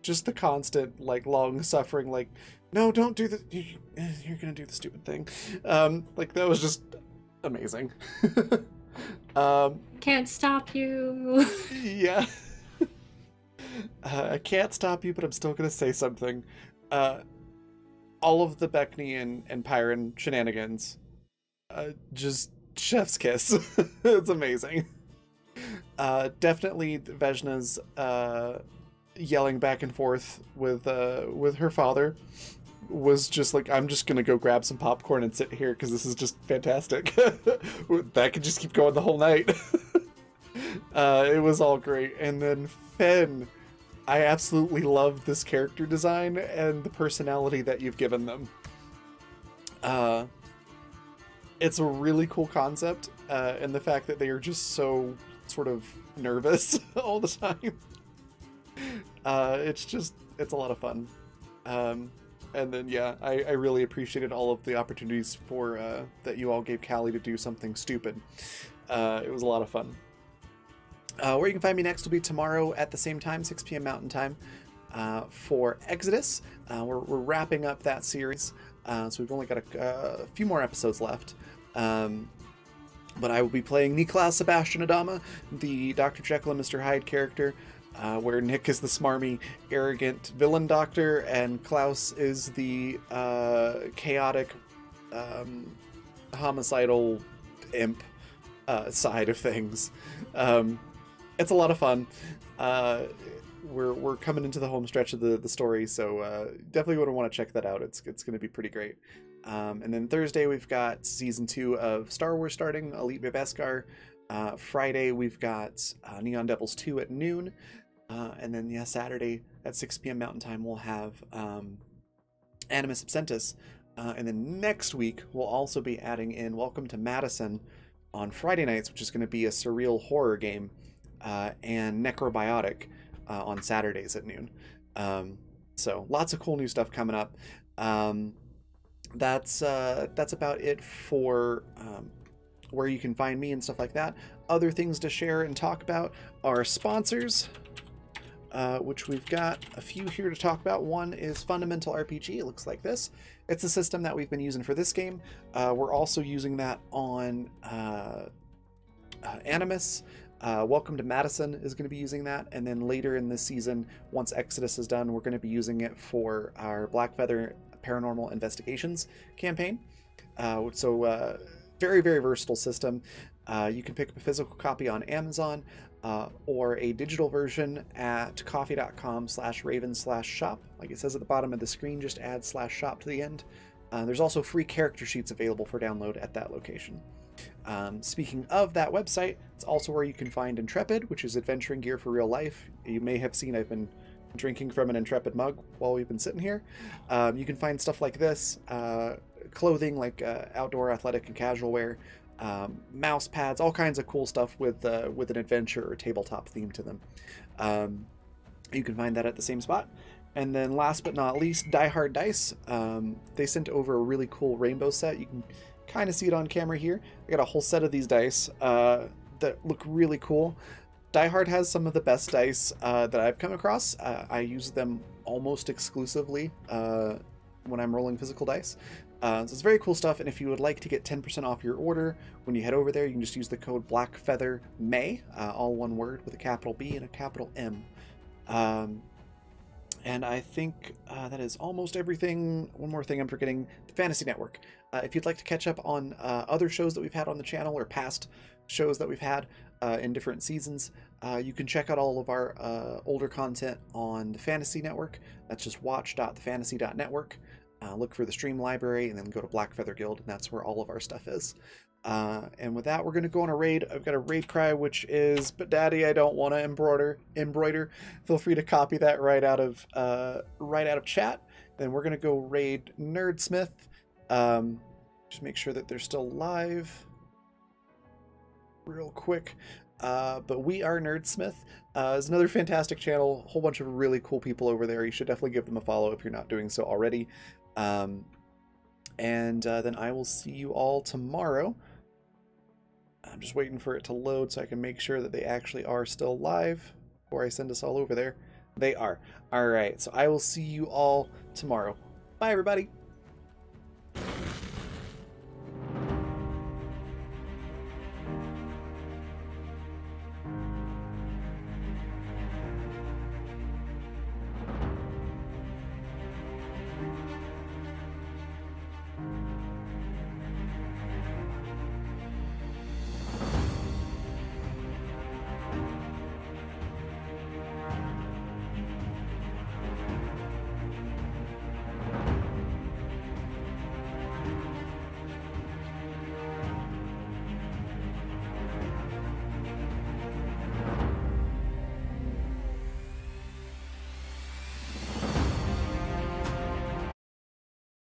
just the constant, like, long suffering, like, no, don't do the, you're gonna do the stupid thing. Like, that was just amazing. Can't stop you. Yeah. I can't stop you, but I'm still gonna say something. All of the Beckney and Pyron shenanigans, just chef's kiss. It's amazing. Definitely Vejna's yelling back and forth with her father was just like, I'm just gonna go grab some popcorn and sit here because this is just fantastic. That could just keep going the whole night. It was all great. And then Finn, I absolutely love this character design and the personality that you've given them. It's a really cool concept, and the fact that they are just so sort of nervous all the time. It's a lot of fun. And then, yeah, I really appreciated all of the opportunities for that you all gave Callie to do something stupid. It was a lot of fun. Where you can find me next will be tomorrow at the same time, 6 p.m. Mountain Time, for Exodus. We're wrapping up that series, so we've only got a few more episodes left. But I will be playing Niklaus Sebastian Adama, the Dr. Jekyll and Mr. Hyde character, where Nick is the smarmy, arrogant villain doctor, and Klaus is the chaotic, homicidal imp side of things. It's a lot of fun. We're coming into the home stretch of the story, so definitely would want to check that out. It's going to be pretty great. And then Thursday we've got season 2 of Star Wars starting, Elite Beskar. Friday we've got Neon Devils 2 at noon, and then yeah, Saturday at 6 p.m. Mountain Time we'll have Animus Absentus, and then next week we'll also be adding in Welcome to Madison on Friday nights, which is going to be a surreal horror game, and Necrobiotic on Saturdays at noon. So lots of cool new stuff coming up. That's about it for where you can find me and stuff like that. Other things to share and talk about are sponsors, which we've got a few here to talk about. One is Fundamental RPG. It looks like this. It's a system that we've been using for this game. We're also using that on Animus. Welcome to Madison is going to be using that, and then later in this season, once Exodus is done, we're going to be using it for our Blackfeather Paranormal Investigations campaign. So very, very versatile system. You can pick up a physical copy on Amazon or a digital version at coffee.com/raven/shop. Like it says at the bottom of the screen, just add /shop to the end. There's also free character sheets available for download at that location. Speaking of that website, it's also where you can find Intrepid, which is adventuring gear for real life. You may have seen I've been drinking from an Intrepid mug while we've been sitting here. You can find stuff like this, clothing like outdoor athletic and casual wear, mouse pads, all kinds of cool stuff with an adventure or tabletop theme to them. You can find that at the same spot. And then last but not least, Die Hard Dice. They sent over a really cool rainbow set. You can kind of see it on camera here. I got a whole set of these dice that look really cool. Die Hard has some of the best dice that I've come across. I use them almost exclusively when I'm rolling physical dice. So it's very cool stuff, and if you would like to get 10% off your order when you head over there, you can just use the code BlackFeatherMay, all one word with a capital B and a capital M. And I think that is almost everything. One more thing I'm forgetting, the Fantasy Network. If you'd like to catch up on other shows that we've had on the channel or past shows that we've had in different seasons, you can check out all of our older content on the Fantasy Network. That's just watch.thefantasy.network. Look for the stream library and then go to Black Feather Guild, and that's where all of our stuff is. And with that, we're going to go on a raid. I've got a raid cry, which is, "But Daddy, I don't want to embroider." Feel free to copy that right out of chat. Then we're going to go raid Nerdsmith. Just make sure that they're still live real quick. But we are Nerdsmith. It's another fantastic channel, a whole bunch of really cool people over there. You should definitely give them a follow if you're not doing so already. And then I will see you all tomorrow. I'm just waiting for it to load so I can make sure that they actually are still live before I send us all over there. They are. All right, so I will see you all tomorrow. Bye, everybody.